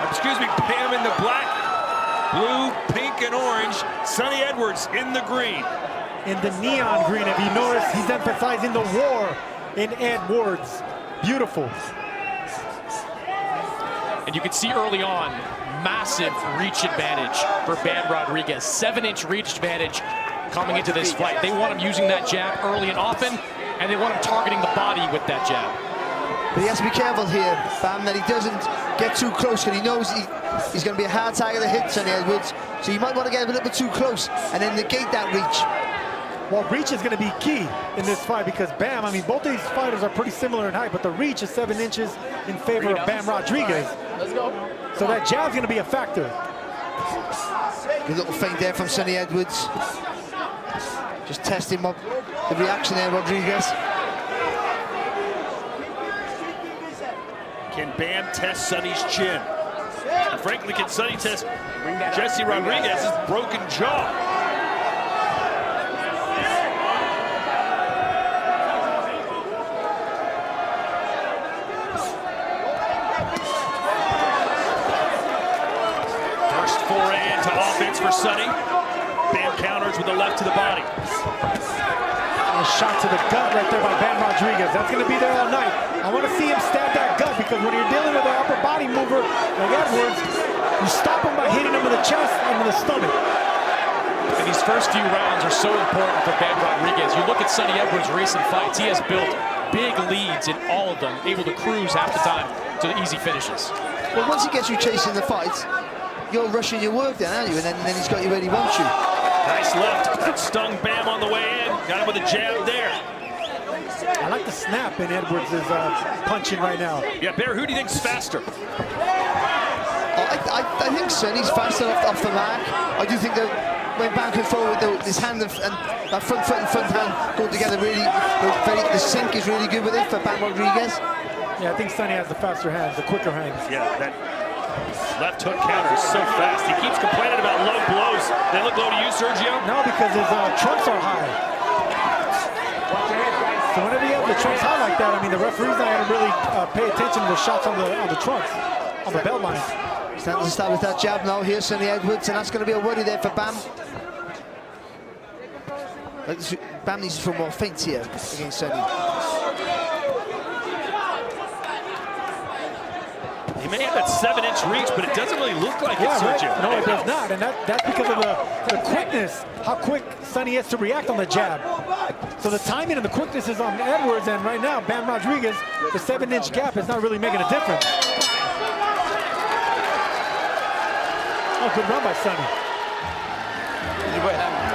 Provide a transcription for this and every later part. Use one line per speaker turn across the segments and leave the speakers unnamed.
Excuse me, Bam in the black, blue, pink, and orange. Sonny Edwards in the green.
In the neon green, if you notice, he's emphasizing the war in Edwards. Beautiful.
And you can see early on, massive reach advantage for Bam Rodriguez. 7-inch reach advantage coming into this fight. They want him using that jab early and often, and they want him targeting the body with that jab.
But he has to be careful here, Bam, that he doesn't get too close, because he knows he's going to be a hard target to hit Sonny Edwards. So you might want to get a little bit too close and then negate that reach.
Well, reach is going to be key in this fight because Bam, I mean, both of these fighters are pretty similar in height, but the reach is 7 inches in favor of Bam Rodriguez.
Right, let's go.
So that jab's going to be a factor.
Good little feint there from Sonny Edwards. Just testing up the reaction there, Rodriguez.
Can Bam test Sonny's chin? And frankly, can Sonny test Jesse Rodriguez's broken jaw? First foray into offense for Sonny. Bam counters with the left to the body.
A shot to the gut right there by Bam Rodriguez. That's going to be there all night. I want to see him stab that gut because when you're dealing with an upper body mover like Edwards, you stop him by hitting him in the chest and in the stomach.
And these first few rounds are so important for Bam Rodriguez. You look at Sonny Edwards' recent fights, he has built big leads in all of them, able to cruise half the time to the easy finishes.
Well, once he gets you chasing the fight, you're rushing your work then, aren't you? And then he's got you where he wants you.
Nice left. That stung Bam on the way in. Got him with a jab there.
I like the snap in Edwards' punching right now.
Yeah, Bear, who do you think's faster?
I think Sonny's faster off the mark. I do think that when Bam comes forward with his hand and that front foot and front hand go together really, the sync is really good with it for Bam Rodriguez.
Yeah, I think Sonny has the faster hands, the quicker hands.
Yeah, that left hook counter is so fast. He keeps complaining about low blows. They look low to you, Sergio?
No, because his trunks are high. So whenever you have the trunks high like that, I mean, the referee's not going to really pay attention to the shots on the trunks, on the belt line.
Starting to start with that jab now. Here's Sonny Edwards, and that's going to be a worry there for Bam. Bam needs to throw more feints here against Sonny.
He may have that 7-inch reach, but it doesn't really look like it,
Right.
Sergio.
No, it does not, and that's because of the quickness, how quick Sonny is to react on the jab. So the timing and the quickness is on Edwards, and right now, Bam Rodriguez, the 7-inch gap is not really making a difference. Oh, good run by Sonny.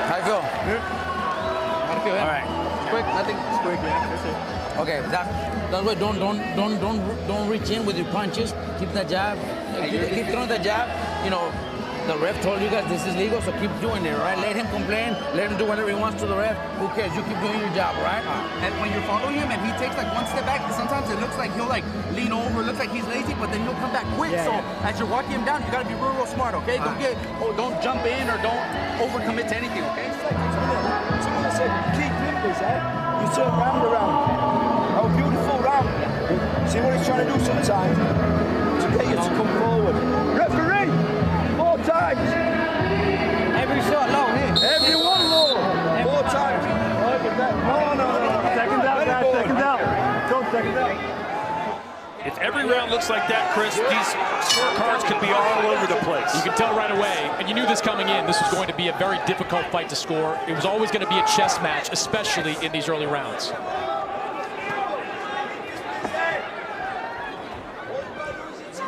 How you feel?
Good.
How you feel?
All right.
Quick, nothing.
It's quick, yeah. That's it.
Okay, that way. Don't reach in with your punches. Keep the jab. Keep throwing the jab. You know, the ref told you guys this is legal, so keep doing it, right? Let him complain. Let him do whatever he wants to the ref. Who cares? You keep doing your job, right?
And when you're following him and he takes like one step back, sometimes it looks like he'll like lean over, looks like he's lazy, but then he'll come back quick.
Yeah,
so
yeah.
as you're walking him down, you gotta be real smart, okay? Don't jump in or don't overcommit to anything, okay?
Someone said, keep him this, eh? You turn round around. How beautiful round. See what he's trying to do sometimes? To get you to come forward. Referee! 4 times!
Every shot low here.
Everyone low! 4 times! No. Second down, guys. Second down. Go, second down.
If every round looks like that, Chris, these scorecards could be all over the place.
You can tell right away, and you knew this coming in, this was going to be a very difficult fight to score. It was always going to be a chess match, especially in these early rounds.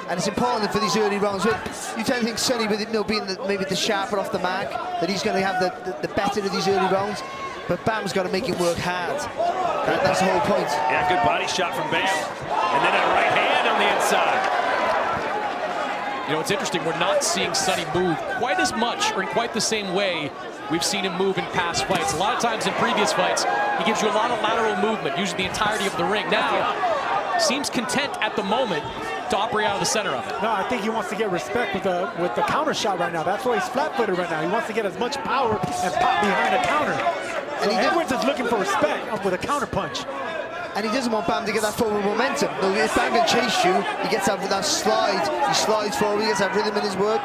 And it's important for these early rounds. You tend to think Sonny, with being maybe the sharper off the mark, that he's going to have the better of these early rounds. But Bam's got to make him work hard. That's the whole point.
Yeah, good body shot from Bam. And then a right hand on the inside.
You know, it's interesting, we're not seeing Sonny move quite as much or in quite the same way we've seen him move in past fights. A lot of times in previous fights, he gives you a lot of lateral movement, using the entirety of the ring. Now, seems content at the moment to operate out of the center of it.
No, I think he wants to get respect with the counter shot right now. That's why he's flat-footed right now. He wants to get as much power and pop behind a counter. So Edwards is looking for respect with a counter punch.
And he doesn't want Bam to get that forward momentum. No, if Bam can chase you, he gets that slide. He slides forward, he gets that rhythm in his work.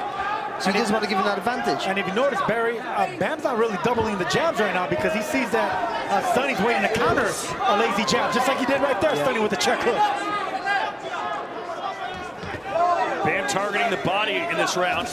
So he doesn't want to give him that advantage.
And if you notice, Barry, Bam's not really doubling the jabs right now because he sees that Sonny's waiting to counter a lazy jab, just like he did right there, Sonny with the check hook.
Bam targeting the body in this round.
I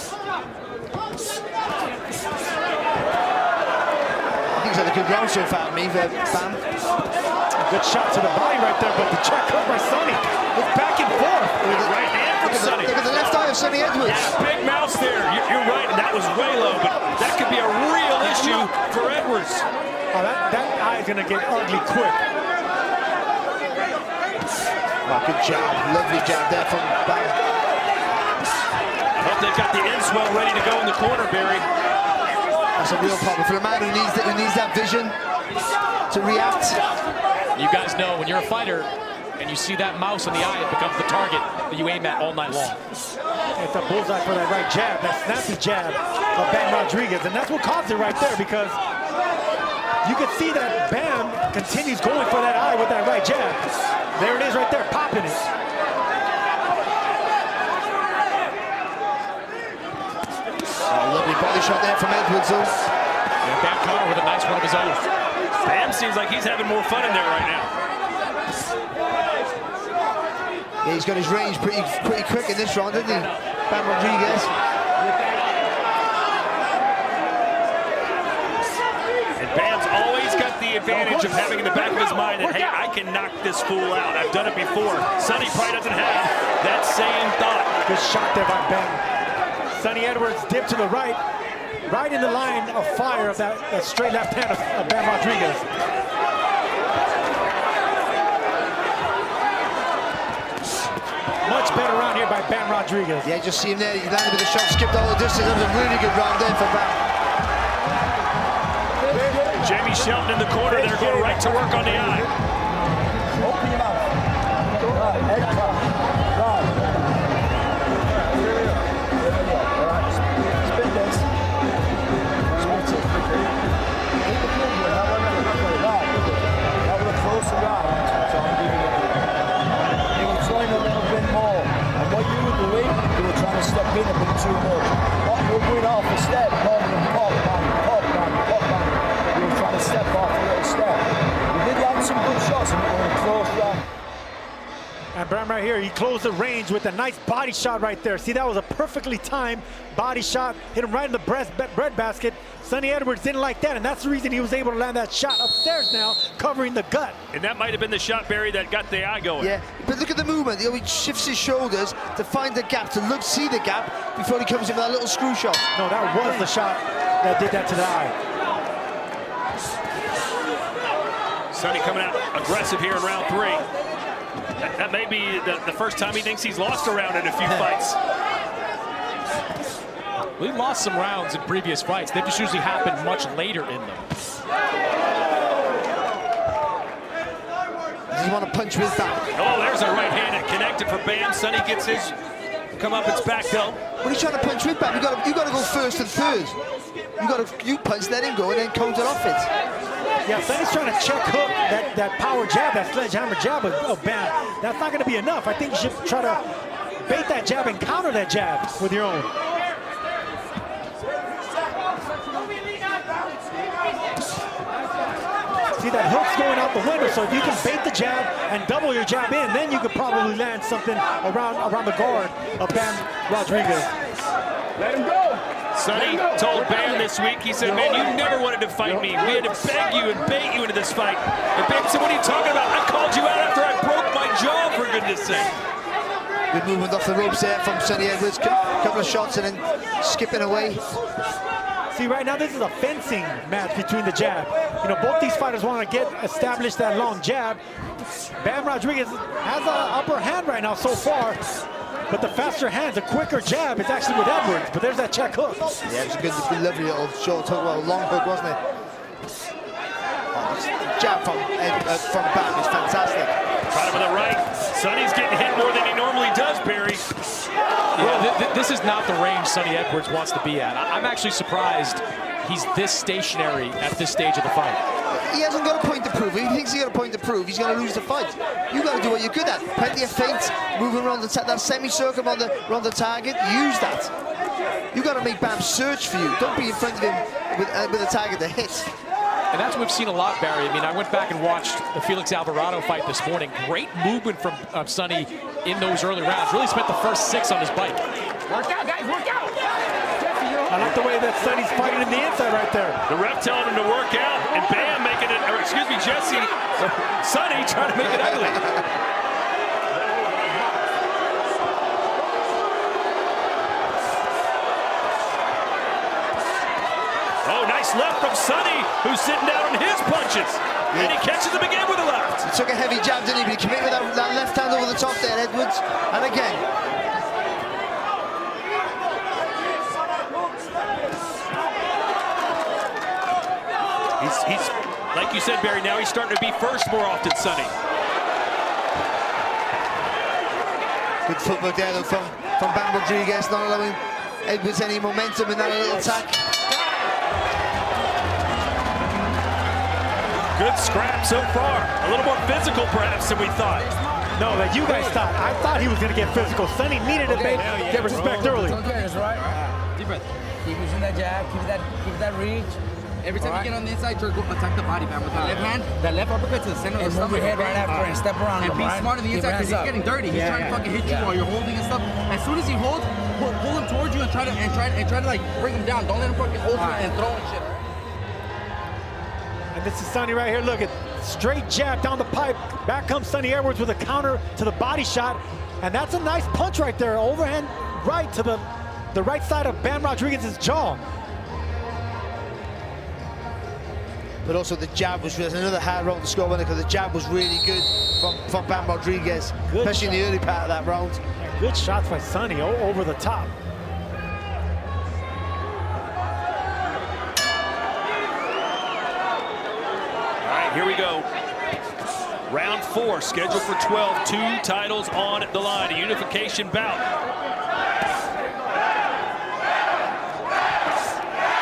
think he's had a good round so far, me, for Bam.
A good shot to the body right there, but the check hook by Sonny. It's back and forth.
Right hand from Sonny.
Look at the left eye of Sonny Edwards.
Yeah, big mouse there. You're right, that was way low, but that could be a real issue for Edwards.
Oh, that eye is going to get ugly quick.
Oh, good jab. Lovely jab there from Bam.
I hope they've got the end swell ready to go in the corner, Barry.
That's a real problem for a man who needs that vision to react.
You guys know when you're a fighter and you see that mouse in the eye, it becomes the target that you aim at all night long.
It's a bullseye for that right jab, that snappy jab of Bam Rodriguez, and that's what caused it right there, because you can see that Bam continues going for that eye with that right jab. There it is right there, popping it.
Lovely body shot there from Edwards.
And Bam counter with a nice one of his own.
Bam seems like he's having more fun in there right now.
Yeah, he's got his range pretty quick in this round, isn't he? Bam Rodriguez.
And Bam's always got the advantage of having in the back of his mind that, hey, I can knock this fool out. I've done it before. Sonny probably doesn't have that same thought.
Good shot there by Bam. Sonny Edwards dipped to the right in the line of fire of that straight left hand of Bam Rodriguez. Much better round here by Bam Rodriguez.
Yeah, just see him there. He landed with a shot, skipped all the distance. That was a really good round there for Bam.
Jamie Shelton in the corner there, going right to work on the eye.
Open your mouth. Right, head clap. Right. Alright, spin this. Split it. Keep the finger, right. Now we're closer round, so I'm giving it. You were trying a little bit more. And what you were doing, you were trying to step in a bit too much. What you were going off a step, rather than pop, bang, pop, bang, pop, bang. You were trying to step off a little step. You did land some good shots and you were in a close round.
And Bam right here, he closed the range with a nice body shot right there. See, that was a perfectly timed body shot. Hit him right in the bread basket. Sonny Edwards didn't like that, and that's the reason he was able to land that shot upstairs now, covering the gut.
And that might have been the shot, Barry, that got the eye going.
Yeah, but look at the movement. He shifts his shoulders to find the gap, to see the gap before he comes in with that little screw shot.
No, that was the shot that did that to the eye.
Sonny coming out aggressive here in round 3. That may be the first time he thinks he's lost a round in a few fights.
We lost some rounds in previous fights. They just usually happen much later in them.
Does he want to punch with that?
Oh, there's a right hand that connected for Bam. Sonny gets his come up its back though.
What are you trying to punch with, Bam? You got to go first and third. You punch, let him go, and then counter off it.
Yeah, Sonny's trying to check hook that power jab, that sledgehammer jab of Bam. That's not going to be enough. I think you should try to bait that jab and counter that jab with your own. See, that hook's going out the window, so if you can bait the jab and double your jab in, then you could probably land something around the guard of Bam Rodriguez.
Let him go.
Sonny told Bam this week, he said, man, you never wanted to fight me. We had to beg you and bait you into this fight. And Bam said, what are you talking about? I called you out after I broke my jaw, for goodness sake.
Good movement off the ropes there from Sonny Edwards. Couple of shots and then skipping away.
See, right now this is a fencing match between the jab. You know, both these fighters want to establish that long jab. Bam Rodriguez has an upper hand right now so far. But the faster hands, the quicker jab is actually with Edwards. But there's that check hook.
Yeah, it was a good lovely little short hook, well, long hook, wasn't it? Oh, the jab from Bam is fantastic.
Caught him with the right. Sonny's getting hit more than he normally does, Barry.
Yeah, this is not the range Sonny Edwards wants to be at. I'm actually surprised he's this stationary at this stage of the fight.
he hasn't got a point to prove. If he thinks he's got a point to prove, he's going to lose the fight. You got to do what you're good at. Plenty of feints, moving around that semicircle around the target. Use that. You got to make Bam search for you. Don't be in front of him with a target to hit.
And that's what we've seen a lot, Barry. I mean, I went back and watched the Felix Alvarado fight this morning. Great movement from Sonny in those early rounds. Really spent the first 6 on his bike.
Work out, guys, work out.
I like the way that Sonny's fighting in the inside right there.
The ref telling him to work out, and Bam making it, or excuse me, Jesse, Sonny trying to make it ugly. Oh, nice left from Sonny, who's sitting down on his punches. And he catches him again with a left.
He took a heavy jab, didn't he? But he came in with that left hand over the top there, Edwards. And again.
He's, like you said, Barry, now he's starting to be first more often, Sonny.
Good footwork there, though, from Bam Rodriguez, not allowing Edwards any momentum in that little attack.
Good scrap so far. A little more physical, perhaps, than we thought.
No, like you guys thought. I thought he was going to get physical. Sonny needed to get respect early.
That's right. Deep breath. Keep using that jab. Keep that reach.
Every time you get on the inside, go attack the body, man. With the left hand, that left uppercut to the center of the stomach.
Move your head right after and step around.
And be smart on the inside because he's getting dirty. He's trying to fucking hit you while you're holding and stuff. As soon as he holds, pull him towards you and try to like bring him down. Don't let him fucking hold you and throw and shit.
And this is Sonny right here. Look at straight jab down the pipe. Back comes Sonny Edwards with a counter to the body shot. And that's a nice punch right there. Overhand right to the right side of Bam Rodriguez's jaw.
But also the jab was another hard round to score winner because the jab was really good from Bam Rodriguez, especially in the early part of that round.
Yeah, good shots by Sonny over the top.
All right, here we go. Round 4, scheduled for 12. 2 titles on the line. A unification bout.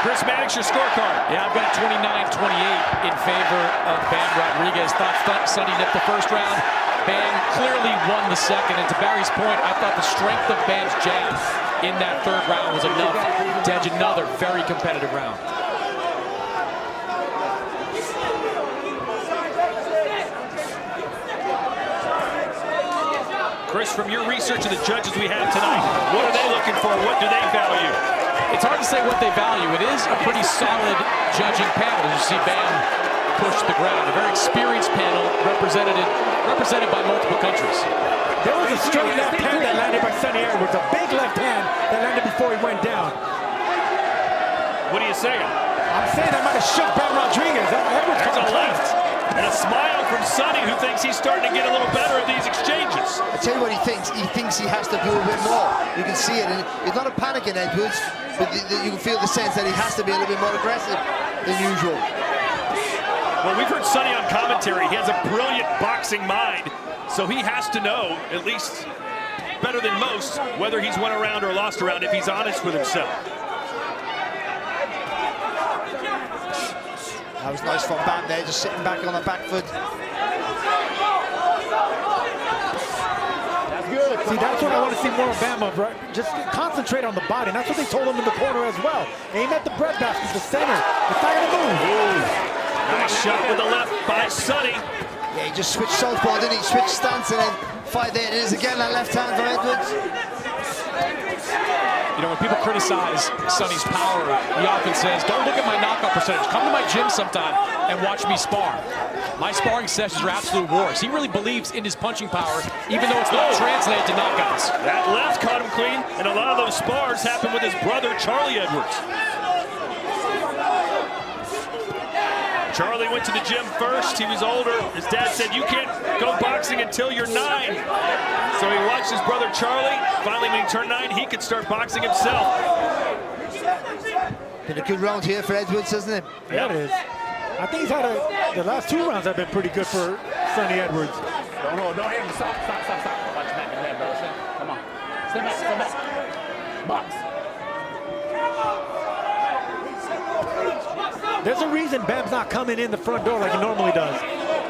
Chris Mannix, your scorecard.
Yeah, I've got 29-28 in favor of Bam Rodriguez. Thought Sonny nipped the first round. Bam clearly won the second. And to Barry's point, I thought the strength of Bam's jab in that third round was enough to edge another very competitive round.
Chris, from your research of the judges we have tonight, what are they looking for? What do they value?
It's hard to say what they value. It is a pretty solid judging panel. As you see Bam push the ground. A very experienced panel represented by multiple countries.
There was a straight left hand that landed by Sonny Edwards. A big left hand that landed before he went down.
What are you saying?
I'm saying that might have shook Bam Rodriguez. Edwards
There's
caught
a left. And a smile from Sonny, who thinks he's starting to get a little better at these exchanges.
I tell you what he thinks. He thinks he has to do a bit more. You can see it. And it's not a panic in Edwards, but you can feel the sense that he has to be a little bit more aggressive than usual.
Well, we've heard Sonny on commentary. He has a brilliant boxing mind, so he has to know, at least better than most, whether he's won a round or lost a round if he's honest with himself.
That was nice from Bam there, just sitting back on the back foot.
That's good. See, that's what I want to see more of Bam of, right? Just concentrate on the body. And that's what they told him in the corner as well. Aim at the breadbasket, the center. It's not going to move.
Ooh. Nice shot with the left by Sonny.
Yeah, he just switched southpaw, didn't he? Switched stance and then fight there. It is again, that left hand from Edwards.
You know, when people criticize Sonny's power, he often says, don't look at my knockout percentage. Come to my gym sometime and watch me spar. My sparring sessions are absolute wars. He really believes in his punching power, even though it's not translated to knockouts.
That left caught him clean, and a lot of those spars happened with his brother, Charlie Edwards. Charlie went to the gym first. He was older. His dad said, you can't go boxing until you're 9. So he watched his brother Charlie. Finally, when he turned 9, he could start boxing himself.
Been a good round here for Edwards, hasn't it?
Yeah, it is. I think he's had the last 2 rounds have been pretty good for Sonny Edwards.
Don't hit him. Stop. Watch back and head, brother. Come on. Step back. Box.
There's a reason Bam's not coming in the front door like he normally does.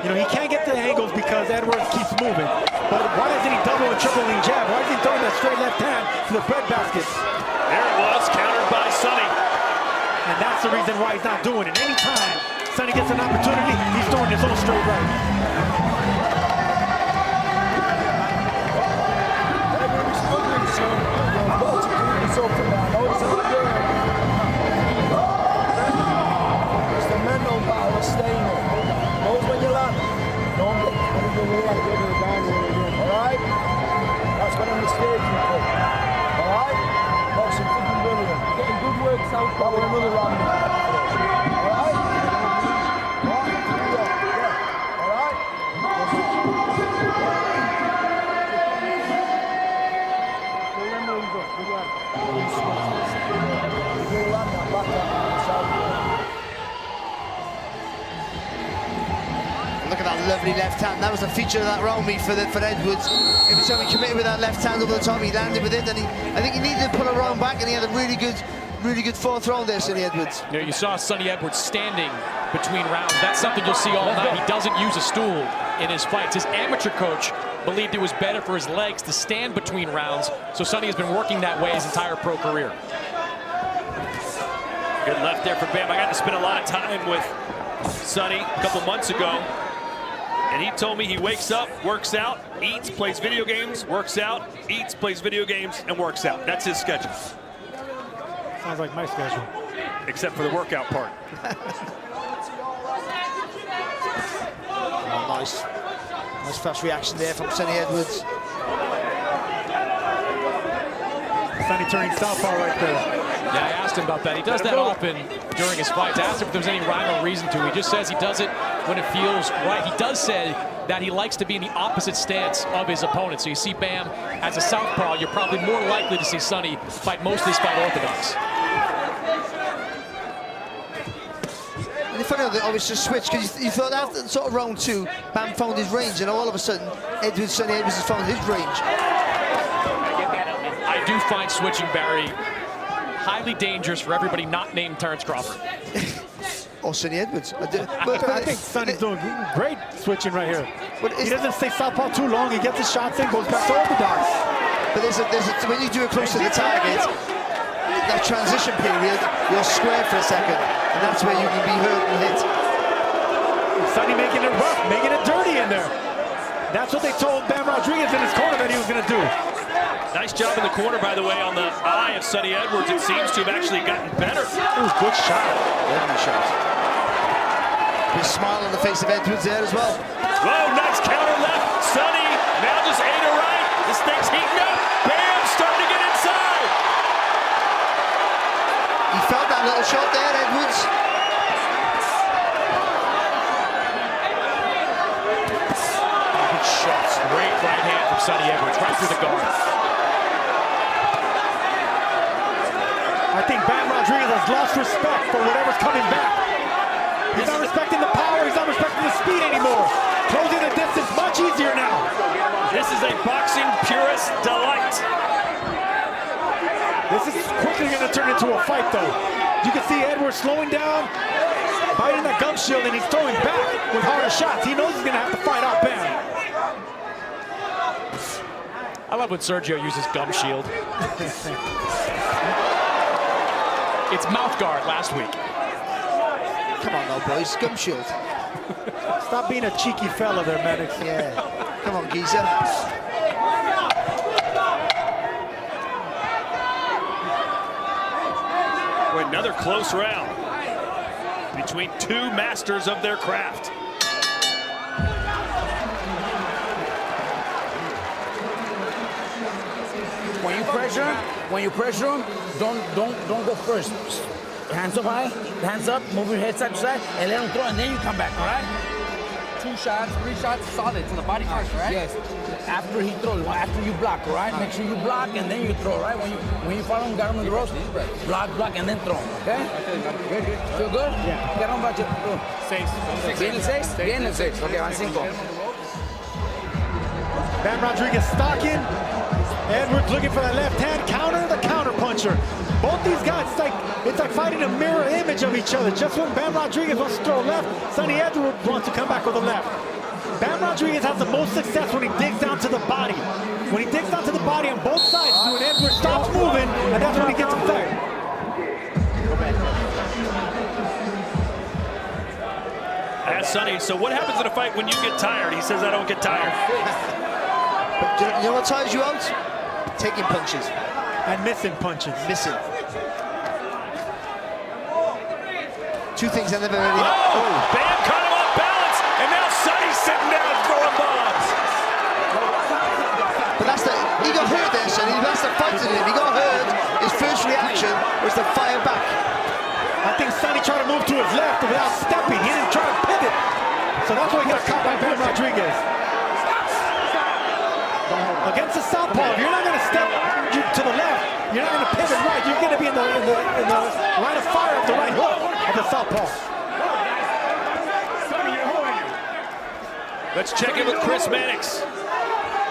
You know, he can't get the angles because Edwards keeps moving. But why doesn't he double and triple lean jab? Why is he throwing that straight left hand to the breadbasket?
There it was, countered by Sonny.
And that's the reason why he's not doing it. Anytime Sonny gets an opportunity, he's throwing his own straight right.
Everybody's struggling, so you've got to keep yourself from that. I know it's a good game. It's the mental battle of staying up. Knows when you land. Don't get alright? That's when a mistake you put. Alright? Boxing fucking brilliant. Getting good work south. That was another round. Alright? Alright?
Look at that lovely left hand. That was the feature of that round meet for Edwards. Every time he committed with that left hand over the top, he landed with it. And I think he needed to pull a round back, and he had a really good fourth round there, Sonny Edwards.
You know, you saw Sonny Edwards standing between rounds. That's something you'll see all night. He doesn't use a stool in his fights. His amateur coach believed it was better for his legs to stand between rounds. So Sonny has been working that way his entire pro career.
Good left there for Bam. I got to spend a lot of time with Sonny a couple months ago. And he told me he wakes up, works out, eats, plays video games, works out, eats, plays video games, and works out. That's his schedule.
Sounds like my schedule.
Except for the workout part.
Oh, nice fast reaction there from Sonny Edwards.
Sonny turning southpaw right there.
Yeah, I asked him about that. He does that often during his fights. I asked him if there's any rhyme or reason to. He just says he does it when it feels right. He does say that he likes to be in the opposite stance of his opponent. So you see Bam as a southpaw, you're probably more likely to see Sonny fight most of these fight orthodox.
And it's funny how they always just switch, because you thought after sort of round two, Bam found his range, and all of a sudden, Sonny Edwards has found his range.
I do find switching, Barry, highly dangerous for everybody not named Terrence Crawford.
Or Sonny Edwards.
I think Sonny's doing great switching right here.
But
he doesn't stay southpaw too long. He gets his shots in, goes back to orthodox.
But when you do it close to the target, that transition period, you're square for a second, and that's where you can be hurt and hit.
Sonny making it rough, making it dirty in there. That's what they told Bam Rodriguez in his corner that he was going to do.
Nice job in the corner, by the way, on the eye of Sonny Edwards. It seems to have actually gotten better.
Ooh, good shot.
Lovely shot. Big smile on the face of Edwards there as well.
Whoa, nice counter left. Sonny now just A to right. This thing's heating up. Bam, starting to get inside.
He felt that little shot there, Edwards.
Good shot. Great right hand from Sonny Edwards, right through the guard.
I think Bam Rodriguez has lost respect for whatever's coming back. He's not respecting the power, he's not respecting the speed anymore. Closing the distance much easier now.
This is a boxing purist delight.
This is quickly going to turn into a fight, though. You can see Edwards slowing down, biting that gum shield, and he's throwing back with harder shots. He knows he's going to have to fight off Bam.
I love when Sergio uses gum shield. It's mouth guard last week.
Come on now, boys. Gum shield.
Stop being a cheeky fella there, Maddox.
Yeah. Come on, geezer.
Well, another close round between two masters of their craft.
When you pressure him, don't go first. Hands up high, hands up, move your head side to side, and let him throw, and then you come back, all right?
2 shots, 3 shots, solid to the body first, right?
Yes. After he throws, after you block, all right? Make sure you block and then you throw, right? When you follow him, got him in the ropes, block, and then throw, okay? Good. Feel good? Yeah. Get on, budget.
6.
Viene el 6? Viene el 6. Okay, van 5.
Bam Rodriguez stalking. Edwards looking for that left hand counter, the counter punch. puncher. Both these guys, it's like fighting a mirror image of each other. Just when Bam Rodriguez wants to throw a left, Sonny Edwards wants to come back with a left. Bam Rodriguez has the most success when he digs down to the body. When he digs down to the body on both sides, when Edwards stops moving, and that's when he gets effect.
Ask Sonny, so what happens in a fight when you get tired? He says, I don't get tired.
But you know what tires you out? Taking punches.
And missing punches.
Missing. Two things I never really...
Bam caught him off balance, and now Sonny's sitting down throwing bombs.
But that's the... He got hurt there, Sonny. That's the fight to him. He got hurt. His first reaction was to fire back.
I think Sonny tried to move to his left without stepping. He didn't try to pivot. So that's why he got caught by Bam Rodriguez. Against the southpaw, if you're not going to step to the left, you're not going to pivot right. You're going to be in the line of fire of the right hook of the southpaw.
Let's check in with Chris Mannix.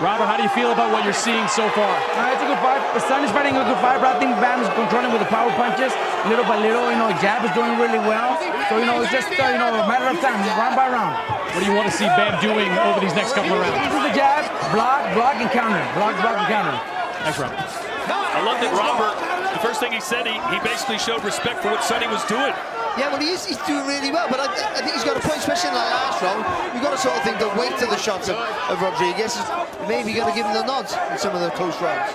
Robert, how do you feel about what you're seeing so far?
It's a good fight. Sonny's fighting a good fight, but I think Bam is controlling with the power punches, little by little. Jab is doing really well. So, it's just, a matter of time, round by round.
What do you want to see Bam doing over these next couple of rounds?
This is the jab, block, and counter. Block, and counter.
Thanks, Robert.
I love that Robert, the first thing he said, he basically showed respect for what Sonny was doing.
Yeah, well, he's doing really well, but I think he's got a point, especially in that last round. You've got to sort of think the weight of the shots of Rodriguez is maybe going to give him the nod in some of the close rounds.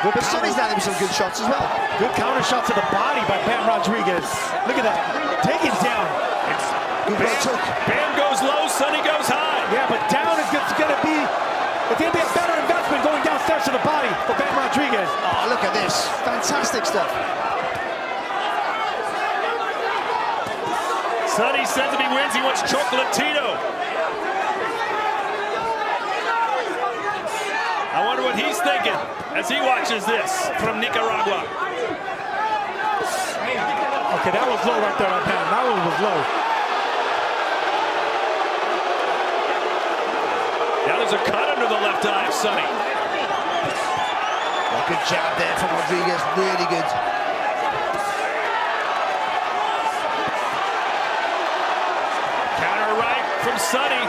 But Sonny's landing with some good shots as well.
Good counter shot to the body by Bam Rodriguez. Look at that. Take it down.
Good right hook.
Bam goes low, Sonny goes high.
Yeah, but down is going to be... It's going to be a better investment going downstairs to the body for Bam Rodriguez.
Oh, look at this. Fantastic stuff.
Sonny says if he wins, he wants Chocolatito. I wonder what he's thinking as he watches this from Nicaragua.
Okay, that was low right there on Bam. That one was low.
Now there's a cut under the left eye of Sonny.
Oh, good jab there from Rodriguez. Really good.
From Sonny.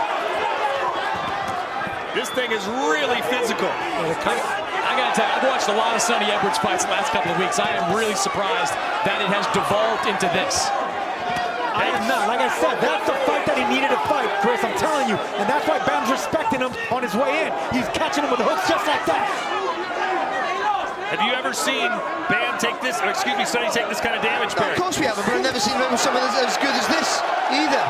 This thing is really physical.
I gotta tell you, I've watched a lot of Sonny Edwards fights the last couple of weeks. I am really surprised that it has devolved into this.
I am not. Like I said, that's the fight that he needed to fight, Chris. I'm telling you. And that's why Bam's respecting him on his way in. He's catching him with hooks just like that.
Have you ever seen Bam take this, or excuse me, Sonny take this kind of damage, Barry?
Of course we haven't, but I've never seen someone as good as this either.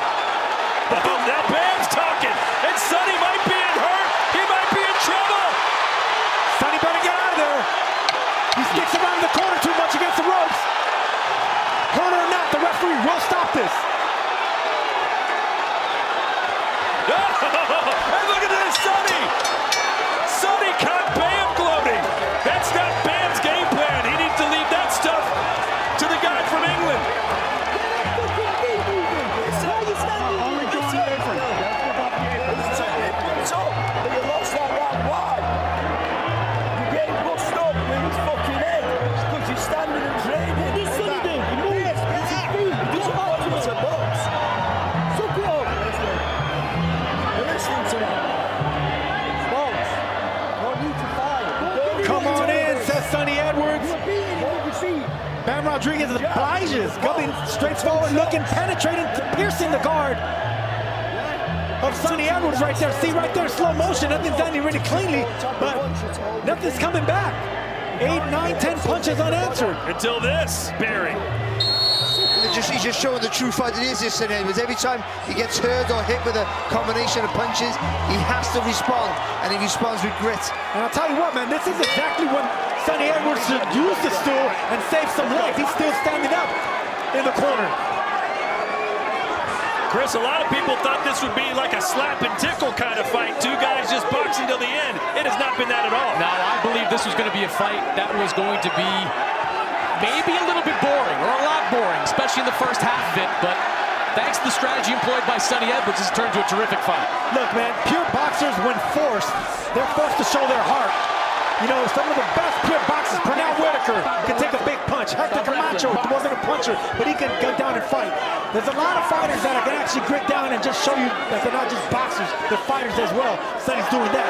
Oh, now Bam's talking, and Sonny might be hurt. He might be in trouble.
Sonny better get out of there. He sticks around the corner too much against the ropes. Hurt or not, the referee will stop this.
And look at this, Sonny. Sonny caught Bam gloating. That's not Bam's game plan. He needs to leave that stuff to the guy from England.
Bam Rodriguez obliges, coming straight forward, looking, penetrating, piercing the guard of Sonny Edwards right there. See right there, slow motion, nothing's done really cleanly, but nothing's coming back. 8, 9, 10 punches unanswered.
Until this, Barry.
He's just showing the true fight it is, this Sonny Edwards. Every time he gets hurt or hit with a combination of punches, he has to respond, and he responds with grit.
And I'll tell you what, man, this is exactly when Sonny Edwards should use the stool and save some life. He's still standing up in the corner.
Chris, a lot of people thought this would be like a slap and tickle kind of fight. Two guys just boxing till the end. It has not been that at all.
No, I believe this was going to be a fight that was going to be maybe a little bit boring, or a lot boring, especially in the first half of it, but thanks to the strategy employed by Sonny Edwards, it's turned to a terrific fight.
Look, man, pure boxers, when forced, they're forced to show their heart. You know, some of the best pit boxers, Pernell Whitaker can take a big punch. Hector Camacho wasn't a puncher, but he can go down and fight. There's a lot of fighters that can actually grit down and just show you that they're not just boxers, they're fighters as well. Sonny's doing that.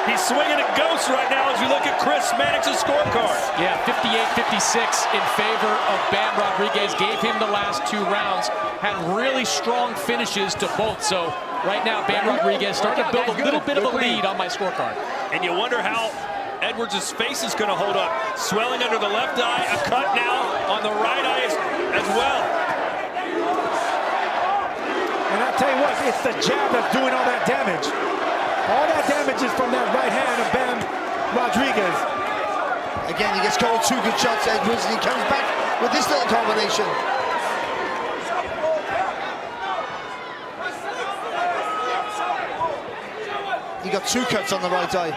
He's swinging at ghosts right now as we look at Chris Mannix's scorecard.
Yeah, 58-56 in favor of Bam Rodriguez. Gave him the last 2 rounds. Had really strong finishes to both. So right now, Bam Rodriguez starting to build a little bit of a lead on my scorecard.
And you wonder how Edwards' face is going to hold up. Swelling under the left eye, a cut now on the right eye as well.
And I'll tell you what, it's the jab that's doing all that damage. All that damage is from that right hand of Bam Rodriguez.
Again, he gets called 2 good shots, Edwards, and he comes back with this little combination. He got 2 cuts on the right eye.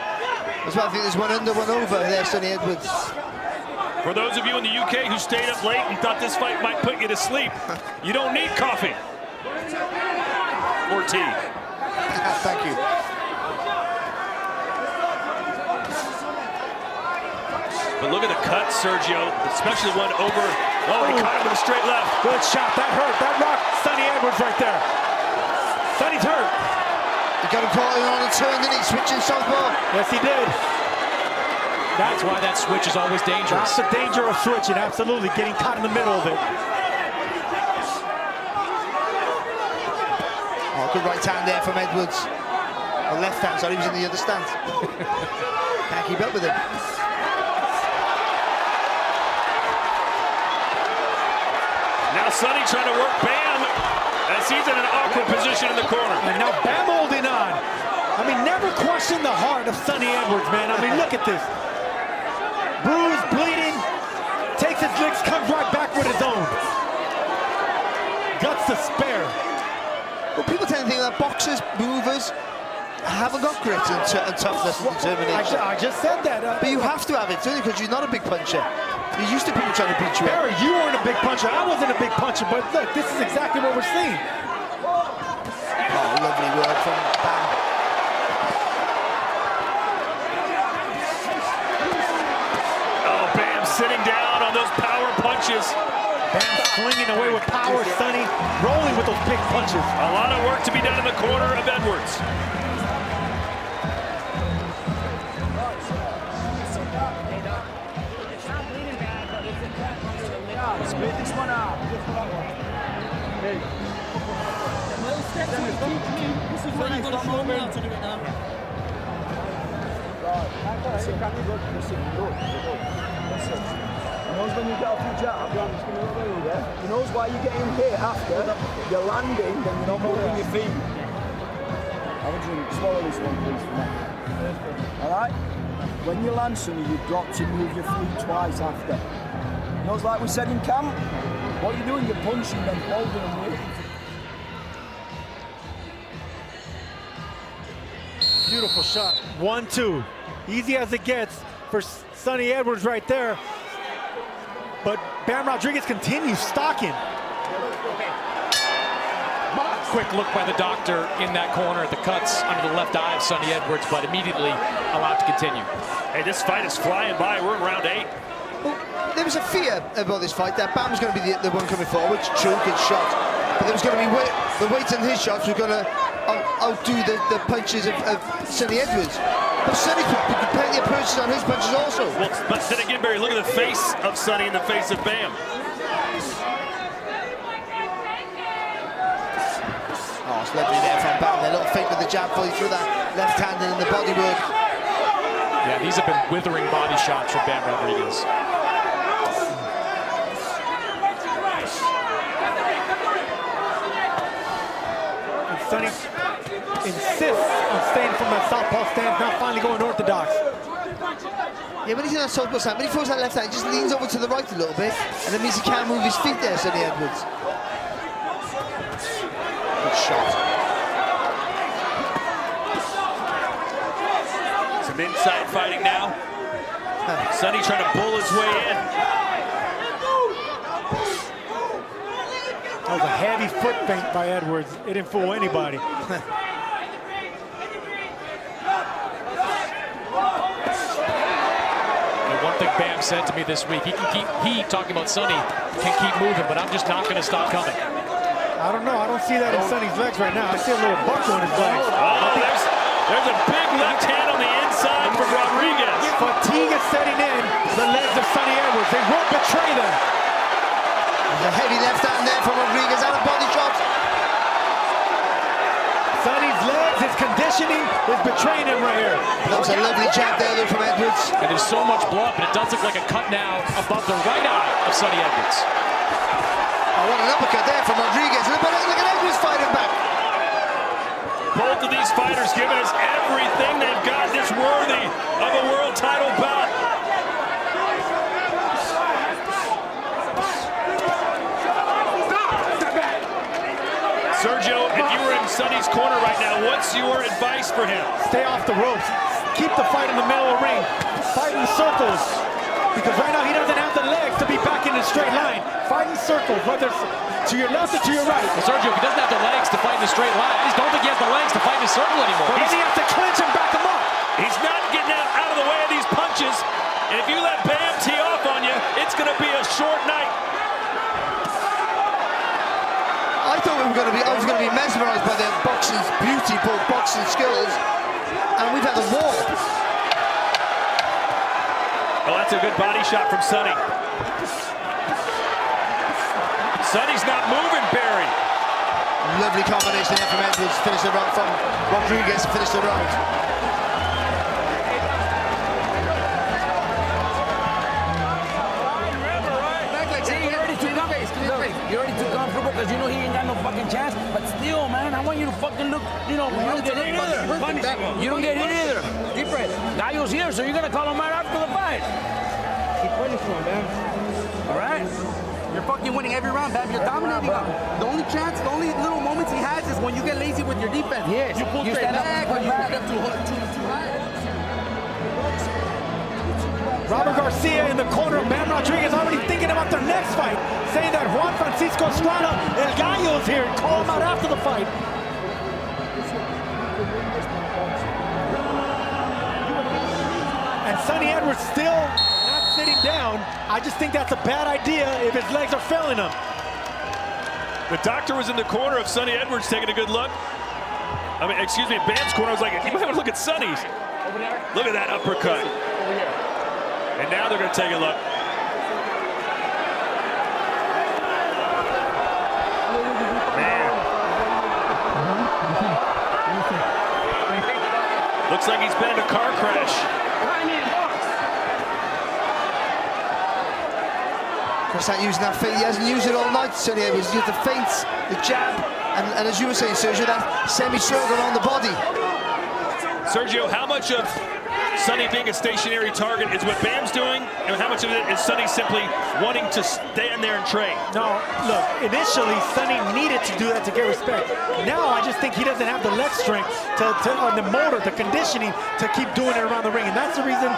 As well, I think there's one under, one over there, Sonny Edwards.
For those of you in the UK who stayed up late and thought this fight might put you to sleep, you don't need coffee or tea.
Thank you.
But look at the cut, Sergio, especially one over. Oh, he caught him with a straight left.
Good shot, that hurt, that rocked Sonny Edwards right there. Sonny's hurt.
He got him caught on a turn, didn't he? Switching southpaw.
Yes, he did.
That's why that switch is always dangerous.
That's the danger of switching, absolutely. Getting caught in the middle of it.
Oh, good right hand there from Edwards. Or left hand, sorry, he was in the other stance. Can't keep up with him.
Now Sonny trying to work Bam as he's in an awkward position in the corner.
And now Bam holding on. I mean, never question the heart of Sonny Edwards, man. I mean, look at this. Bruised, bleeding, takes his licks, comes right back with his own. Guts to spare.
Well, people tend to think that boxers, movers, haven't got grit and toughness and determination.
I just said that.
But you have to have it, don't you? Because you're not a big puncher. You're used to people trying to beat you up.
Barry, you weren't a big puncher. I wasn't a big puncher, but look, this is exactly what we're seeing.
Oh, lovely work from Bam.
Oh, Bam sitting down on those power punches.
Bam swinging away with power, Sonny rolling with those big punches.
A lot of work to be done in the corner of Edwards.
Split this one out. Hey.
This is what you've got to show me how to do it now.
Right. Listen, can you look? Listen, look. Listen. He knows when you get off your jab, I'm just going to look over there. He knows why you're getting hit after. You're landing, then you're not moving your feet. I want you to swallow this one, please, for me. Alright? When you land, Sonny, you've got to move your feet twice after. You know, it's like we said in camp, what you're doing, you're punching them, holding them, waiting.
Beautiful shot. 1-2. Easy as it gets for Sonny Edwards right there. But Bam Rodriguez continues stalking.
Quick look by the doctor in that corner at the cuts under the left eye of Sonny Edwards, but immediately allowed to continue.
Hey, this fight is flying by. We're in round 8.
Well, there was a fear about this fight that Bam was going to be the one coming forward, true, good shot. But there was going to be the weight in his shots was going to outdo the punches of Sonny Edwards. But Sonny could plenty of punches on his punches also.
Well, but then again, Barry, look at the face of Sonny and the face of Bam.
Oh, it's lovely there from Bam. A little fake with the jab fully through that left hand and in the body work.
Yeah, these have been withering body shots from Bam Rodriguez.
And Sonny insists on staying from that southpaw stance, now finally going orthodox.
Yeah, when he's in that southpaw stance, when he throws that left hand, he just leans over to the right a little bit, and that means he can't move his feet there, Sonny Edwards. Good shot.
Some inside fighting now. Sonny trying to bull his way in.
That was a heavy foot feint by Edwards. It didn't fool anybody.
Bam said to me this week. Talking about Sonny, can keep moving, but I'm just not going to stop coming.
I don't know. I don't see that in Sonny's legs right now. I see a little buckle in his legs.
Oh, there's a big left hand on the inside from Rodriguez.
Fatigue is setting in the legs of Sonny Edwards. They won't betray them.
There's a heavy left hand there from Rodriguez and a body shot.
Sonny's legs, his conditioning is betraying him right here.
That was a lovely jab there though from Edwards.
And there's so much blood, but it does look like a cut now above the right eye of Sonny Edwards.
Oh, what an uppercut there from Rodriguez. Look at Edwards fighting back.
Both of these fighters giving us everything they've got. This worthy of a world title bout. Sergio, if you were in Sonny's corner right now, what's your advice for him?
Stay off the ropes. Keep the fight in the middle of the ring. Fight in circles. Because right now he doesn't have the legs to be back in a straight line. Fight in circles, whether it's to your left or to your right.
Well, Sergio, if he doesn't have the legs to fight in a straight line, I just don't think he has the legs to fight in a circle anymore.
Well, he has to clinch and back him up.
He's not getting out of the way of these punches. And if you let Bam tee off on you, it's going to be a short night.
I thought I was going to be mesmerized by their boxing beauty, both boxing skills, and we've had a war.
Well, that's a good body shot from Sonny. Sonny's not moving, Barry.
Lovely combination there from Edwards. Finish the round from Rodriguez to finish the round.
You're already too comfortable because you know he ain't got no fucking chance. But still, man, I want you to fucking look, you know, you don't get hit either. You don't get hit either. Deep breath. Gallo's here, so you're going to call him right after the fight.
Keep fighting for him, man.
All right?
You're fucking winning every round, Bam. You're dominating him. The only chance, the only little moments he has is when you get lazy with your defense.
Yes.
You pull straight back or you get too high.
Robert Garcia in the corner of Bam Rodriguez already thinking about their next fight, saying that Juan Francisco Estrada, El Gallo is here, and call him out after the fight. And Sonny Edwards still not sitting down. I just think that's a bad idea if his legs are failing him.
The doctor was in the corner of Sonny Edwards taking a good look. I mean, excuse me, Bam's corner. I was like, you might want to look at Sonny's. Look at that uppercut. And now they're going to take a look. Man. Looks like he's been in a car crash.
Chris not using that feint. He hasn't used it all night, Sonny Edwards. He's used the feints, the jab, and as you were saying, Sergio, that semi-stroke around the body.
Sergio, how much of Sonny being a stationary target is what Bam's doing, and how much of it is Sonny simply wanting to stand there and train?
No, look, initially Sonny needed to do that to get respect. Now I just think he doesn't have the leg strength on the motor, the conditioning to keep doing it around the ring, and that's the reason.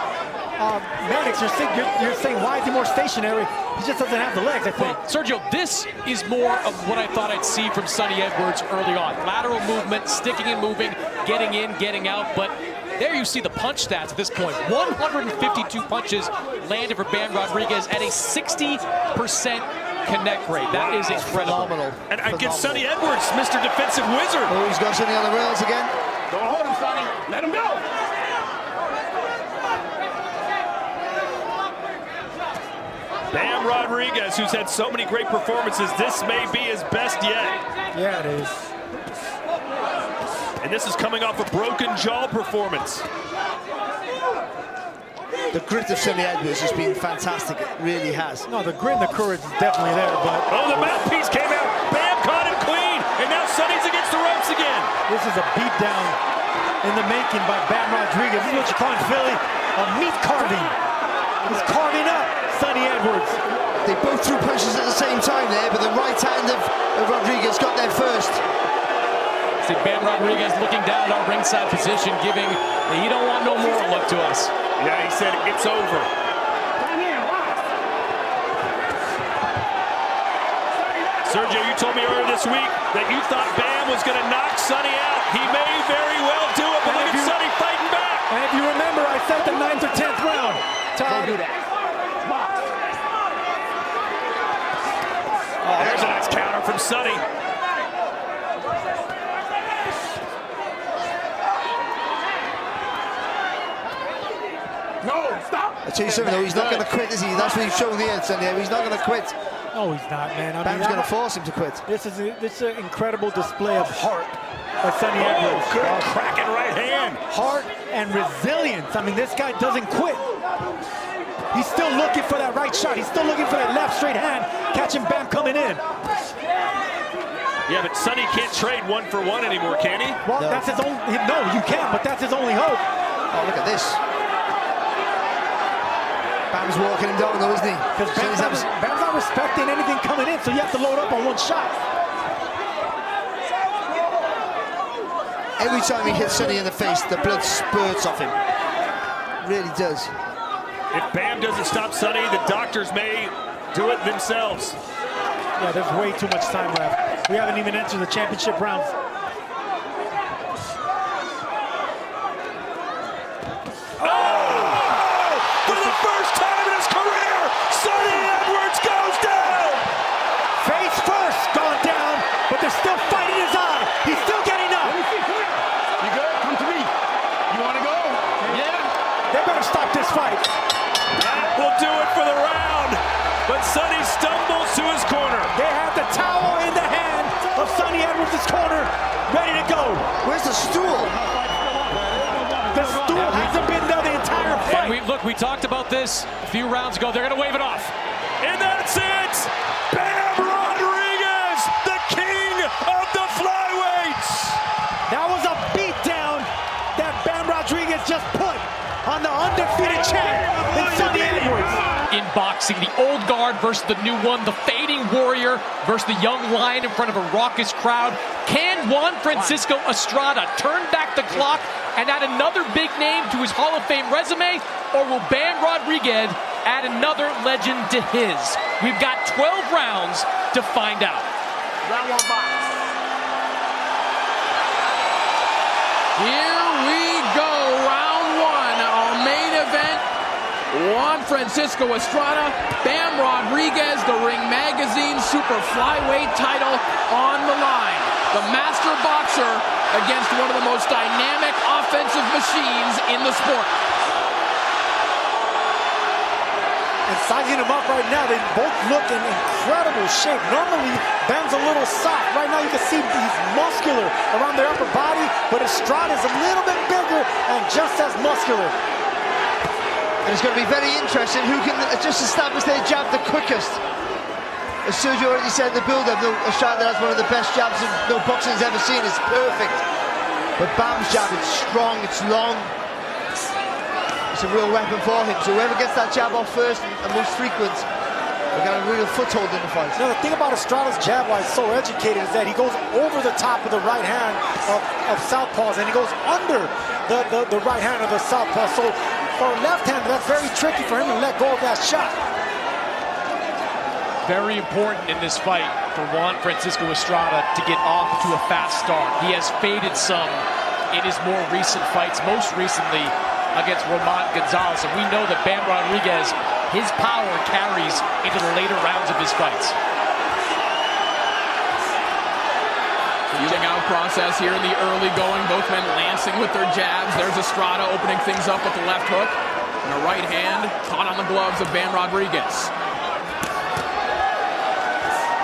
Mannix, you're saying why is he more stationary? He just doesn't have the legs, I think.
Well, Sergio, this is more of what I thought I'd see from Sonny Edwards early on. Lateral movement, sticking and moving, getting in, getting out. But there you see the punch stats at this point. 152 punches landed for Bam Rodriguez at a 60% connect rate. That is incredible.
Phenomenal.
And against Sonny Edwards, Mr. Defensive Wizard.
Oh, he's got Sonny on the rails again.
Don't hold him, Sonny. Let him go.
Bam Rodriguez, who's had so many great performances, this may be his best yet.
Yeah, it is.
And this is coming off a broken jaw performance.
The grit of Sonny Edwards has been fantastic. It really has.
No, the grit and the courage is definitely there, but
Oh, the mouthpiece came out. Bam caught him clean, and now Sonny's against the ropes again.
this is a beatdown in the making by Bam Rodriguez. This is what you call in Philly a meat carving. He's carving up Sonny Edwards.
They both threw punches at the same time there, but the right hand of Rodriguez got there first.
See Bam Rodriguez looking down at our ringside position, giving the "you don't want no more" look to us.
Yeah, he said it's over. Sergio, you told me earlier this week that you thought Bam was going to knock Sonny out. He may very well do it, but look at Sonny fighting back.
And if you remember, I said the 9th or 10th round. Todd,
Don't do that.
Sonny.
No, stop.
I tell you something though, he's not going to quit, is he? That's what he's shown here, Sonny. He's not going to quit.
No, he's not, man. I
Bam's
mean,
going to force him to quit.
This is an incredible display of heart by Sonny Edwards.
Good cracking right hand.
Heart and resilience. I mean, this guy doesn't quit. He's still looking for that right shot. He's still looking for that left straight hand, catching Bam coming in.
Yeah, but Sonny can't trade 1 for 1 anymore, can he?
Well,
No.
that's his only. No, you can, but that's his only hope.
Oh, look at this. Bam's walking him down though, isn't he?
Because Bam's not respecting anything coming in, so you have to load up on one shot.
Every time he hits Sonny in the face, the blood spurts off him. Really does.
If Bam doesn't stop Sonny, the doctors may do it themselves.
Yeah, there's way too much time left. We haven't even entered the championship rounds.
For the first time in his career, Sonny Edwards goes down!
Face first, gone down, but they're still fighting his eye. He's still getting up.
You good? Come to me. You want to go? Yeah.
They better stop this fight.
That will do it for the round, but Sonny stumbles to his corner.
They have the towel in the hand of Sonny Edwards' corner, ready to go.
Where's the stool?
The stool hasn't been there the entire fight.
And we talked about this a few rounds ago. They're going to wave it off.
And that's it! Bam Rodriguez, the king of the flyweights!
That was a beatdown that Bam Rodriguez just put on the undefeated champ in Sonny Edwards.
In boxing, the old guard versus the new one, the fading warrior versus the young lion in front of a raucous crowd. Can Juan Francisco Estrada turn back the clock and add another big name to his Hall of Fame resume? Or will Bam Rodriguez add another legend to his? We've got 12 rounds to find out.
Round 1 box.
Here we go, round 1, our main event. Juan Francisco Estrada, Bam Rodriguez, the Ring Magazine Super Flyweight title on the line. The master boxer against one of the most dynamic offensive machines in the sport.
And sizing him up right now, they both look in incredible shape. Normally, Bam's a little soft. Right now, you can see he's muscular around their upper body, but Estrada's a little bit bigger and just as muscular.
And it's going to be very interesting who can just establish their jab the quickest. As Sergio already said in the build-up, Estrada has one of the best jabs no boxing's ever seen. It's perfect. But Bam's jab, it's strong, it's long. It's a real weapon for him. So whoever gets that jab off first and most frequent, will get a real foothold in the fight.
Now, the thing about Estrada's jab, why he's so educated, is that he goes over the top of the right hand of southpaws, and he goes under the right hand of the southpaw. So for a left-hander, that's very tricky for him to let go of that shot.
Very important in this fight for Juan Francisco Estrada to get off to a fast start. He has faded some in his more recent fights, most recently against Roman Gonzalez. And we know that Bam Rodriguez, his power carries into the later rounds of his fights.
Feeling out process here in the early going. Both men lancing with their jabs. There's Estrada opening things up with the left hook. And a right hand caught on the gloves of Bam Rodriguez.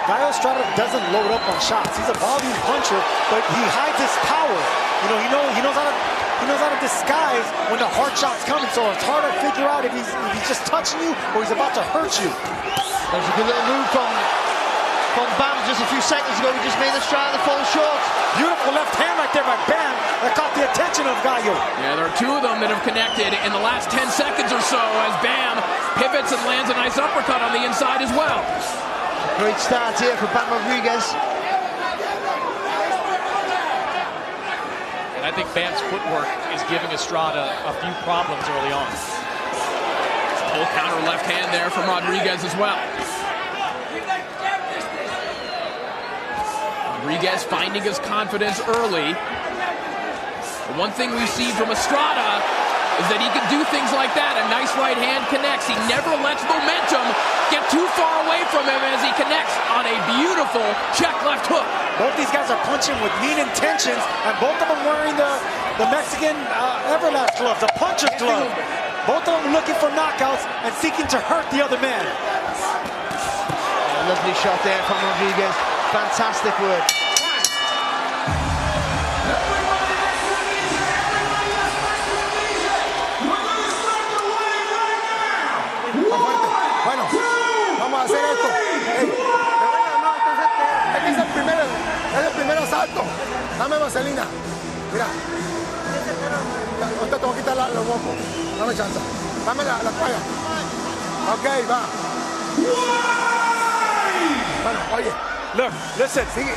Gaio Estrada doesn't load up on shots. He's a volume puncher, but he hides his power. He knows how to disguise when the hard shot's coming. So it's hard to figure out if he's just touching you or he's about to hurt you.
There's a good little move from Bam just a few seconds ago. He just made Estrada fall short.
Beautiful left hand right there by Bam that caught the attention of Gaio.
Yeah, there are two of them that have connected in the last 10 seconds or so as Bam pivots and lands a nice uppercut on the inside as well.
Great start here for Bam Rodriguez.
And I think Bam's footwork is giving Estrada a few problems early on.
Full counter left hand there from Rodriguez as well. Rodriguez finding his confidence early. The one thing we've seen from Estrada is that he can do things like that. A nice right hand connects. He never lets momentum get too far away from him as he connects on a beautiful check left hook.
Both these guys are punching with mean intentions, and both of them wearing the Mexican Everlast gloves, the puncher's glove. Both of them looking for knockouts and seeking to hurt the other man.
Lovely shot there from Rodriguez. Fantastic work.
Bueno, vamos a hacer esto. Este es el primer asalto. Dame vaselina. Mira. Ahorita te voy a quitar los mocos. Dame chance. Dame la toalla. Ok, va. Bueno, oye.
Look, listen.
Sigue.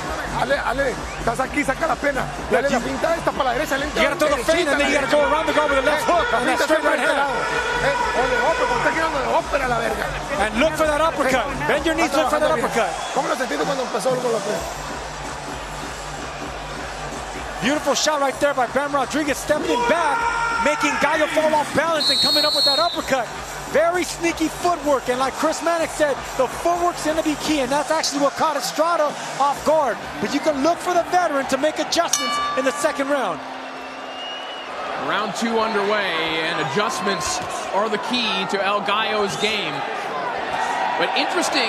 Ale, estás aquí, saca la pena. Dale la pinta esta para la derecha.
You gotta throw the feint and then you gotta go around the guard with the left hook and that straight right hand.
Está girando de ópera la verga.
And look for that uppercut. Bend your knees, look for that uppercut.
¿Cómo lo sentiste cuando empezó con los pies?
Beautiful shot right there by Bam Rodriguez, stepping back, making Gallo fall off balance and coming up with that uppercut. Very sneaky footwork, and like Chris Mannix said, the footwork's going to be key, and that's actually what caught Estrada off guard. But you can look for the veteran to make adjustments in the second round.
Round 2 underway, and adjustments are the key to El Gallo's game. But interesting,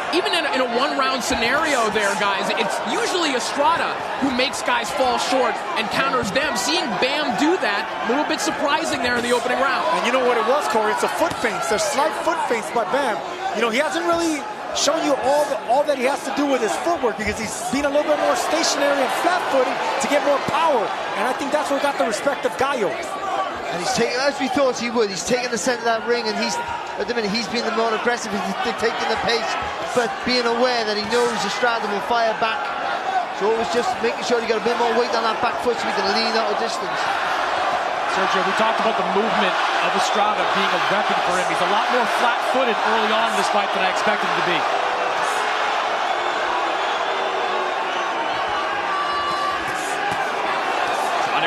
even in a one-round scenario there, guys, it's usually Estrada who makes guys fall short and counters them. Seeing Bam do that, a little bit surprising there in the opening round.
And you know what it was, Corey? It's a foot feints. There's slight foot feints by Bam. You know, he hasn't really shown you all that he has to do with his footwork because he's been a little bit more stationary and flat-footed to get more power. And I think that's what got the respect of Gallo.
And he's taking, as we thought he would, he's taking the center of that ring, and at the minute he's been the more aggressive, he's dictating the pace, but being aware that he knows Estrada will fire back. So always just making sure he got a bit more weight on that back foot so he can lean out of distance.
Sergio, we talked about the movement of Estrada being a weapon for him. He's a lot more flat-footed early on in this fight than I expected him to be.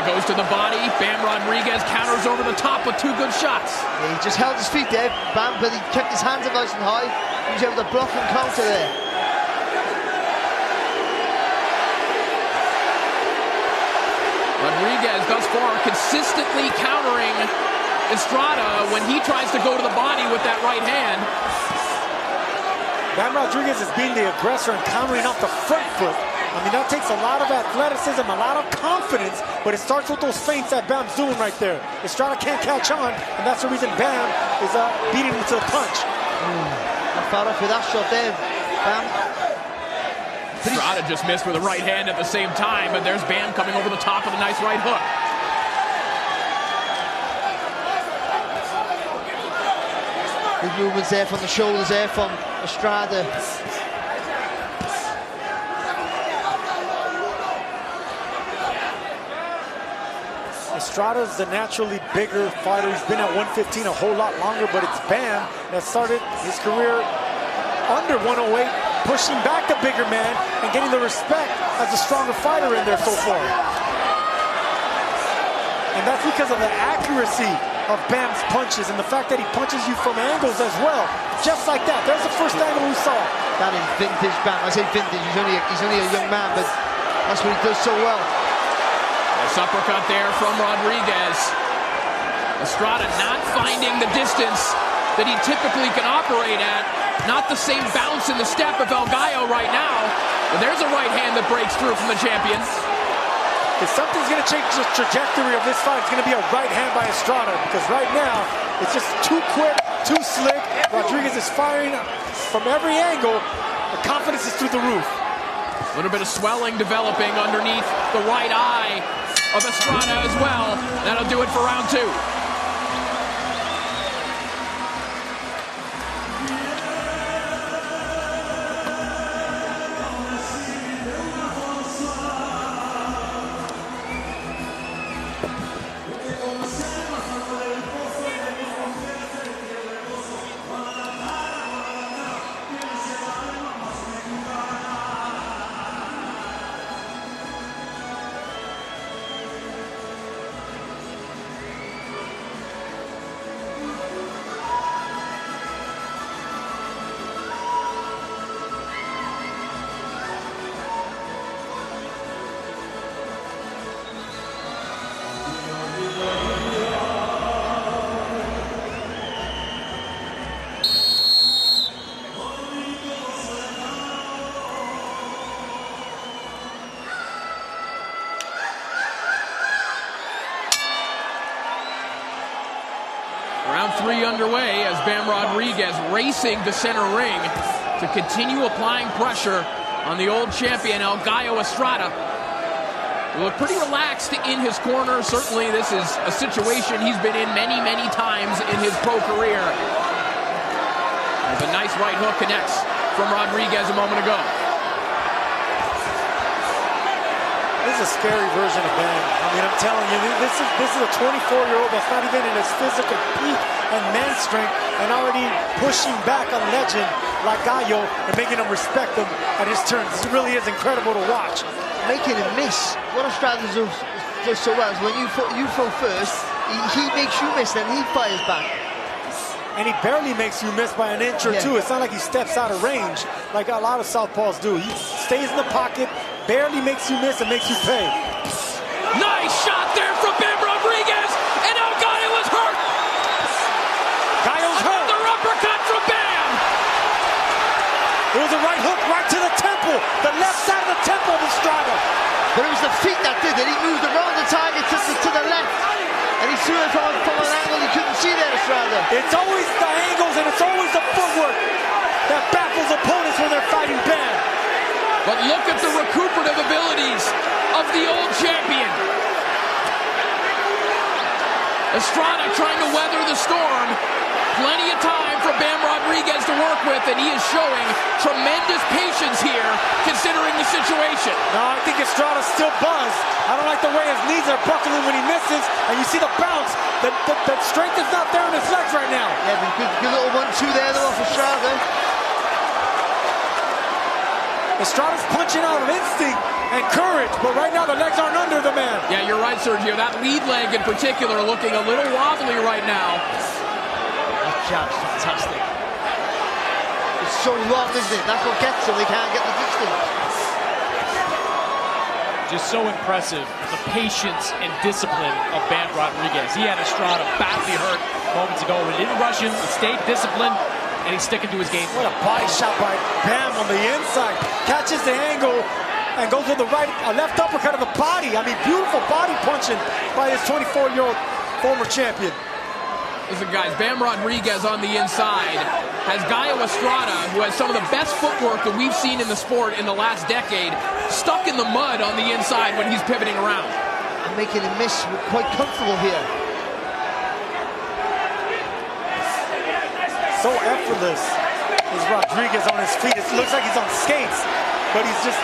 Goes to the body. Bam Rodriguez counters over the top with 2 good shots.
Yeah, he just held his feet there, Bam, but he kept his hands up nice and high. He was able to block and counter there.
Rodriguez thus far consistently countering Estrada when he tries to go to the body with that right hand.
Bam Rodriguez is being the aggressor and countering off the front foot. I mean, that takes a lot of athleticism, a lot of confidence, but it starts with those feints that Bam's doing right there. Estrada can't catch on, and that's the reason Bam is beating him to the punch.
Not far off with that shot there, Bam.
Estrada just missed with a right hand at the same time, but there's Bam coming over the top with a nice right hook.
Good movements there from the shoulders there from Estrada.
Estrada's the naturally bigger fighter. He's been at 115 a whole lot longer, but it's Bam that started his career under 108, pushing back the bigger man and getting the respect as a stronger fighter in there so far. And that's because of the accuracy of Bam's punches and the fact that he punches you from angles as well. Just like that. There's the first angle we saw.
That is vintage Bam. I say vintage, he's only a young man, but that's what he does so well.
Nice uppercut there from Rodriguez. Estrada not finding the distance that he typically can operate at. Not the same bounce in the step of El Gallo right now. But there's a right hand that breaks through from the champion.
If something's going to change the trajectory of this fight, it's going to be a right hand by Estrada, because right now it's just too quick, too slick. Rodriguez is firing from every angle. The confidence is through the roof.
A little bit of swelling developing underneath the right eye of Estrada as well. That'll do it for round 2. Round 3 underway as Bam Rodriguez racing to center ring to continue applying pressure on the old champion, El Gallo Estrada. He looked pretty relaxed in his corner. Certainly this is a situation he's been in many, many times in his pro career. As a nice right hook connects from Rodriguez a moment ago.
This is a scary version of Bam. I mean, I'm telling you, this is a 24-year-old that's not even in his physical peak and man strength, and already pushing back on legend like Gallo and making him respect him at his turns. This really is incredible to watch.
Making him miss. What Estrada does so well is when you throw first, he makes you miss, then he fires back.
And he barely makes you miss by an inch or two. It's not like he steps out of range like a lot of southpaws do. He stays in the pocket, barely makes you miss, and makes you pay.
Nice shot there from Bam Rodriguez, and El Gallo was hurt.
Gallo's hurt.
Another uppercut from Bam.
It was a right hook right to the temple, the left side of the temple of Estrada.
But it was the feet that did it. He moved around the target to the left, and he threw it from an angle he couldn't see there, Estrada.
It's always the angles and it's always the footwork that baffles opponents when they're fighting Bam.
But look at the recuperative abilities of the old champion. Estrada trying to weather the storm. Plenty of time for Bam Rodriguez to work with, and he is showing tremendous patience here, considering the situation.
No, I think Estrada's still buzzed. I don't like the way his knees are buckling when he misses, and you see the bounce. The strength is not there in his legs right now.
Yeah, but good little 1-2 there though off Estrada.
Estrada's punching out of instinct and courage, but right now the legs aren't under the man.
Yeah, you're right, Sergio. That lead leg in particular looking a little wobbly right now.
That jab's fantastic. It's so long, isn't it? That's what gets him. They can't get the distance.
Just so impressive, the patience and discipline of Bam Rodriguez. He had Estrada badly hurt moments ago, but he didn't rush him. He stayed disciplined, and he's sticking to his game.
What a body shot by Bam on the inside. Catches the angle and goes with the right, a left uppercut of the body. I mean, beautiful body punching by this 24-year-old former champion.
Listen, guys, Bam Rodriguez on the inside has Gallo Estrada, who has some of the best footwork that we've seen in the sport in the last decade, stuck in the mud on the inside when he's pivoting around.
And making him miss quite comfortable here.
So effortless is Rodriguez on his feet. It looks like he's on skates, but he's just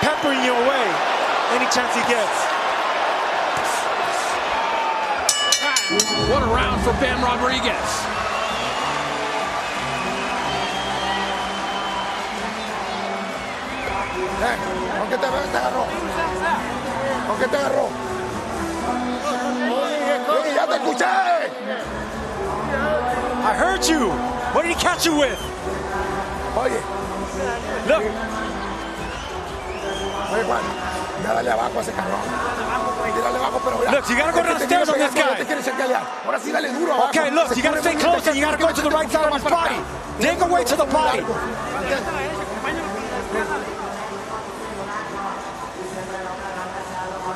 peppering you away any chance he gets.
What a round for Bam Rodriguez.
¿Con qué te agarró? ¿Con qué te agarró? Oye, ya te escuché.
I heard you. What did he catch you with?
Oye.
Look.
Oye, Juan, ya dale abajo a ese cabrón.
Look, you gotta go downstairs on this guy. Okay, look, you gotta stay close and you gotta go to the right side of his body. Dig away to the body.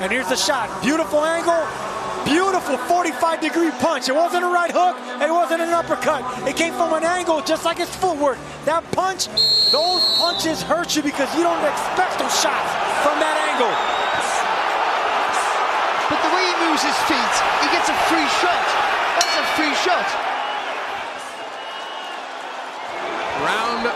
And here's the shot. Beautiful angle. Beautiful 45-degree punch. It wasn't a right hook. It wasn't an uppercut. It came from an angle just like his footwork. That punch, those punches hurt you because you don't expect those shots from that angle.
But the way he moves his feet, he gets a free shot. That's a free shot.
Round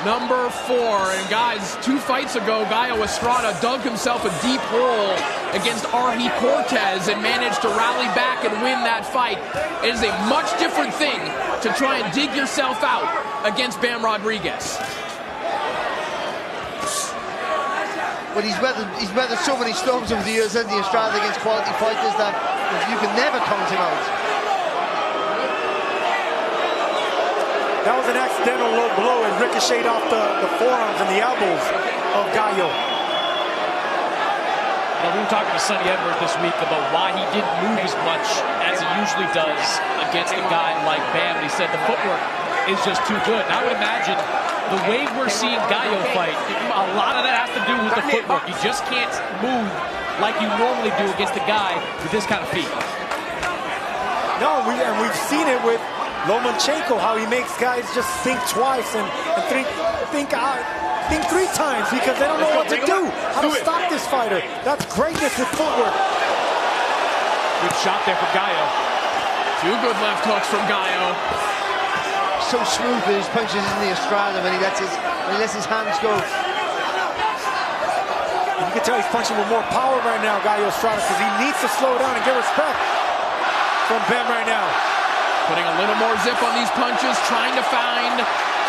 number 4. And guys, 2 fights ago, Gallo Estrada dug himself a deep hole against Arhi Cortez and managed to rally back and win that fight. It is a much different thing to try and dig yourself out against Bam Rodriguez.
But he's weathered so many storms over the years, hasn't he, Estrada, against quality fighters that you can never count him out.
That was an accidental low blow and ricocheted off the forearms and the elbows of Gallo.
Now, we were talking to Sonny Edwards this week about why he didn't move as much as he usually does against a guy like Bam. And he said the footwork is just too good. And I would imagine the way we're seeing Gallo fight, a lot of that has to do with the footwork. You just can't move like you normally do against a guy with this kind of feet.
No, we've seen it with Lomachenko, how he makes guys just think twice and think 3 times because they don't know what to do. How to stop this fighter. That's greatness with footwork.
Good shot there for Gallo.
2 good left hooks from Gallo.
So smooth with his punches in the Estrada when he lets his hands go.
You can tell he's punching with more power right now, Gallo Estrada, because he needs to slow down and get respect from Bam right now.
Putting a little more zip on these punches, trying to find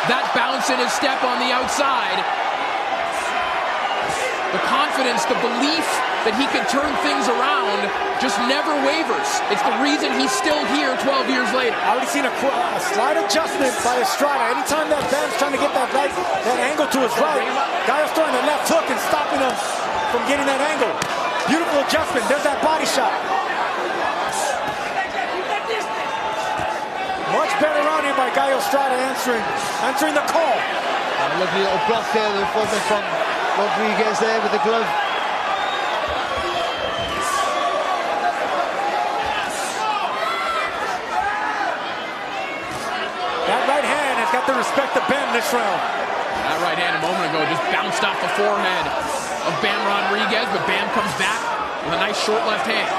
that bounce in his step on the outside. The confidence, the belief that he can turn things around just never wavers. It's the reason he's still here 12 years later.
I already seen a slight adjustment by Estrada. Anytime that Bam's trying to get that angle to his right, Gallo's throwing the left hook and stopping him from getting that angle. Beautiful adjustment. There's that body shot. Much better rounding by Gallo Estrada answering the call.
Lovely little block there, the footman from Rodriguez there with the glove.
That right hand has got the respect of Bam this round.
That right hand a moment ago just bounced off the forehead of Bam Rodriguez, but Bam comes back with a nice short left hand.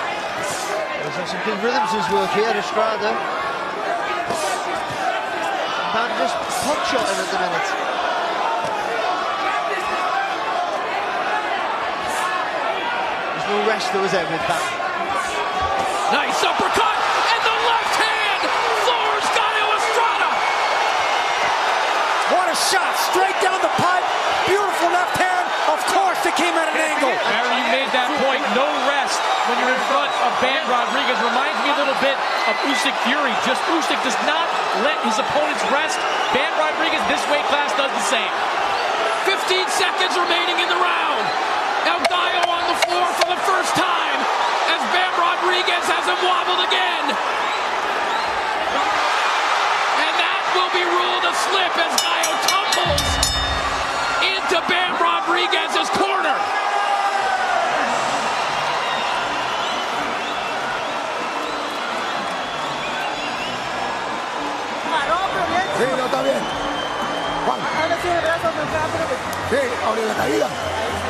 There's some good rhythms in his work here, Estrada. Bam just pot shotting at the minute. There's no rest though, is there, with Bam?
Nice uppercut, and the left hand floors Gallo Estrada.
What a shot, straight down the pipe. Beautiful left hand. Of course it came at an angle.
Barry, you made that point. No rest when you're in front of Bam Rodriguez. Reminds me a little bit of Usyk Fury. Just Usyk does not let his opponents rest. Bam Rodriguez, this weight class, does the same.
15 seconds remaining in the round. Now Gallo on the floor for the first time as Bam Rodriguez has him wobbled again. And that will be ruled a slip as Gallo tumbles into Bam Rodriguez's corner.
Sí, no, está bien. Juan. Sí, ahora la caída.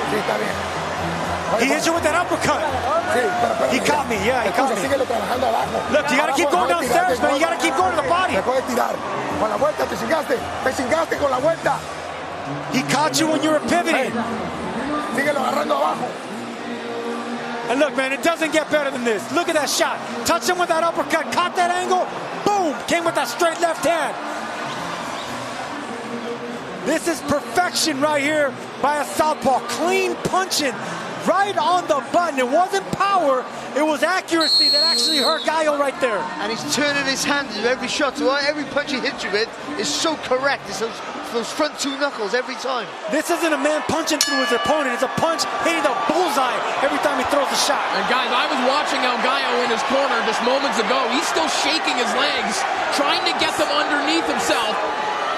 Sí, está bien.
He hit you with that uppercut.
Sí, pero
He caught me, yeah, he caught me.
síguelo trabajando abajo.
Look, you gotta keep going downstairs, man. You gotta keep going to the body.
Dejó de tirar. Con la vuelta te cingaste con la vuelta.
He caught you when you were pivoting.
Síguelo agarrando abajo.
And look, man, it doesn't get better than this. Look at that shot. Touch him with that uppercut, caught that angle, boom, came with that straight left hand. This is perfection right here by a southpaw. Clean punching right on the button. It wasn't power, it was accuracy that actually hurt Gallo right there.
And he's turning his hand into every shot, so every punch he hits you with is so correct. It's those front 2 knuckles every time.
This isn't a man punching through his opponent, it's a punch hitting the bullseye every time he throws a shot.
And guys, I was watching El Gallo in his corner just moments ago. He's still shaking his legs, trying to get them underneath himself.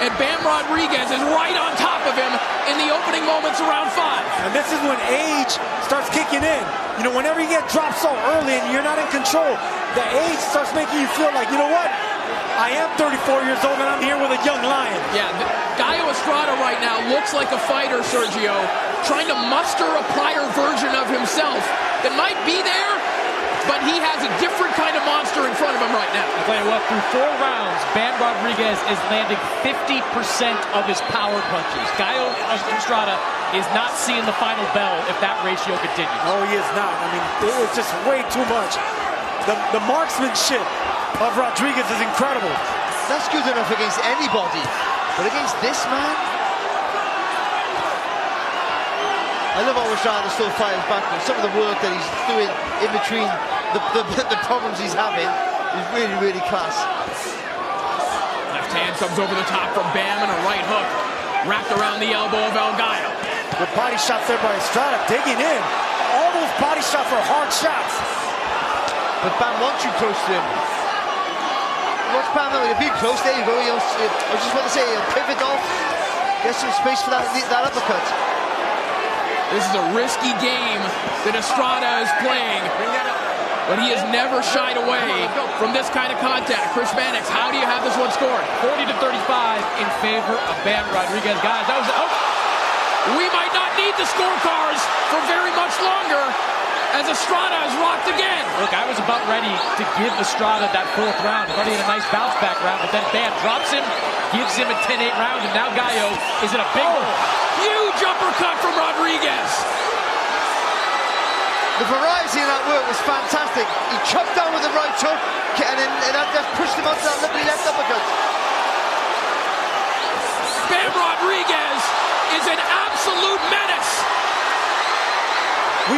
And Bam Rodriguez is right on top of him in the opening moments of round 5.
And this is when age starts kicking in. You know, whenever you get dropped so early and you're not in control, the age starts making you feel like, you know what? I am 34 years old and I'm here with a young lion.
Yeah, Gallo Estrada right now looks like a fighter, Sergio, trying to muster a prior version of himself that might be there, but he has a different kind of monster in front of him right now.
I'll tell you what, through 4 rounds, Bam Rodriguez is landing 50% of his power punches. Gallo Estrada is not seeing the final bell if that ratio continues.
No, he is not. I mean, it's just way too much. The marksmanship of Rodriguez is incredible.
That's good enough against anybody, but against this man? I love how Estrada still fires back. Some of the work that he's doing in between the problems he's having is really, really class.
Left hand comes over the top from Bam and a right hook wrapped around the elbow of El Gallo.
The body shots there by Estrada, digging in. All those body shots are hard shots.
But Bam wants you close to him. Watch Bam now, he'll be close. There you go. I was just about to say, he'll pivot off, get some space for that uppercut.
This is a risky game that Estrada is playing. but he has never shied away from this kind of contact. Chris Mannix, how do you have this one scored?
40-35 in favor of Bam Rodriguez. Guys, that was
we might not need the scorecards for very much longer as Estrada is rocked again.
Look, I was about ready to give Estrada that 4th round. I thought he had a nice bounce back round, but then Bam drops him, gives him a 10-8 round, and now Gallo is in a big hole.
Huge uppercut from Rodriguez.
The variety in that work was fantastic. He chopped down with the right hook, and that just pushed him onto that lovely left uppercut.
Bam Rodriguez is an absolute menace.
We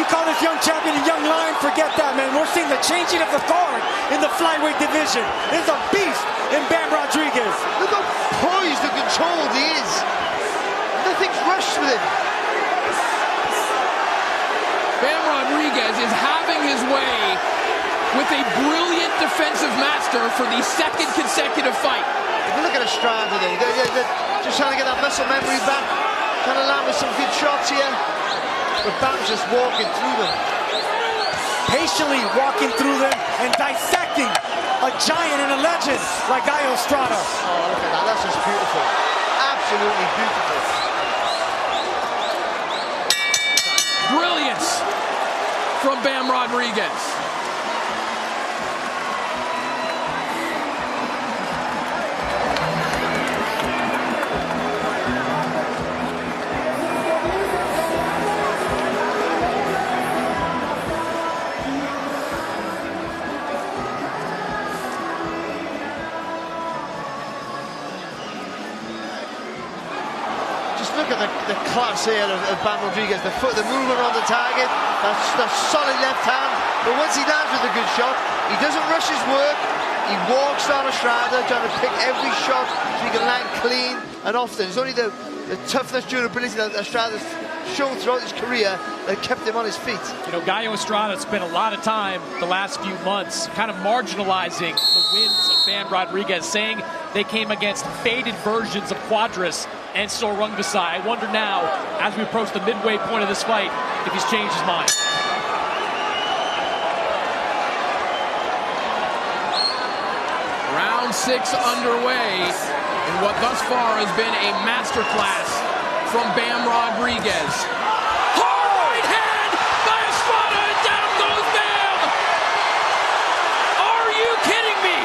call this young champion a young lion. Forget that, man. We're seeing the changing of the guard in the flyweight division. There's a beast in Bam Rodriguez.
Look how poised and controlled he is. Nothing's rushed with him.
Bam Rodriguez is having his way with a brilliant defensive master for the 2nd consecutive fight.
If you look at Estrada there, they're just trying to get that muscle memory back, trying to land with some good shots here. But Bam's just walking through them.
Patiently walking through them and dissecting a giant and a legend like Estrada.
Oh, look at that. That's just beautiful. Absolutely beautiful.
Brilliance from Bam Rodriguez.
Look at the class here of Bam Rodriguez. The movement on the target, the solid left hand. But once he lands with a good shot, he doesn't rush his work. He walks down Estrada, trying to pick every shot so he can land clean and often. It's only the toughness, durability that Estrada's shown throughout his career that kept him on his feet.
You know, Estrada spent a lot of time the last few months kind of marginalizing the wins of Bam Rodriguez, saying they came against faded versions of Quadras and Sor Rungvisai. I wonder now, as we approach the midway point of this fight, if he's changed his mind.
Round 6 underway in what thus far has been a masterclass from Bam Rodriguez. Hard right hand by Estrada, and down goes Bam! Are you kidding me?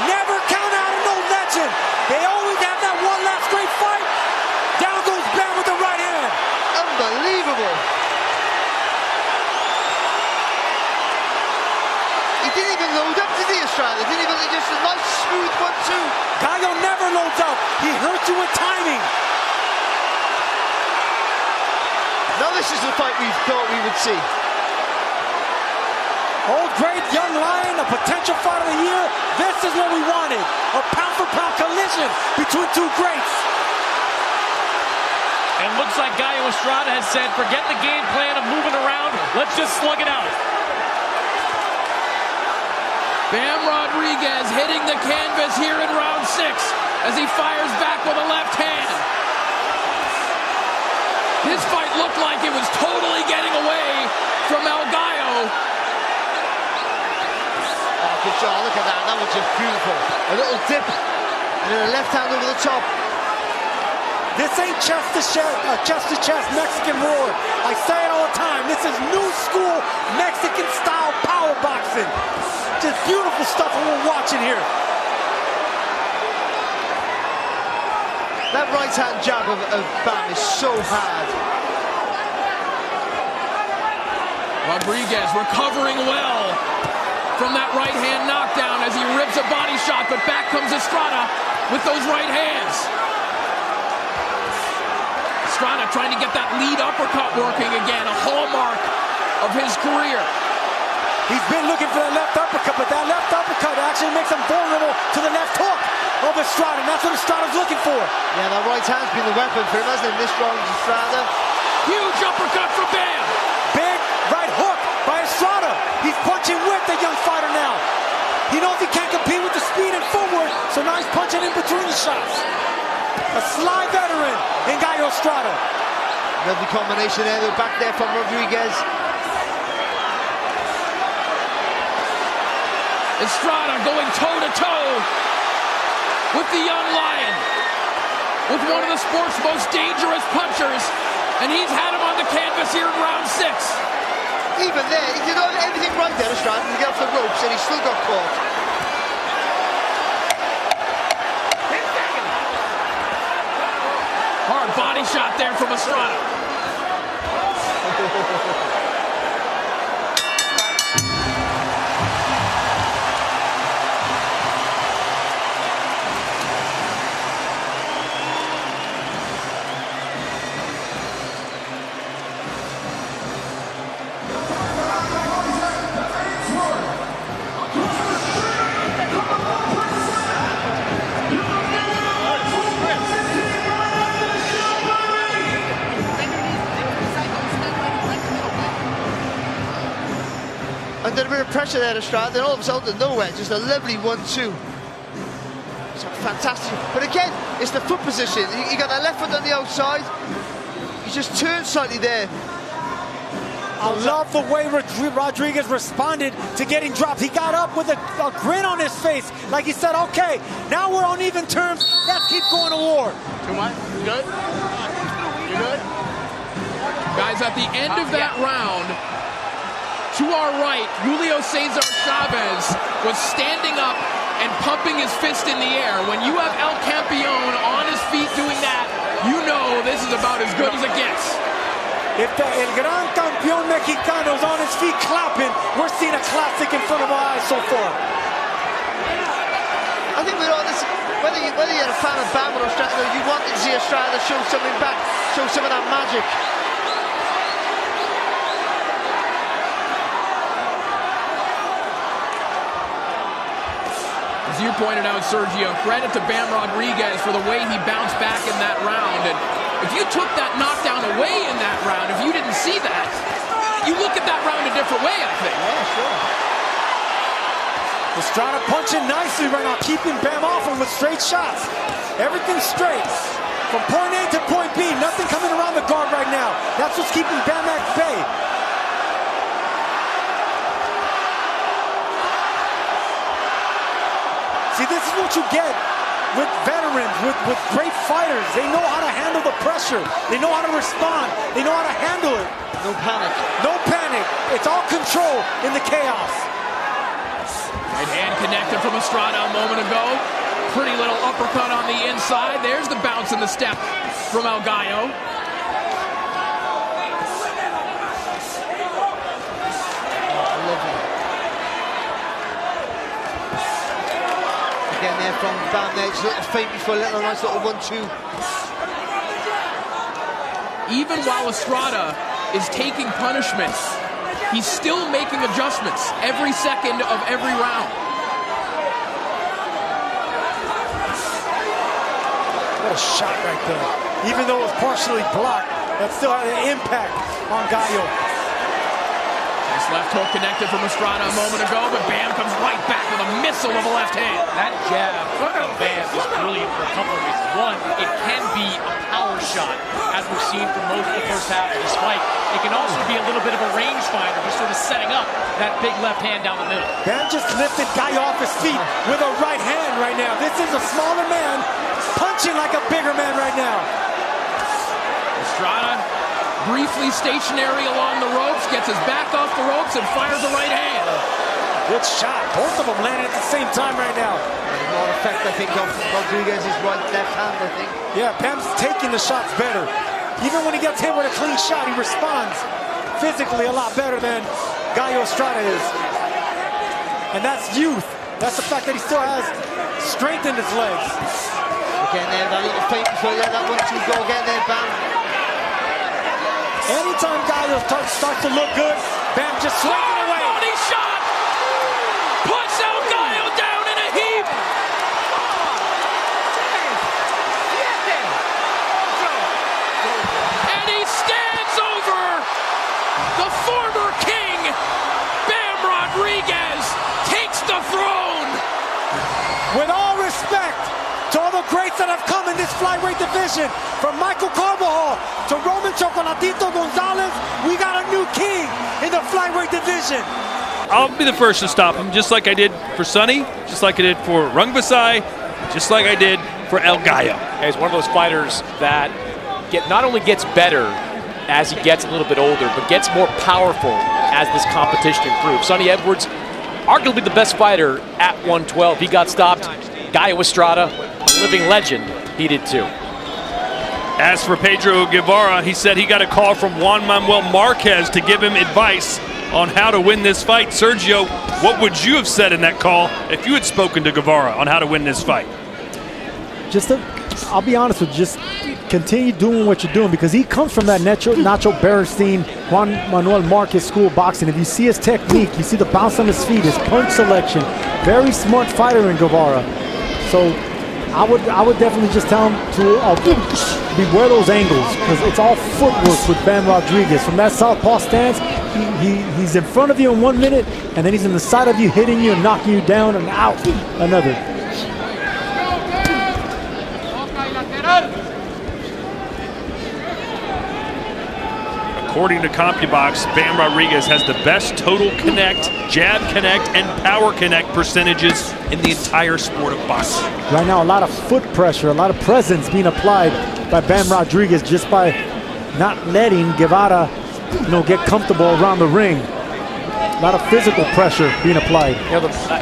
Never count out an old legend. They always have that one last great fight. Down goes Bam with the right hand.
Unbelievable. He didn't even load up to the Estrada. Didn't even, just a nice smooth 1-2.
Gallo never loads up. He hurts you with timing.
Now this is the fight we thought we would see.
Old great young lion, a potential fight of the year. This is what we wanted. A pound-for-pound collision between two greats.
And looks like Estrada has said, forget the game plan of moving around. Let's just slug it out.
Bam Rodriguez hitting the canvas here in round 6 as he fires back with a left hand. This fight looked like it was totally getting away from El Gallo.
Oh, good job. Look at that. That was just beautiful. A little dip and then a left hand over the top.
This ain't chest-to-chest Mexican roar. I say it all the time. This is new school Mexican-style power boxing. Just beautiful stuff when we're watching here.
That right-hand jab of Bam is so hard.
Rodriguez recovering well from that right-hand knockdown as he rips a body shot, but back comes Estrada with those right hands. Estrada trying to get that lead uppercut working again, a hallmark of his career.
He's been looking for that left uppercut, but that left uppercut actually makes him vulnerable to the left hook of Estrada, and that's what Estrada's looking for.
Yeah, that right hand's been the weapon for him, hasn't it, this round, Estrada?
Huge uppercut from Bam.
Big right hook by Estrada. He's punching with the young fighter now. He knows he can't compete with the speed and footwork, so now he's punching in between the shots. A sly veteran in Estrada.
Lovely combination there, though, back there from Rodriguez.
Estrada going toe-to-toe with the young lion, with one of the sport's most dangerous punchers, and he's had him on the canvas here in round 6.
Even there, he did everything right there, Estrada, to get off the ropes, and he still got caught.
Hard body shot there from Estrada.
Under a bit of pressure there, Estrada, then all of a sudden, out of nowhere, just a lovely 1-2. So fantastic. But again, it's the foot position. He got that left foot on the outside. He just turned slightly there.
I love the way Rodriguez responded to getting dropped. He got up with a grin on his face. Like he said, okay, now we're on even terms. Let's keep going to war.
Too much? You good? You good? Guys, at the end of that round, to our right, Julio Cesar Chavez was standing up and pumping his fist in the air. When you have El Campeon on his feet doing that, you know this is about as good as it gets.
If the El Gran Campeón Mexicano is on his feet clapping, we're seeing a classic in front of our eyes so far.
I think we're on this, whether you're a fan of Bam or Estrada, you want to see Estrada show something back, show some of that magic.
As you pointed out, Sergio, credit to Bam Rodriguez for the way he bounced back in that round. And if you took that knockdown away in that round, if you didn't see that, you look at that round a different way, I think.
Yeah, sure.
Estrada punching nicely right now, keeping Bam off him with straight shots. Everything's straight. From point A to point B, nothing coming around the guard right now. That's what's keeping Bam at bay. See, this is what you get with veterans, with great fighters. They know how to handle the pressure. They know how to respond. They know how to handle it.
No panic.
No panic. It's all control in the chaos.
Right hand connected from Estrada a moment ago. Pretty little uppercut on the inside. There's the bounce in the step from El Gallo.
Again there from Bam there, just a little feint before a little nice little 1-2.
Even while Estrada is taking punishment, he's still making adjustments every second of every round.
What a shot right there. Even though it was partially blocked, that still had an impact on Gallo.
Nice left hook connected from Estrada a moment ago, but Bam comes right back with a missile of a left hand.
That jab from Bam is brilliant for a couple of reasons. One, it can be a power shot, as we've seen for most of the first half of this fight. It can also be a little bit of a rangefinder, just sort of setting up that big left hand down the middle.
Bam just lifted Gallo off his feet with a right hand right now. This is a smaller man punching like a bigger man right now.
Estrada briefly stationary along the ropes, gets his back off the ropes and fires a right hand.
Good shot. Both of them landing at the same time right now.
More effect, I think, of Rodriguez's right left hand, I think.
Yeah, Bam's taking the shots better. Even when he gets hit with a clean shot, he responds physically a lot better than Gallo Estrada is. And that's youth. That's the fact that he still has strength in his legs.
Again there, that little feint before that 1-2 go again there, Bam.
Anytime Gallo starts to look good, Bam just swings it away.
Body shot! Puts El Gallo down in a heap! And he stands over the former king. Bam Rodriguez takes the throne.
With all respect to all the greats that have come in this flyweight division. From Michael Carvajal to Roman Chocolatito Gonzalez, we got a new king in the flyweight division.
I'll be the first to stop him, just like I did for Sonny, just like I did for Rungvisai, just like I did for El Gallo.
He's one of those fighters that not only gets better as he gets a little bit older, but gets more powerful as this competition improves. Sonny Edwards, arguably the best fighter at 112. He got stopped. Gallo Estrada, living legend, he did too.
As for Pedro Guevara, he said he got a call from Juan Manuel Marquez to give him advice on how to win this fight. Sergio, what would you have said in that call if you had spoken to Guevara on how to win this fight?
I'll be honest with you, just continue doing what you're doing, because he comes from that Nacho Berenstein, Juan Manuel Marquez school of boxing. If you see his technique, you see the bounce on his feet, his punch selection, very smart fighter in Guevara. So I would definitely just tell him to beware those angles, because it's all footwork with Bam Rodriguez. From that southpaw stance, he's in front of you in 1 minute, and then he's in the side of you, hitting you and knocking you down and out another.
According to CompuBox, Bam Rodriguez has the best total connect, jab connect, and power connect percentages in the entire sport of boxing.
Right now, a lot of foot pressure, a lot of presence being applied by Bam Rodriguez just by not letting Guevara, get comfortable around the ring. A lot of physical pressure being applied.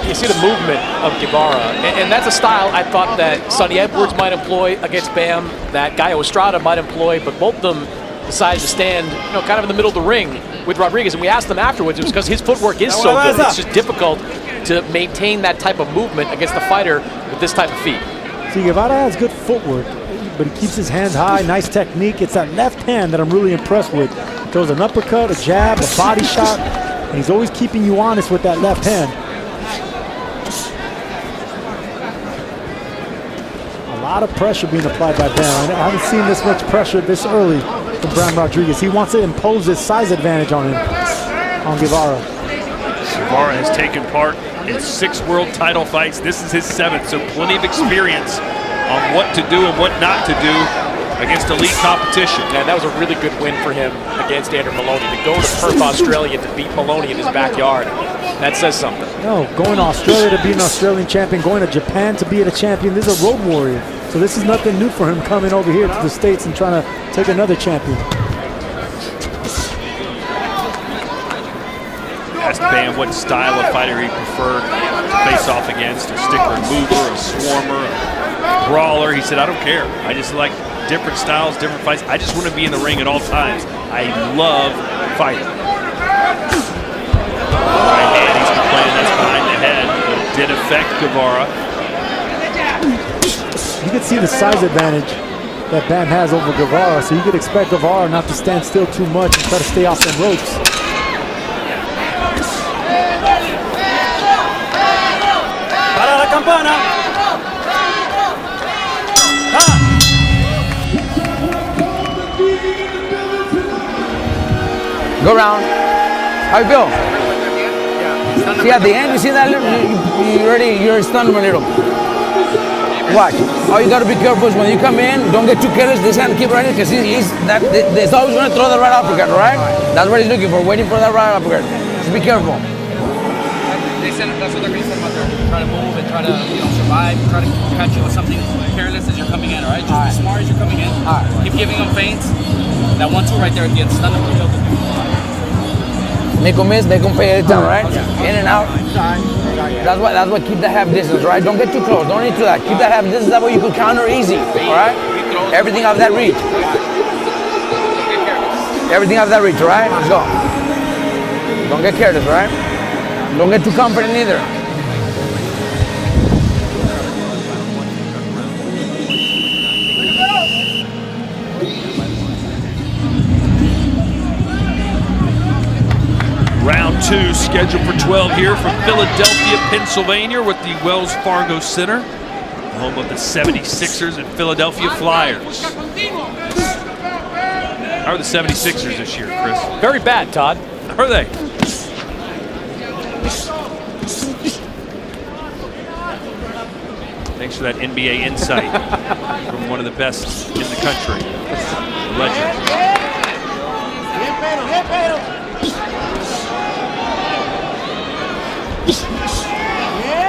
You see the movement of Guevara, and that's a style I thought that Sonny Edwards might employ against Bam, that Gallo Estrada might employ, but both of them decided to stand, kind of in the middle of the ring with Rodriguez. And we asked them afterwards, it was because his footwork is so good. It's just difficult to maintain that type of movement against the fighter with this type of feet.
See, Guevara has good footwork, but he keeps his hands high, nice technique. It's that left hand that I'm really impressed with. He throws an uppercut, a jab, a body shot, and he's always keeping you honest with that left hand. A lot of pressure being applied by Bam. I haven't seen this much pressure this early from Bam Rodriguez. He wants to impose his size advantage on Guevara.
Guevara has taken part in 6 world title fights. This is his 7th, so plenty of experience on what to do and what not to do against elite competition.
And that was a really good win for him against Andrew Maloney. To go to Perth, Australia to beat Maloney in his backyard, that says something.
No, going to Australia to be an Australian champion, going to Japan to be a champion. This is a road warrior. So this is nothing new for him coming over here to the States and trying to take another champion.
Asked Bam what style of fighter he preferred to face off against, a sticker and mover, a swarmer, a brawler. He said, I don't care. I just like different styles, different fights. I just want to be in the ring at all times. I love fighting. Right hand, he's complaining that's behind the head. It did affect Guevara.
You can see the size advantage that Bam has over Guevara, so you could expect Guevara not to stand still too much and try to stay off them ropes.
Para la campana.
Go round. How you feel? See, at the end, you see that you're stunned a little. Watch. All you gotta be careful is when you come in, don't get too careless. This hand keep running because he's always gonna throw the right uppercut, right? That's what he's looking for, waiting for that right uppercut. Just be careful.
They said that's what they're going to say about there. Try to move and try to survive. Try to catch you with something careless as you're coming in, all right? Just be smart as you're coming in. Keep giving them feints. That 1-2 right there at the end. Stun them.
Make them miss, make them pay every time, right? In and out. That's what keep that half distance, right? Don't get too close. Don't need to that. Keep that half distance. That way you can counter easy, all right? Everything out of that reach. Everything out of that reach, all right? Let's go. Don't get careless, right? Don't get too confident either.
Round 2 scheduled for 12 here from Philadelphia, Pennsylvania, with the Wells Fargo Center, home of the 76ers and Philadelphia Flyers. How are the 76ers this year, Chris?
Very bad, Todd.
How are they? They Thanks for that NBA insight from one of the best in the country. Legend.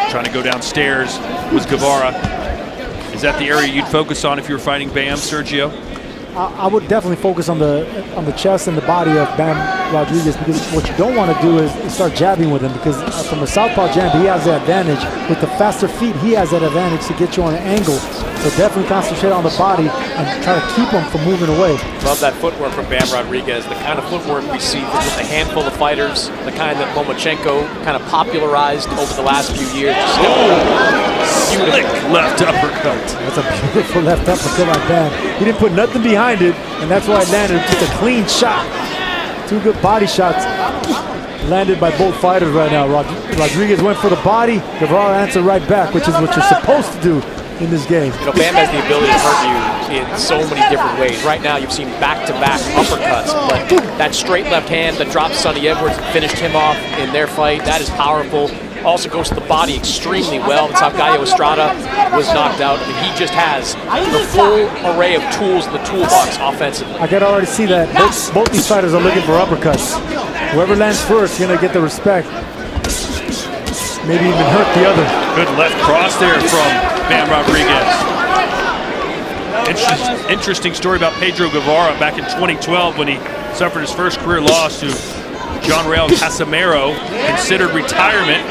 Trying to go downstairs was Guevara. Is that the area you'd focus on if you were fighting Bam, Sergio?
I would definitely focus on the chest and the body of Bam Rodriguez, because what you don't want to do is start jabbing with him, because from a southpaw jab he has the advantage. With the faster feet he has that advantage to get you on an angle. So definitely concentrate on the body and try to keep him from moving away.
Love that footwork from Bam Rodriguez, the kind of footwork we see from just a handful of fighters, the kind that Lomachenko kind of popularized over the last few years.
Slick left uppercut.
That's a beautiful left uppercut by Bam. He didn't put nothing behind it, and that's why it landed just a clean shot. Two good body shots landed by both fighters right now. Rodriguez went for the body, Guevara answered right back, which is what you're supposed to do in this game.
You know, Bam has the ability to hurt you in so many different ways. Right now, you've seen back-to-back uppercuts, but that straight left hand that dropped Sonny Edwards and finished him off in their fight, that is powerful. Also goes to the body extremely well. That's how Pedro Estrada was knocked out. I mean, he just has the full array of tools in the toolbox offensively.
I can already see that both these fighters are looking for uppercuts. Whoever lands first is going to get the respect. Maybe even hurt the other.
Good left cross there from Bam Rodriguez. Interesting story about Pedro Guevara back in 2012 when he suffered his first career loss to John Rael Casimero, considered retirement.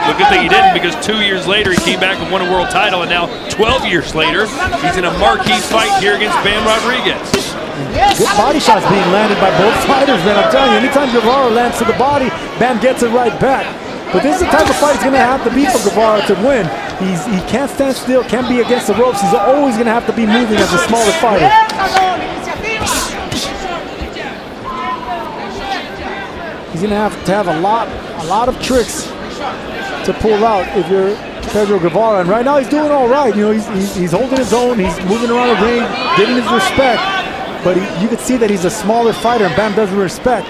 The good thing he didn't, because 2 years later he came back and won a world title, and now 12 years later he's in a marquee fight here against Bam Rodriguez.
Good body shots being landed by both fighters, man. I'm telling you, anytime Guevara lands to the body, Bam gets it right back. But this is the type of fight he's going to have to be for Guevara to win. He can't stand still, can't be against the ropes. He's always going to have to be moving as a smaller fighter. He's going to have a lot of tricks to pull out if you're Pedro Guevara. And right now he's doing all right. You know, he's holding his own. He's moving around the ring, getting his respect. But you can see that he's a smaller fighter, and Bam doesn't respect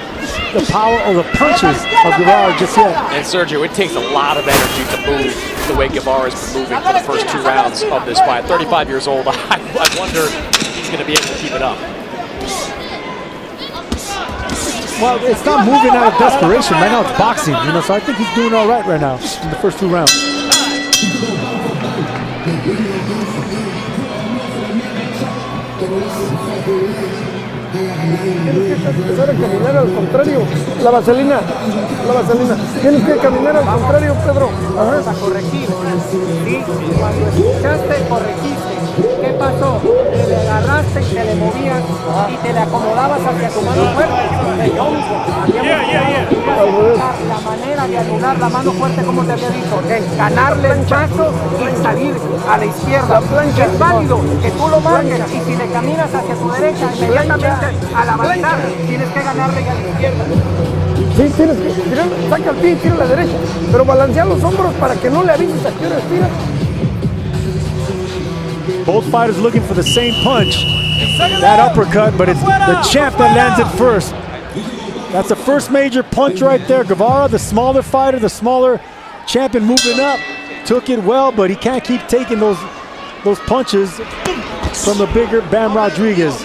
the power or the punches of Guevara just yet.
And Sergio, it takes a lot of energy to move the way Guevara's been moving for the first 2 rounds of this fight. 35 years old, I wonder if he's going to be able to keep it up.
Well, it's not moving out of desperation. Right now it's boxing, you know, so I think he's doing all right now in the first 2 rounds.
Tienes que empezar a caminar al contrario. La vaselina. Tienes que caminar al contrario, Pedro.
Vamos a corregir. ¿Sí? Cuando escuchaste, corregiste. ¿Qué pasó? Te le agarraste y te le movías y te le acomodabas hacia tu mano fuerte. La manera de anular la mano fuerte, como te había dicho, es ganarle el paso y salir a la izquierda. Es válido que tú lo marques, y si le caminas hacia tu derecha, inmediatamente al avanzar tienes que ganarle a la izquierda.
Sí, tienes que tirar, saca el pie y tira a la derecha, pero balancea los hombros para que no le avises a qué hora tira.
Both fighters looking for the same punch, that uppercut, but it's the champ that lands it first. That's the first major punch right there. Guevara, the smaller fighter, the smaller champion moving up, took it well, but he can't keep taking those punches from the bigger Bam Rodriguez.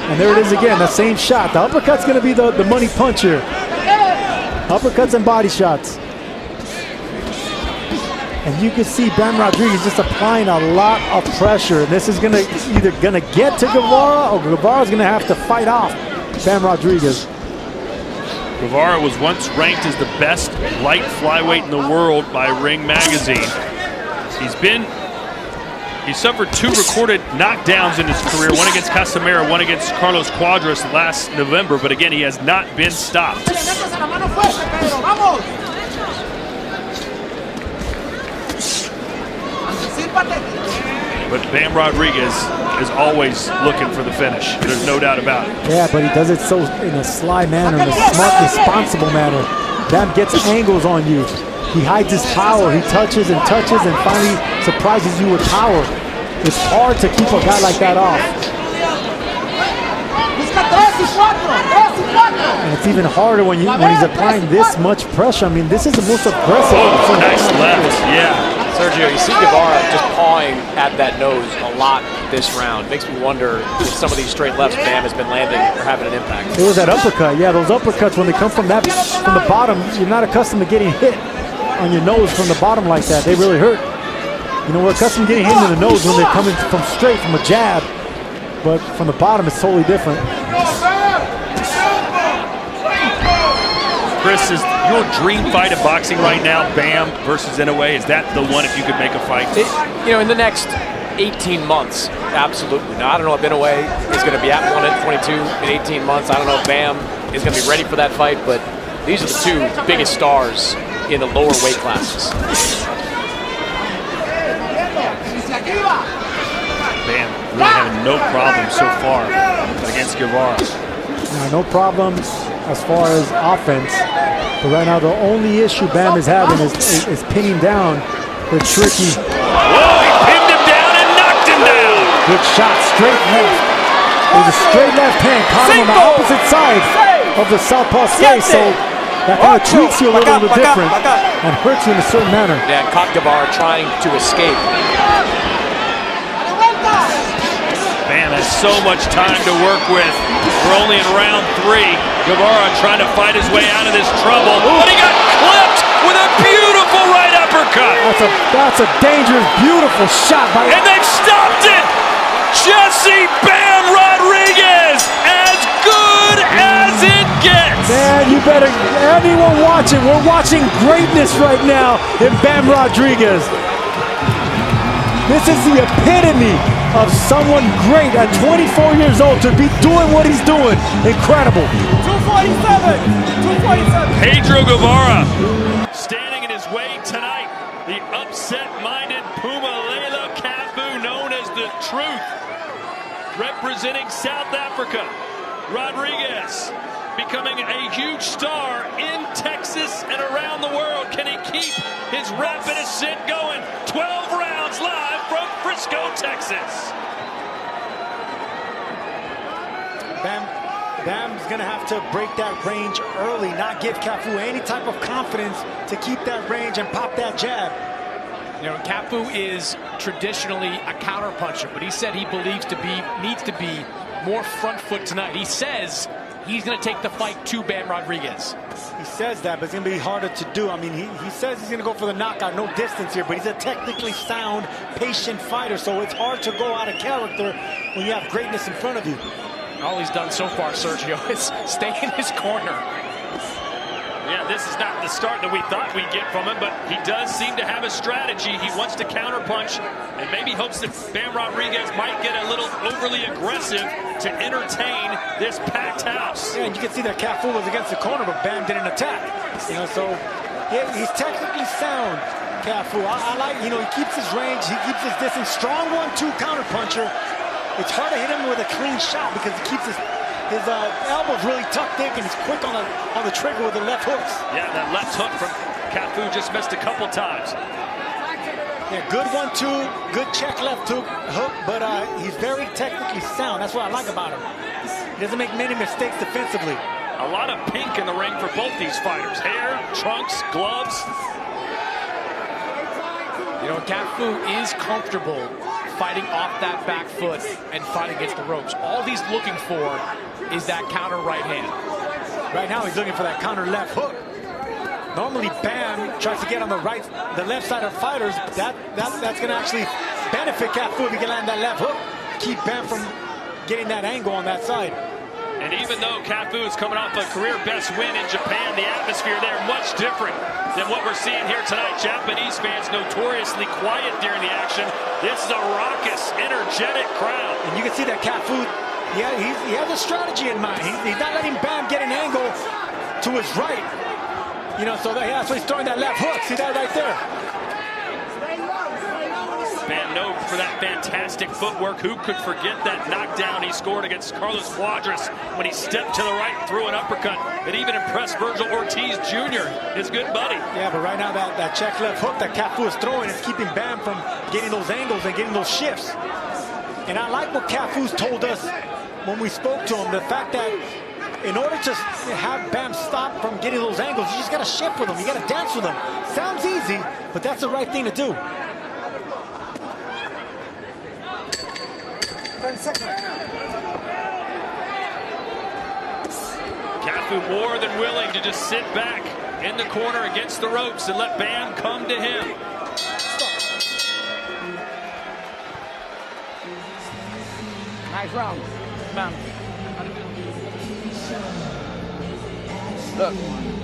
And there it is again, the same shot. The uppercut's going to be the money punch here. Uppercuts and body shots. And you can see Bam Rodriguez just applying a lot of pressure. And this is either going to get to Guevara, or Guevara's going to have to fight off Bam Rodriguez.
Guevara was once ranked as the best light flyweight in the world by Ring Magazine. He suffered 2 recorded knockdowns in his career, one against Casimero, one against Carlos Cuadras last November, but again, he has not been stopped. But Bam Rodriguez is always looking for the finish. There's no doubt about it.
Yeah, but he does it so in a sly manner, in a smart, responsible manner. Bam gets angles on you. He hides his power. He touches and finally surprises you with power. It's hard to keep a guy like that off. And it's even harder when he's applying this much pressure. I mean, this is the most aggressive.
Oh, nice left, yeah.
Sergio, you see Guevara just pawing at that nose a lot this round. Makes me wonder if some of these straight lefts Bam has been landing are having an impact.
It was that uppercut. Yeah, those uppercuts, when they come from the bottom, you're not accustomed to getting hit on your nose from the bottom like that. They really hurt. You know, we're accustomed to getting hit in the nose when they're coming from straight, from a jab. But from the bottom, it's totally different.
Chris, is your dream fight of boxing right now, Bam versus Inoue? Is that the one if you could make a fight?
You know, in the next 18 months, absolutely. Now, I don't know if Inoue is going to be at 122 in 18 months. I don't know if Bam is going to be ready for that fight, but these are the two biggest stars in the lower weight classes.
Bam really having no problems so far against Guevara.
No problems as far as offense, but right now the only issue Bam is having is pinning down the tricky.
Whoa, he pinned him down and knocked him down.
Good shot, straight left. It was a straight left hand, caught him on the opposite side of the southpaw stance, so that kind of tweaks you a little bit different and hurts you in a certain manner.
Yeah, caught Guevara trying to escape.
Bam has so much time to work with. We're only in round 3. Guevara trying to fight his way out of this trouble, but he got clipped with a beautiful right uppercut.
That's a dangerous, beautiful shot by.
And they've stopped it. Jesse Bam Rodriguez, as good as it gets.
Man, you better, anyone watching, we're watching greatness right now in Bam Rodriguez. This is the epitome of someone great at 24 years old to be doing what he's doing. Incredible.
247.
Pedro Guevara standing in his way tonight. The upset-minded Phumelela Cafu, known as the Truth, representing South Africa. Rodriguez becoming a huge star in Texas and around the world. Can he keep his rapid ascent going? 12 rounds live from Frisco, Texas.
Bam's going to have to break that range early, not give Cafu any type of confidence to keep that range and pop that jab.
You know, Cafu is traditionally a counter puncher, but he said he believes needs to be more front foot tonight. He says he's going to take the fight to Bam Rodriguez.
He says that, but it's going to be harder to do. I mean, he says he's going to go for the knockout, no distance here, but he's a technically sound, patient fighter, so it's hard to go out of character when you have greatness in front of you.
All he's done so far, Sergio, is stay in his corner.
Yeah, this is not the start that we thought we'd get from him, but he does seem to have a strategy. He wants to counterpunch and maybe hopes that Bam Rodriguez might get a little overly aggressive to entertain this packed house.
Yeah, and you can see that Cafu was against the corner, but Bam didn't attack. You know, so yeah, he's technically sound, Cafu. I like, you know, he keeps his range, he keeps his distance. Strong 1-2 counterpuncher. It's hard to hit him with a clean shot because he keeps his elbows really tucked in, and he's quick on the trigger with the left hooks.
Yeah, that left hook from Cafu just missed a couple times.
Yeah, good 1-2, good check left hook, but he's very technically sound. That's what I like about him. He doesn't make many mistakes defensively.
A lot of pink in the ring for both these fighters. Hair, trunks, gloves.
You know, Cafu is comfortable fighting off that back foot and fighting against the ropes. All he's looking for is that counter right hand.
Right now he's looking for that counter left hook. Normally Bam tries to get on the left side of fighters. That's going to actually benefit Cafu if he can land that left hook. Keep Bam from getting that angle on that side.
And even though Cafu is coming off a career best win in Japan, the atmosphere there much different than what we're seeing here tonight. Japanese fans notoriously quiet during the action. This is a raucous, energetic crowd.
And you can see that Cafu, yeah, he has a strategy in mind. He's not letting Bam get an angle to his right. You know, so that's why he's throwing that left hook. See that right there?
Bam known for that fantastic footwork. Who could forget that knockdown he scored against Carlos Cuadras when he stepped to the right and threw an uppercut that even impressed Virgil Ortiz Jr., his good buddy.
Yeah, but right now that check left hook that Cafu is throwing is keeping Bam from getting those angles and getting those shifts. And I like what Cafu's told us when we spoke to him, the fact that in order to have Bam stop from getting those angles, you just got to shift with him. You got to dance with him. Sounds easy, but that's the right thing to do.
10 seconds.
Cafu more than willing to just sit back in the corner against the ropes and let Bam come to him.
Nice round. Bam. Look,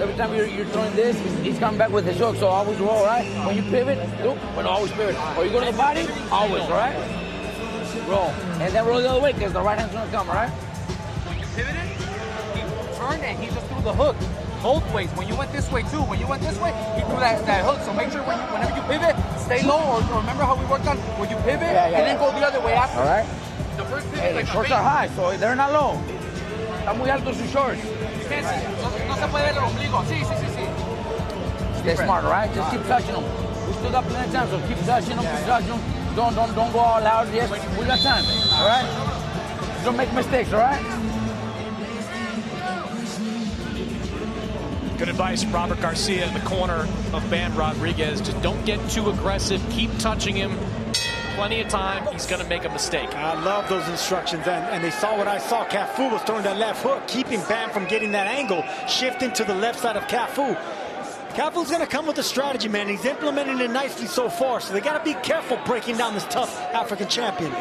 every time you're throwing this, he's coming back with his hook, so always roll, right? When you pivot, look, but always pivot. Or you go to the body, always, right? Roll. And then roll the other way, because the right hand's going to come, right?
When you pivoted, he turned and he just threw the hook both ways. When you went this way too, when you went this way, he threw that hook. So make sure whenever you pivot, stay low, or remember how we worked on when you pivot and then go the other way after.
All right.
The first pivot,
Hey, the shorts are high, so they're not low. Están muy altos sus shorts.
You can't see. No se puede ver el ombligo. Sí.
Stay smart, all right? Just keep touching them. We stood up plenty of times, so keep touching them, keep touching them. Don't go all out. Yes, we got time, all right? Don't make mistakes, all right?
Good advice from Robert Garcia in the corner of Bam Rodriguez. Just don't get too aggressive. Keep touching him. Plenty of time. He's going to make a mistake.
I love those instructions, and they saw what I saw. Cafu was throwing that left hook, keeping Bam from getting that angle, shifting to the left side of Cafu. Cafu's going to come with a strategy, man. He's implementing it nicely so far, so they got to be careful breaking down this tough African champion.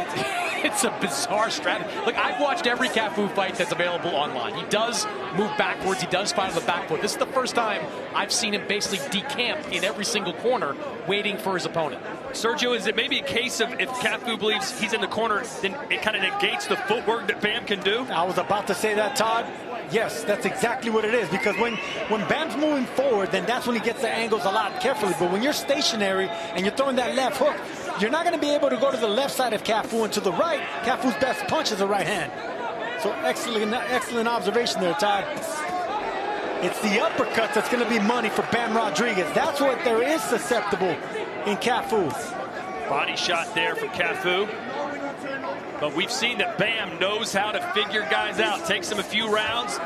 It's a bizarre strategy. Look, I've watched every Cafu fight that's available online. He does move backwards. He does fight on the back foot. This is the first time I've seen him basically decamp in every single corner, waiting for his opponent.
Sergio, is it maybe a case of if Cafu believes he's in the corner, then it kind of negates the footwork that Bam can do?
I was about to say that, Todd. Yes, that's exactly what it is, because when Bam's moving forward, then that's when he gets the angles a lot carefully. But when you're stationary and you're throwing that left hook, you're not going to be able to go to the left side of Cafu and to the right. Cafu's best punch is the right hand. So excellent observation there, Todd. It's the uppercuts that's going to be money for Bam Rodriguez. That's what there is susceptible in Cafu.
Body shot there from Cafu. But we've seen that Bam knows how to figure guys out. Takes him a few rounds,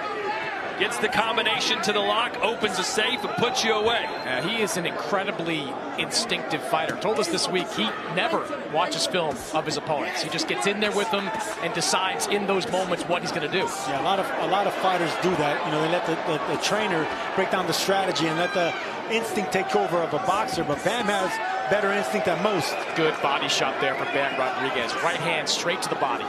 gets the combination to the lock, opens a safe, and puts you away.
He is an incredibly instinctive fighter. Told us this week he never watches film of his opponents. He just gets in there with them and decides in those moments what he's going to do.
Yeah, a lot of fighters do that. You know, they let the trainer break down the strategy and let the instinct take over of a boxer. But Bam has better instinct than most.
Good body shot there for Bam Rodriguez. Right hand straight to the body.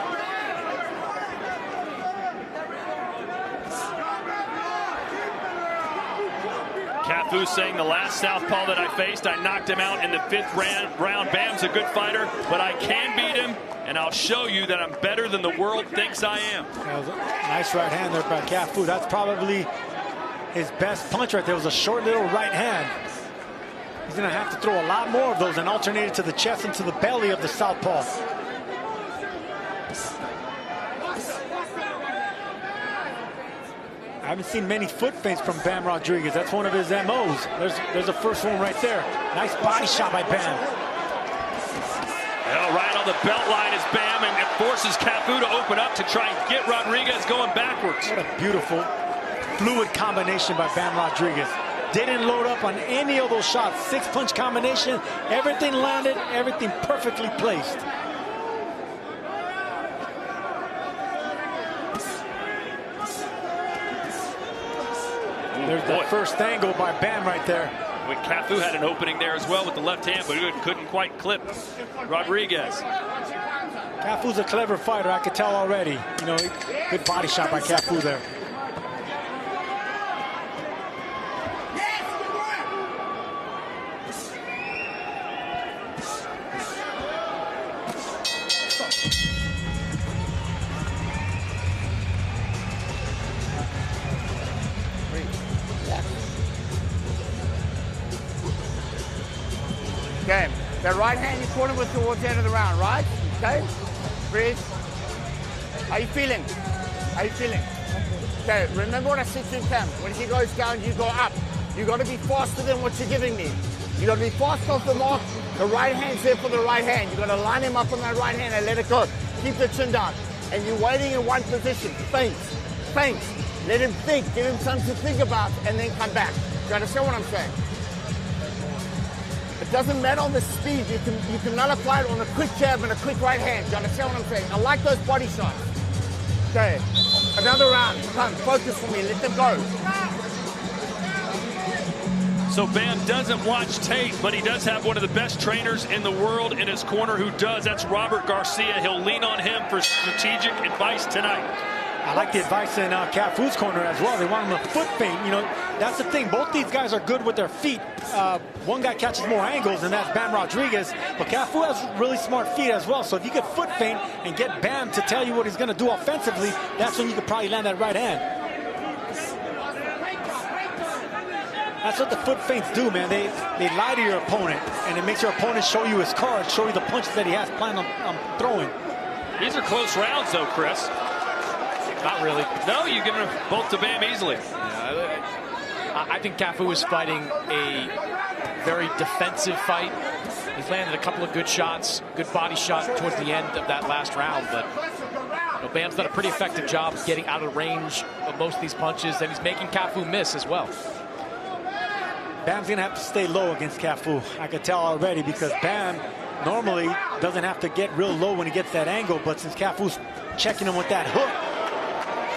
Cafu saying the last southpaw that I faced, I knocked him out in the 5th round. Bam's a good fighter, but I can beat him, and I'll show you that I'm better than the world thinks I am.
That was a nice right hand there by Cafu. That's probably his best punch right there. It was a short little right hand. He's going to have to throw a lot more of those and alternate it to the chest and to the belly of the southpaw. I haven't seen many foot feints from Bam Rodriguez. That's one of his MOs. There's a first one right there. Nice body shot by Bam.
Well, right on the belt line is Bam, and it forces Cafu to open up to try and get Rodriguez going backwards.
What a beautiful, fluid combination by Bam Rodriguez. Didn't load up on any of those shots. 6-punch combination. Everything landed, everything perfectly placed. There's the first angle by Bam right there.
When Cafu had an opening there as well with the left hand, but he couldn't quite clip Rodriguez.
Cafu's a clever fighter, I could tell already. You know, good body shot by Cafu there.
Okay, the right hand you caught him with towards the end of the round, right? Okay, breathe. How you feeling? How you feeling? Okay, remember what I said to him, when he goes down, you go up. You got to be faster than what you're giving me. You got to be fast off the mark. The right hand's there for the right hand. You got to line him up on that right hand and let it go. Keep the chin down. And you're waiting in one position. Feint, feint,
Let him think. Give him something to think about, and then come back. You understand what I'm saying? It doesn't matter on the speed. You can nullify it on a quick jab and a quick right hand. You understand what I'm saying? I like those body shots. Okay. Another round. Come, focus for me. Let them go.
So Bam doesn't watch tape, but he does have one of the best trainers in the world in his corner who does. That's Robert Garcia. He'll lean on him for strategic advice tonight.
I like the advice in Cafu's corner as well. They want him to foot feint. You know, that's the thing. Both these guys are good with their feet. One guy catches more angles, and that's Bam Rodriguez. But Cafu has really smart feet as well. So if you could foot feint and get Bam to tell you what he's going to do offensively, that's when you could probably land that right hand. That's what the foot feints do, man. They lie to your opponent, and it makes your opponent show you his cards, show you the punches that he has planned on throwing.
These are close rounds, though, Chris.
Not really.
No, you give them both to Bam easily.
Yeah, I think Cafu is fighting a very defensive fight. He's landed a couple of good shots, good body shot towards the end of that last round, but you know, Bam's done a pretty effective job getting out of range of most of these punches, and he's making Cafu miss as well.
Bam's going to have to stay low against Cafu. I could tell already, because Bam normally doesn't have to get real low when he gets that angle, but since Cafu's checking him with that hook,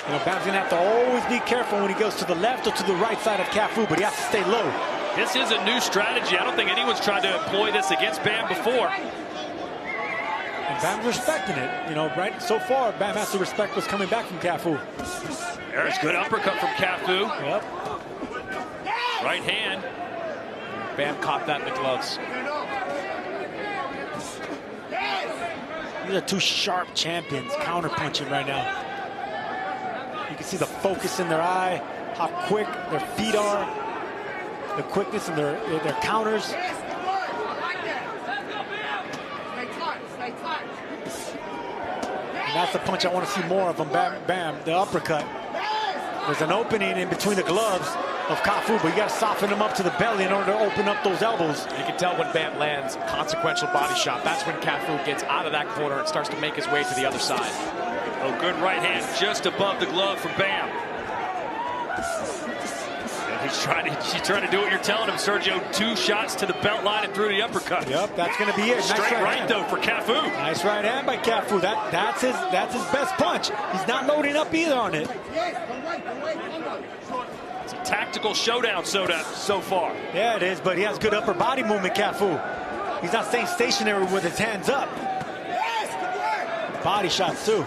you know, Bam's going to have to always be careful when he goes to the left or to the right side of Cafu, but he has to stay low.
This is a new strategy. I don't think anyone's tried to employ this against Bam before.
And Bam's respecting it. You know, right so far, Bam has to respect what's coming back from Cafu.
There's good uppercut from Cafu.
Yep.
Right hand.
Bam caught that in the gloves.
These are two sharp champions counter-punching right now. You can see the focus in their eye, how quick their feet are, the quickness in their counters. And that's the punch I want to see more of from Bam, the uppercut. There's an opening in between the gloves of Cafu, but you got to soften him up to the belly in order to open up those elbows.
You can tell when Bam lands consequential body shot. That's when Cafu gets out of that corner and starts to make his way to the other side.
Oh, good right hand just above the glove for Bam. And he's trying to do what you're telling him, Sergio. 2 shots to the belt line and through the uppercut.
Yep, that's going to be it.
Straight
nice
right though for Cafu.
Nice right hand by Cafu. That's his best punch. He's not loading up either on it.
It's a tactical showdown so far.
Yeah, it is, but he has good upper body movement, Cafu. He's not staying stationary with his hands up. Body shots too.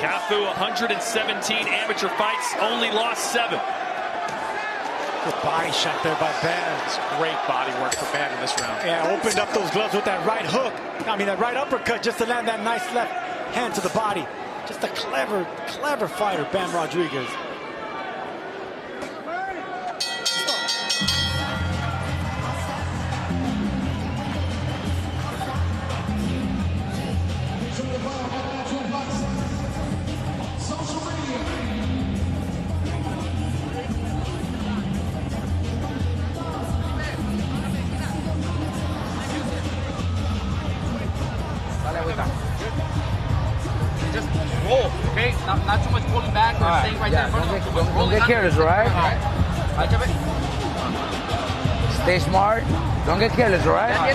Cafu, 117 amateur fights, only lost 7.
Good body shot there by Bam.
It's great body work for Bam in this round.
Yeah, opened up those gloves with that right hook. I mean, that right uppercut just to land that nice left hand to the body. Just a clever, clever fighter, Bam Rodriguez.
Just roll, okay? Not too much pulling back or staying right there in front of you.
Don't get careless, all right?
All right.
Stay smart. Don't get careless, all right?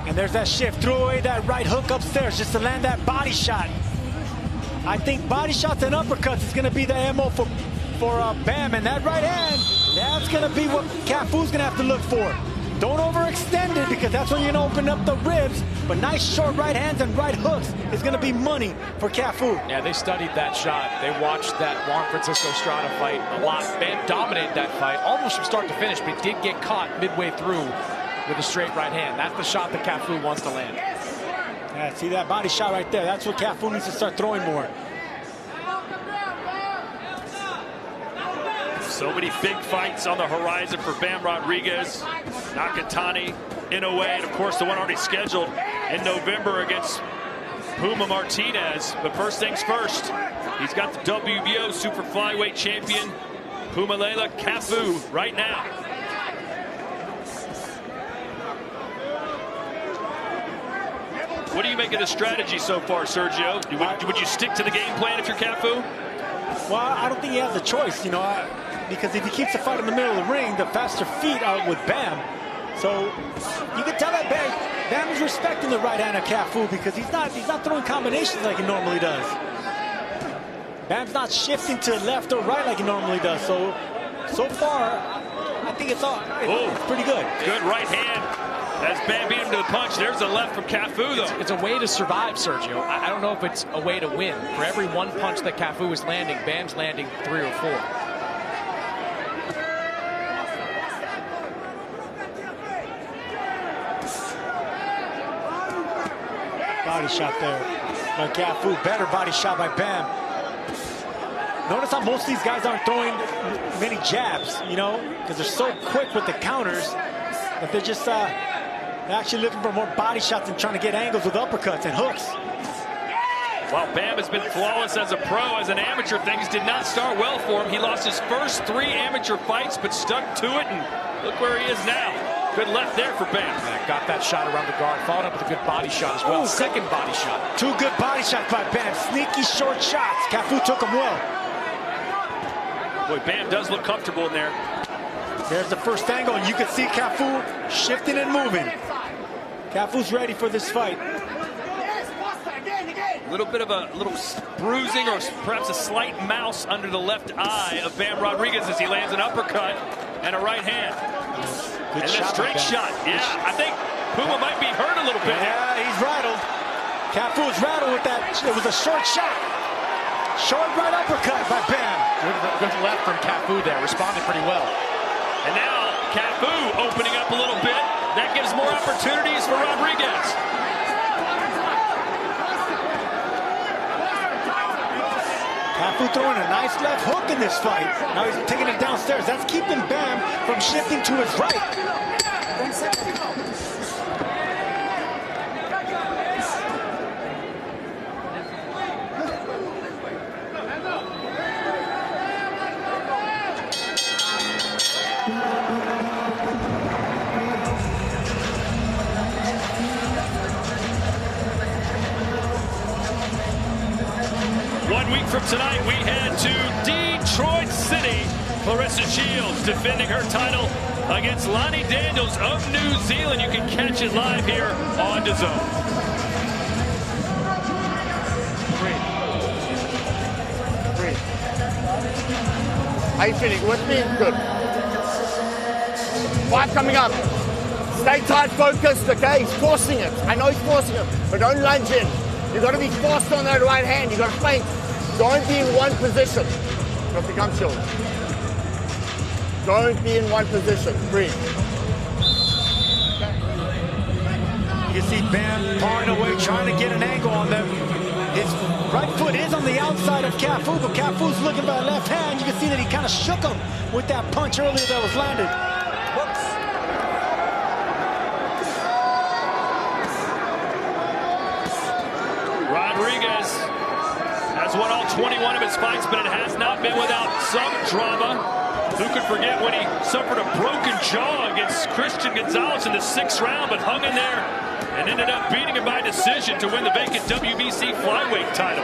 And there's that shift. Threw away that right hook upstairs just to land that body shot. I think body shots and uppercuts is going to be the MO for Bam. And that right hand, that's going to be what Cafu's going to have to look for. Don't overextend it, because that's when you're going to open up the ribs. But nice short right hands and right hooks is going to be money for Cafu.
Yeah, they studied that shot. They watched that Juan Francisco Estrada fight a lot. Bam dominated that fight almost from start to finish, but he did get caught midway through with a straight right hand. That's the shot that Cafu wants to land.
Yeah, see that body shot right there? That's what Cafu needs to start throwing more.
So many big fights on the horizon for Bam Rodriguez, Nakatani, Inoue, and of course the one already scheduled in November against Martinez. But first things first, he's got the WBO super flyweight champion Phumelela, Cafu right now. What do you make of the strategy so far, Sergio? Would you stick to the game plan if you're Cafu?
Well, I don't think he has a choice, you know, because if he keeps the fight in the middle of the ring, the faster feet are with Bam. So you can tell that Bam is respecting the right hand of Cafu because he's not throwing combinations like he normally does. Bam's not shifting to left or right like he normally does. So far, I think it's pretty good.
Good right hand. As Bam beat him to the punch, there's a left from Cafu, though.
It's a way to survive, Sergio. I don't know if it's a way to win. For every one punch that Cafu is landing, Bam's landing 3 or 4.
Body shot there by Cafu. Better body shot by Bam. Notice how most of these guys aren't throwing many jabs, you know, because they're so quick with the counters that they're just they're actually looking for more body shots and trying to get angles with uppercuts and hooks.
While Bam has been flawless as a pro, as an amateur, things did not start well for him. He lost his first 3 amateur fights, but stuck to it, and look where he is now. Good left there for Bam.
Got that shot around the guard, followed up with a good body shot as well. Second body shot.
2 good body shots by Bam. Sneaky short shots. Cafu took them well.
Boy, Bam does look comfortable in there.
There's the first angle, and you can see Cafu shifting and moving. Cafu's ready for this fight.
A little bit of a bruising or perhaps a slight mouse under the left eye of Bam Rodriguez as he lands an uppercut and a right hand.
Good
and
shot,
a straight shot. Yeah, I think Puma might be hurt a little bit.
Yeah, he's rattled. Cafu was rattled with that. It was a short shot. Short right uppercut by Bam.
Good left from Cafu there, responded pretty well.
And now Cafu opening up a little bit. That gives more opportunities for Rodriguez.
Cafu throwing a nice left hook in this fight. Now he's taking it downstairs. That's keeping Bam from shifting to his right.
From tonight, we head to Detroit City. Clarissa Shields defending her title against Lonnie Daniels of New Zealand. You can catch it live here on DAZN.
How you feeling? With me? Good. Fight coming up. Stay tight, focused, okay? He's forcing it. I know he's forcing it, but don't lunge in. You've got to be fast on that right hand. You've got to feint. Don't be in one position. Don't become chilled. Don't be in one position. Breathe.
You see Bam pawing away, trying to get an angle on them. His right foot is on the outside of Cafu, but Cafu's looking for that left hand. You can see that he kind of shook him with that punch earlier that was landed. Whoops.
Rodriguez has won all 21 of his fights, but it has not been without some drama. Who could forget when he suffered a broken jaw against Christian Gonzalez in the 6th round, but hung in there and ended up beating him by decision to win the vacant WBC flyweight title.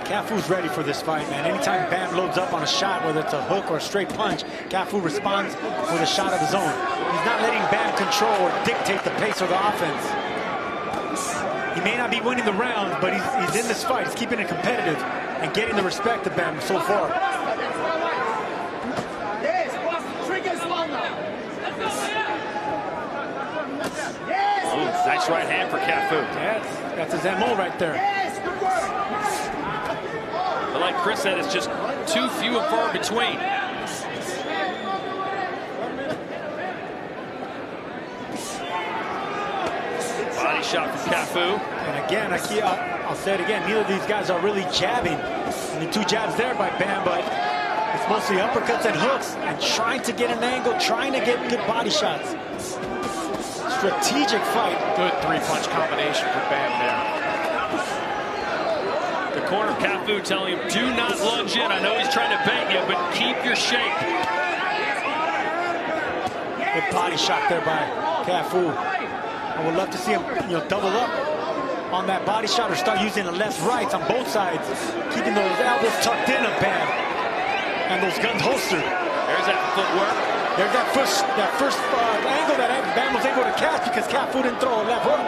Cafu's ready for this fight, man. Anytime Bam loads up on a shot, whether it's a hook or a straight punch, Cafu responds with a shot of his own. He's not letting Bam control or dictate the pace of the offense. He may not be winning the round, but he's in this fight. He's keeping it competitive and getting the respect of Bam so far.
Ooh, nice right hand for Cafu.
That's his MO right there.
But like Chris said, it's just too few and far between. Body shot from Cafu.
And again, I'll say it again, neither of these guys are really jabbing. Only 2 jabs there by Bam, but it's mostly uppercuts and hooks and trying to get an angle, trying to get good body shots. Strategic fight.
Good 3-punch combination for Bam there.
The corner of Cafu telling him, do not lunge in. I know he's trying to bait you, but keep your shape.
Good body shot there by Cafu. I would love to see him, double up on that body shot or start using the left rights on both sides, keeping those elbows tucked in a Bam and those guns holstered.
There's that footwork.
There's that first angle that Bam was able to catch because Cafu didn't throw a left hook.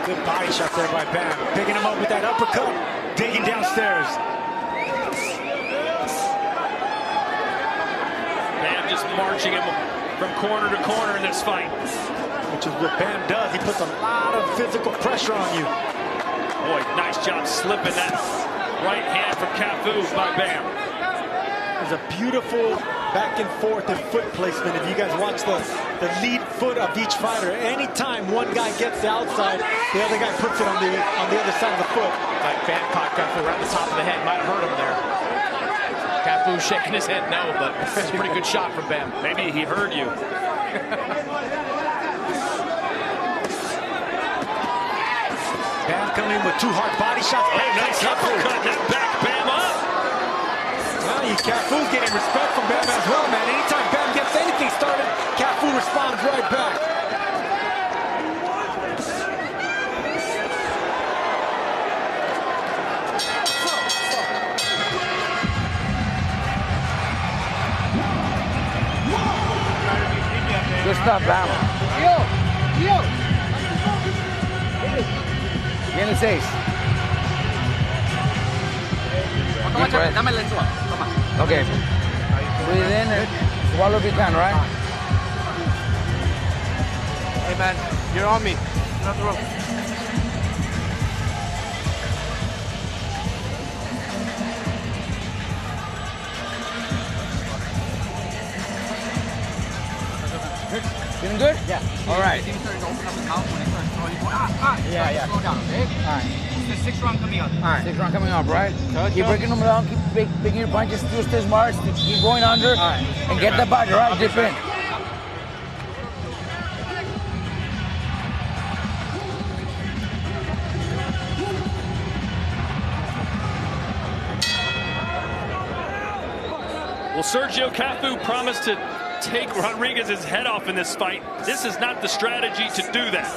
Good body shot there by Bam, picking him up with that uppercut, digging downstairs.
Bam just marching him from corner to corner in this fight.
Which is what Bam does. He puts a lot of physical pressure on you.
Boy, nice job slipping that right hand from Cafu by Bam.
There's a beautiful back and forth and foot placement. If you guys watch the lead foot of each fighter, anytime one guy gets the outside, the other guy puts it on the other side of the foot.
Like Bam caught Cafu right on the top of the head. Might have hurt him there. Cafu shaking his head no, but it's a pretty good shot from Bam.
Maybe he heard you.
Bam coming in with 2 hard body shots.
Oh, nice uppercut. That back Bam up.
Well, Cafu's getting respect from Bam as well, man. Anytime Bam gets anything started, Cafu responds right back.
Good stuff, Bam. Viene 6.
Dame el lenzuol. Toma.
Okay. Breathe in and swallow if you can, right?
Hey, man, you're on me. You're on the rope.
Feeling good?
Yeah.
All right.
He's starting to open up his mouth when he starts throwing.
Yeah.
Slow down, okay?
All right.
The 6th round coming up.
All right. 6th round coming up, right? Keep breaking them down. Keep picking your punches. Still stay smart. Keep going under. All right. And get the body, right? Dip in.
Well, Sergio Cafu promised to take Rodriguez's head off in this fight. This is not the strategy to do that.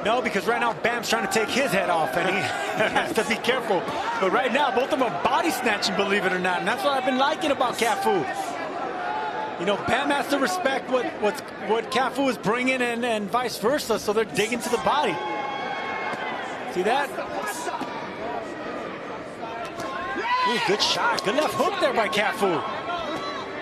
No, because right now Bam's trying to take his head off, and he has to be careful. But right now, both of them are body snatching, believe it or not, and that's what I've been liking about Cafu. Bam has to respect what Cafu is bringing, and vice versa, so they're digging to the body. See that? Ooh, good shot. Good left hook there by Cafu.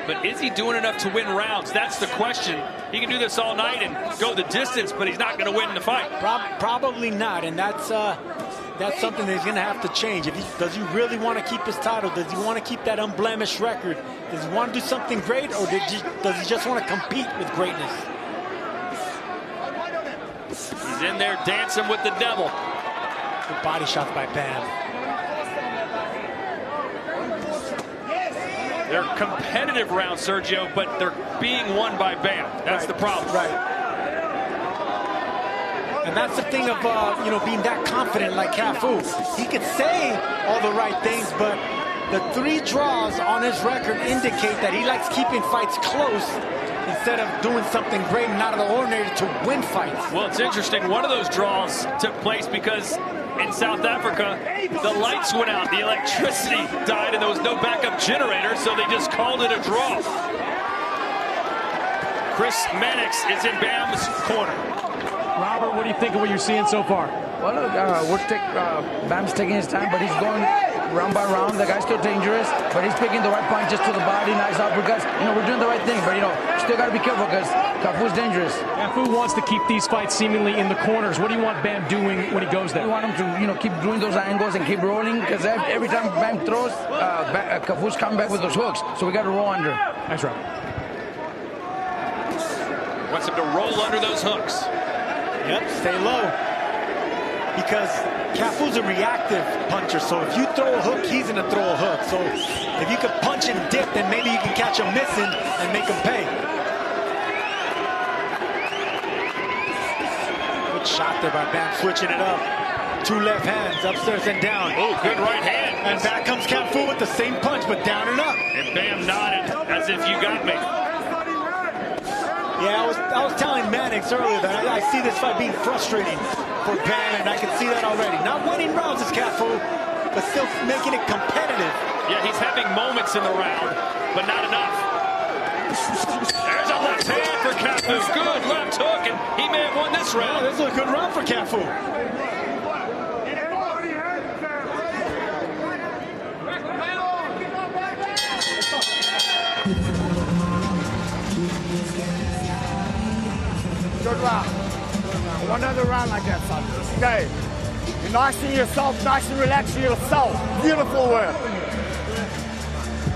But is he doing enough to win rounds? That's the question. He can do this all night and go the distance, but he's not going to win the fight.
Probably not, and that's something that he's going to have to change. Does he really want to keep his title? Does he want to keep that unblemished record? Does he want to do something great, or does he just want to compete with greatness?
He's in there dancing with the devil.
Good body shots by Bam.
They're competitive rounds, Sergio, but they're being won by Bam. That's the problem.
Right. And that's the thing of, being that confident like Cafu. He could say all the right things, but the 3 draws on his record indicate that he likes keeping fights close instead of doing something great and out of the ordinary to win fights.
Well, it's interesting. One of those draws took place because in South Africa, the lights went out, the electricity died, and there was no backup generator, so they just called it a draw. Chris Mannix is in Bam's corner.
Robert, what do you think of what you're seeing so far?
Well, look, Bam's taking his time, but he's going round by round. The guy's still dangerous, but he's picking the right punches to the body, nice uppercuts. We're doing the right thing, but, still got to be careful because Cafu's dangerous.
Cafu wants to keep these fights seemingly in the corners. What do you want Bam doing when he goes there?
You want him to, keep doing those angles and keep rolling because every time Bam throws, Cafu's coming back with those hooks, so we got to roll under.
Nice round.
Wants him to roll under those hooks.
Yep, stay low. Because Cafu's a reactive puncher, so if you throw a hook, he's going to throw a hook. So if you can punch and dip, then maybe you can catch him missing and make him pay. Shot there by Bam, switching it up. 2 left hands, upstairs and down.
Oh, good right hand.
And back comes Cafu with the same punch, but down and up.
And Bam nodded as if you got me.
Yeah, I was telling Mannix earlier that I see this fight being frustrating for Bam, and I can see that already. Not winning rounds as Cafu, but still making it competitive.
Yeah, he's having moments in the round, but not enough. There's a left hand for Cafu. Good left hook, and he may have won this round.
Yeah, this is a good round for Cafu.
Good round. One other round like that, son. Okay. You're nice in yourself, nice and relaxed in yourself. Beautiful work.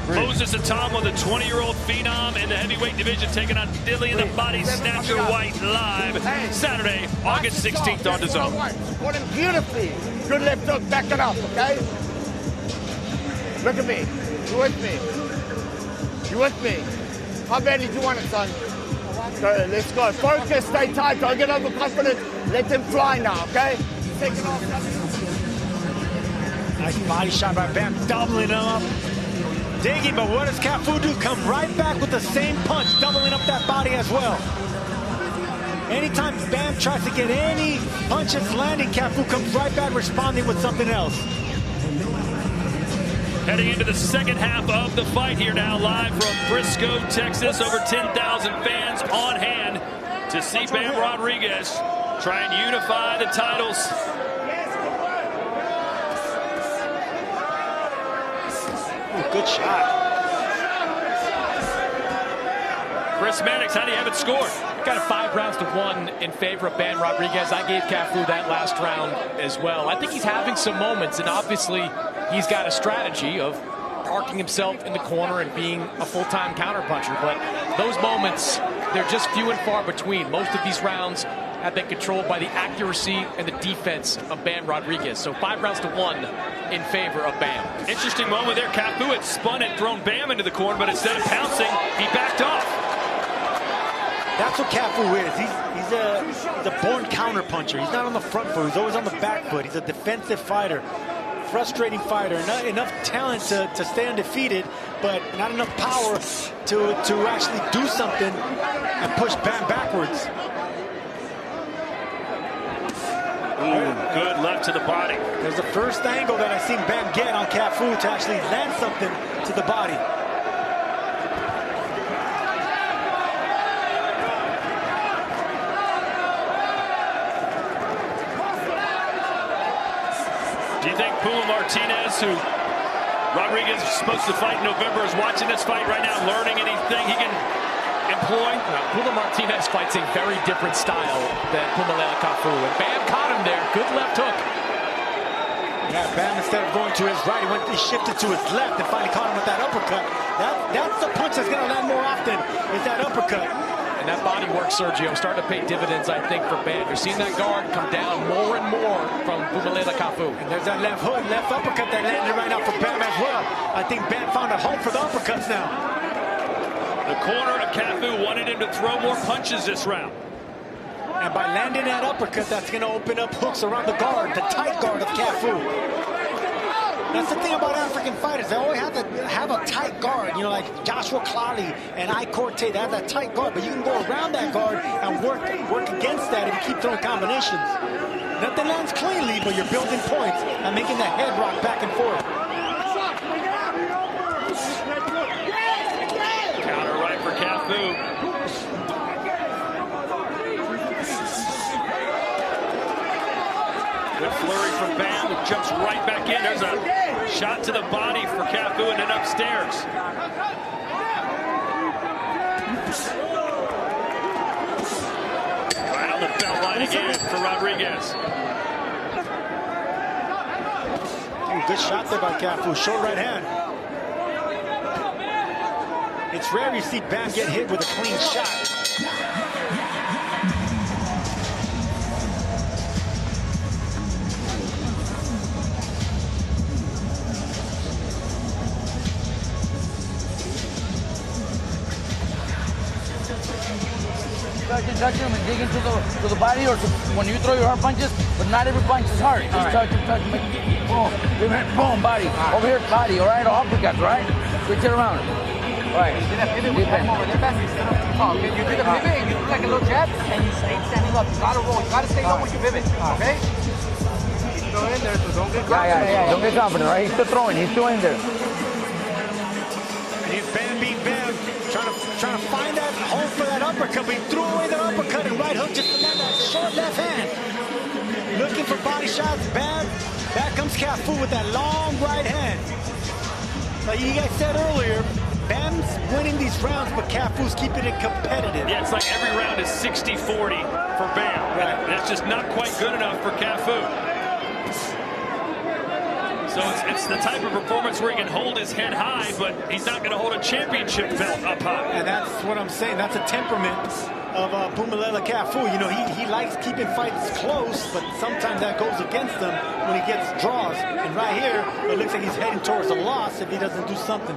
Moses Atamo, the 20-year-old phenom in the heavyweight division, taking on Dillian the Body Snatcher White live Saturday, August 16th on DAZN.
Support him beautifully. Good left hook, back it up, okay? Look at me. You with me? You with me? How bad did you want it, son? Okay, let's go. Focus, stay tight, don't get overconfident. Let them fly now, okay? Take it off.
Nice body shot by Bam, doubling him up. Digging, but what does Cafu do? Come right back with the same punch, doubling up that body as well. Anytime Bam tries to get any punches landing, Cafu comes right back responding with something else.
Heading into the second half of the fight here now, live from Frisco, Texas. Over 10,000 fans on hand to see Bam Rodriguez try and unify the titles.
Ooh, good shot.
Chris Mannix, how do you have it scored?
Got a 5-1 in favor of Bam Rodriguez. I gave Cafu that last round as well. I think he's having some moments, and obviously he's got a strategy of parking himself in the corner and being a full-time counterpuncher. But those moments, they're just few and far between. Most of these rounds have been controlled by the accuracy and the defense of Bam Rodriguez. So 5-1 in favor of Bam.
Interesting moment there. Cafu had spun and thrown Bam into the corner, but instead of pouncing, he backed off.
That's what Cafu is. He's a born counterpuncher. He's not on the front foot. He's always on the back foot. He's a defensive fighter. Frustrating fighter. Not enough talent to stay undefeated, but not enough power to actually do something and push Bam backwards.
Ooh, good left to the body.
There's the first angle that I've seen Bam get on Cafu to actually land something to the body.
Do you think Martinez, who Rodriguez is supposed to fight in November, is watching this fight right now, learning anything he can employ?
Now, Martinez fights a very different style than Phumelela Cafu. And Bam caught him there. Good left hook.
Yeah, Bam, instead of going to his right, he shifted to his left and finally caught him with that uppercut. That's the punch that's going to land more often, is that uppercut.
And that body work, Sergio, starting to pay dividends, I think, for Bam. You're seeing that guard come down more and more from Phumelela Cafu.
And there's that left hook, left uppercut that landed right now for Bam as well. I think Bam found a home for the uppercuts now.
The corner of Cafu wanted him to throw more punches this round.
And by landing that uppercut, that's going to open up hooks around the guard, the tight guard of Cafu. That's the thing about African fighters. They always have to have a tight guard. You know, like Joshua Clolly and I Corte, they have that tight guard, but you can go around that guard and work against that if you keep throwing combinations. Nothing lands cleanly, but you're building points and making that head rock back and forth.
Counter right for Cafu. Good flurry from Bam, who jumps right back in. There's a shot to the body for Cafu and then upstairs. Right on the belt line again for Rodriguez.
Ooh, good shot there by Cafu. Short right hand. It's rare you see Bam get hit with a clean shot.
touch him, and dig into the body, or when you throw your hard punches, but not every punch is hard. Just touch him, boom, boom, body. Over here, body, all right? Or uppercuts, right? Switch it around. All right. You did a pivot with him over there, okay, you did a pivot, and you do like a little jab, and you stay standing up. You gotta roll. You gotta stay low when you pivot, okay? He's still in there, so don't get confident. Yeah. Don't get confident, right? He's still throwing. He's still in there.
And here's Bam being Bam, trying to find that home for that uppercut, but he threw away that uppercut and right hook just to land that short left hand. Looking for body shots, Bam. Back comes Cafu with that long right hand. Like you guys said earlier, Bam's winning these rounds, but Cafu's keeping it competitive.
Yeah, it's like every round is 60-40 for Bam. Right. That's just not quite good enough for Cafu. So it's the type of performance where he can hold his head high, but he's not going to hold a championship belt up high.
And that's what I'm saying. That's a temperament of Phumelela Cafu. You know, he likes keeping fights close, but sometimes that goes against him when he gets draws. And right here, it looks like he's heading towards a loss if he doesn't do something.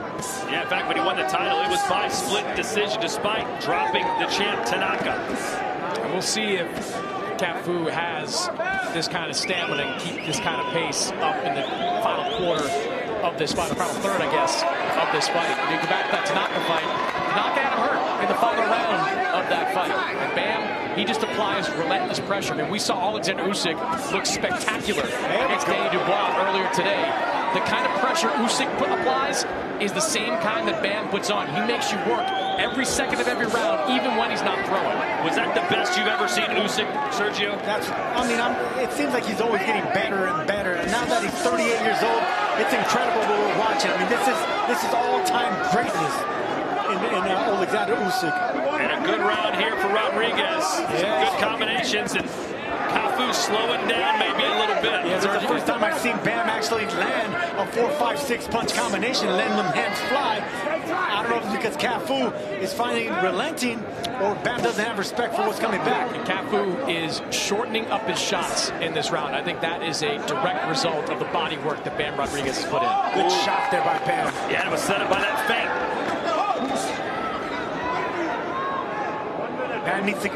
Yeah, in fact, when he won the title, it was by split decision despite dropping the champ Tanaka.
And we'll see if Cafu has this kind of stamina and keep this kind of pace up in the final quarter of this fight, the final third, I guess, of this fight. You go back to that Tanaka fight, Tanaka had him hurt in the final round of that fight. And Bam, he just applies relentless pressure. I mean, we saw Alexander Usyk look spectacular against Danny Dubois earlier today. The kind of pressure Usyk applies is the same kind that Bam puts on. He makes you work every second of every round, even when he's not throwing.
Was that the best you've ever seen Usyk, Sergio?
It seems like he's always getting better and better. And now that he's 38 years old, it's incredible what we're watching. I mean, this is all-time greatness in Alexander Usyk.
And a good round here for Rodriguez. Some good combinations, and Cafu slowing down maybe a little bit.
Yeah, that's the first time I've seen Bam actually land a 4-5-6 punch combination, letting them hands fly. I don't know if it's because Cafu is finally relenting or Bam doesn't have respect for what's coming back.
And Cafu is shortening up his shots in this round. I think that is a direct result of the body work that Bam Rodriguez has put in.
Good shot there by Bam.
Yeah, it was set up by that feint.
Bam needs to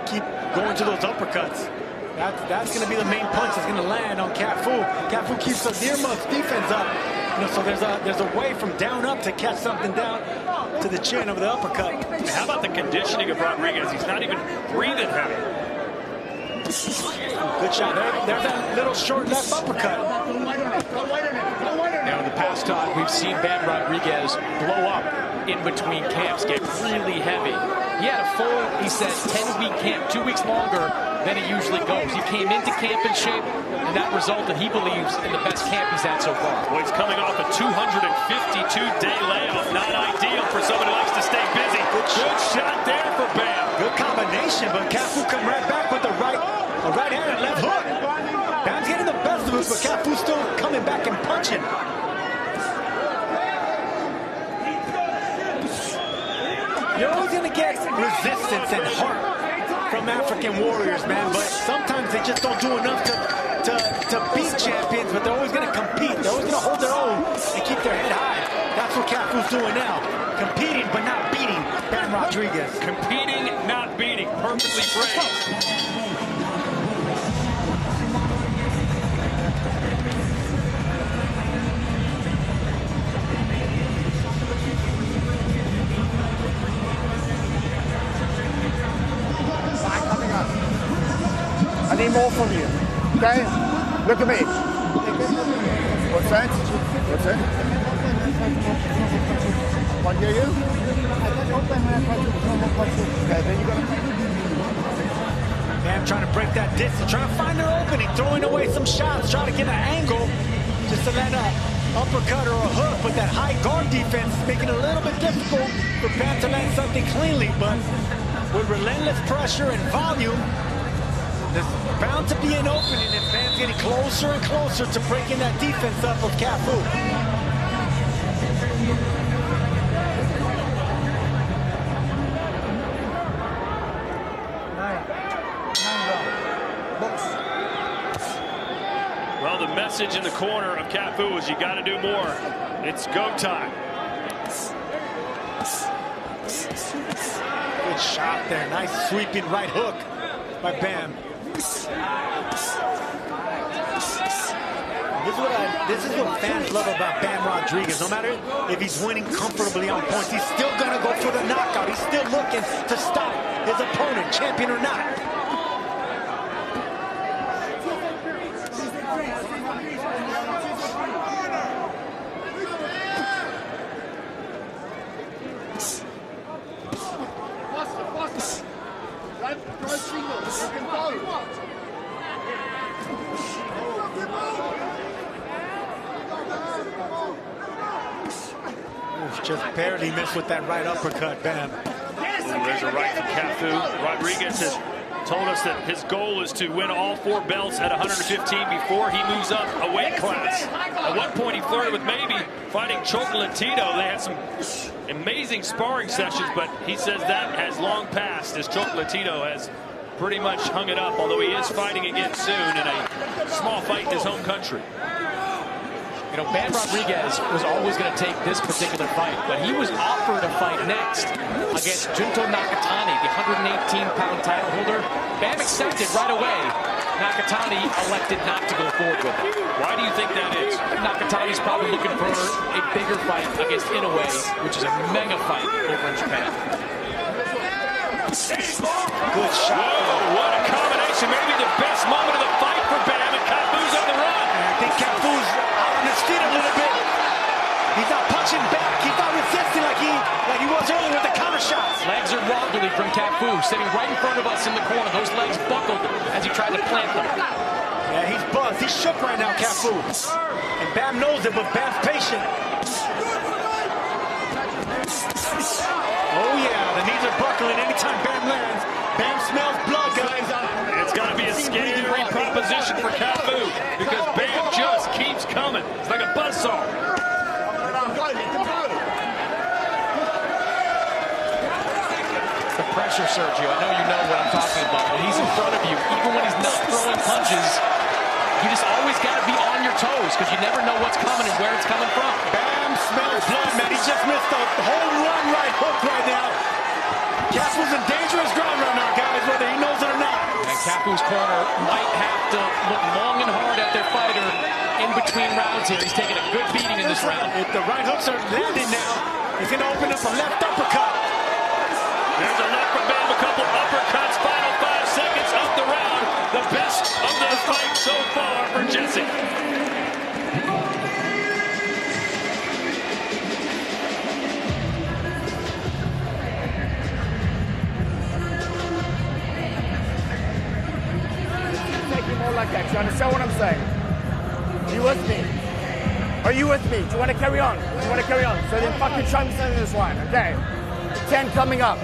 keep going to those uppercuts. That's going to be the main punch that's going to land on Cafu. Cafu keeps the earmuffs defense up. You know, so there's a way from down up to catch something down to the chin of the uppercut.
And how about the conditioning of Rodriguez? He's not even breathing heavy.
Good shot. There's that little short left uppercut.
Now in the past, Todd, we've seen Bam Rodriguez blow up in between camps, get really heavy. He had a full, he said, 10-week camp, 2 weeks longer than he usually goes. He came into camp in shape, and that resulted, he believes, in the best camp he's had so far.
Well, he's coming off a 252-day layoff. Not ideal for someone who likes to stay busy. Good shot there for Bam.
Good combination, but Cafu come right back with a right hand and left hook. Bam's getting the best of it, but Cafu's still coming back and punching. You're always going to get resistance and heart from African warriors, man, but sometimes they just don't do enough to beat champions, but they're always going to compete. They're always going to hold their own and keep their head high. That's what Cafu's doing now. Competing, but not beating Bam Rodriguez.
Competing, not beating. Perfectly phrased.
I need more from you. Okay? Look at me. What's that? What's that? Want to hear you? Okay, then you gotta.
Bam trying to break that distance, trying to find an opening, throwing away some shots, trying to get an angle just to land an uppercut or a hook, but that high guard defense is making it a little bit difficult for Bam to land something cleanly, but with relentless pressure and volume, there's bound to be an opening, and Bam's getting closer and closer to breaking that defense up of Cafu.
Well, the message in the corner of Cafu is you got to do more. It's go time.
Good shot there. Nice sweeping right hook by Bam. This is what fans love about Bam Rodriguez. No matter if he's winning comfortably on points, he's still gonna go for the knockout. He's still looking to stop his opponent, champion or not. Just barely missed with that right uppercut, Bam.
There's a right from Cafu. Rodriguez has told us that his goal is to win all 4 belts at 115 before he moves up a weight class. At one point, he flirted with maybe fighting Chocolatito. They had some amazing sparring sessions, but he says that has long passed as Chocolatito has pretty much hung it up, although he is fighting again soon in a small fight in his home country.
You know, Bam Rodriguez was always going to take this particular fight, but he was offered a fight next against Junto Nakatani, the 118-pound title holder. Bam accepted right away. Nakatani elected not to go forward with it.
Why do you think that is?
Nakatani's probably looking for a bigger fight against Inoue, which is a mega fight over in Japan.
Good shot.
Whoa, what a combination. Maybe the best moment of the fight for Bam, and Cafu's on the run.
I think Cafu's out on his feet a little bit. He's not punching back. He's not resisting like he was earlier with the counter shots.
Legs are wobbly from Cafu, sitting right in front of us in the corner. Those legs buckled as he tried to plant them.
Yeah, he's buzzed. He's shook right now, Cafu. And Bam knows it, but Bam's patient. Oh, yeah, the knees are buckling anytime Bam lands. Bam smells blood, guys.
It's got to be a scary proposition for Cafu because Bam just keeps coming. It's like a buzzsaw.
The pressure, Sergio. I know you know what I'm talking about. When he's in front of you, even when he's not throwing punches, you just always got to be on your toes because you never know what's coming and where it's coming from.
Bam smells blood, man. He just missed a home run right hook right now. Cafu's in dangerous ground right now, guys, whether he knows it or not.
And Cafu's corner might have to look long and hard at their fighter in between rounds here. He's taking a good beating in this round.
If the right hooks are landing now, he's going to open up a left uppercut.
There's a left from Bam, a couple uppercuts, final 5 seconds of the round. The best of the fight so far for Jesse.
Like that. You understand what I'm saying? Are you with me? Are you with me? Do you want to carry on? Do you want to carry on? So then fucking show me something in this one, okay? 10 coming up.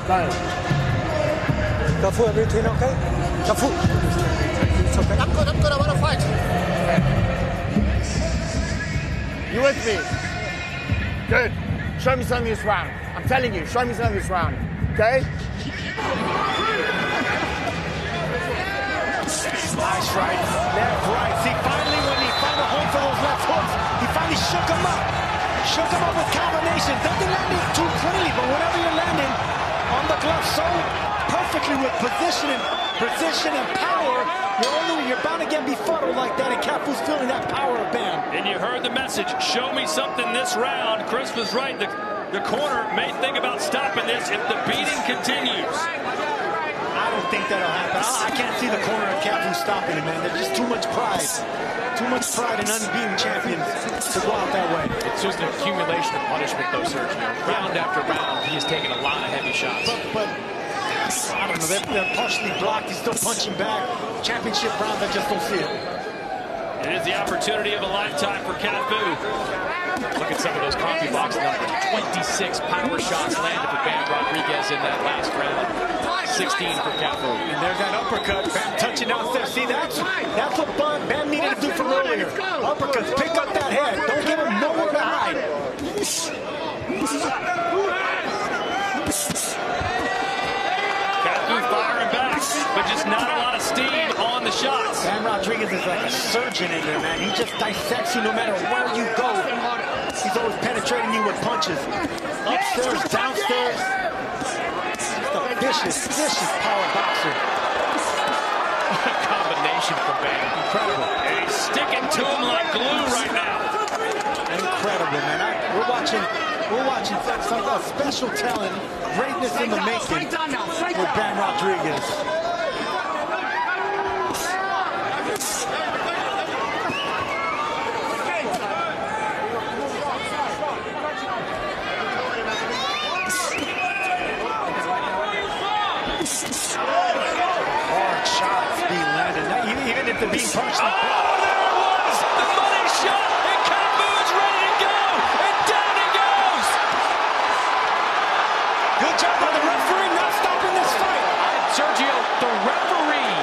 Go.
Cafu, everything okay? Cafu. It's okay.
I'm good. I want to fight. Okay. You with me? Good. Show me something this round. I'm telling you, show me something this round. Okay?
Nice right, left, right. See, finally, when he found a home for those left hooks, he finally shook him up. Shook him up with combinations. Doesn't land it too cleanly, but whenever you're landing on the glove so perfectly with precision and power, you're bound to get befuddled like that, and Cafu's feeling that power of Bam.
And you heard the message, show me something this round. Chris was right. The corner may think about stopping this if the beating continues.
I don't think that'll happen. I can't see the corner of Cafu stopping him, man. There's just too much pride. Too much pride in unbeaten champions to go out that way.
It's just an accumulation of punishment, though, Sergio. Round after round, he has taken a lot of heavy shots.
But I don't know. They're partially blocked. He's still punching back. Championship round, I just don't see it.
It is the opportunity of a lifetime for Cafu.
Look at some of those coffee box numbers. 26 power shots landed for Bam Rodriguez in that last round. 16 for Cafu.
And there's that uppercut. Bam touching downstairs. See, that's what Bam needed to do from earlier. Uppercuts, pick up that head. Don't give him nowhere to hide.
Cafu firing back, but just not a lot of steam on the shots.
Bam Rodriguez is like a surgeon in there, man. He just dissects you no matter where you go. He's always penetrating you with punches. upstairs, downstairs. Just a vicious power boxer.
What a combination from Bam.
Incredible.
And he's sticking to him like glue right now.
Incredible, man. We're watching some special talent, greatness in the making with Bam Rodriguez. Hard shots being landed, even if they're being punched.
Oh, there it was! The money shot, and Cafu's ready to go, and down he goes!
Good job by the referee not stopping this fight.
Sergio, the referee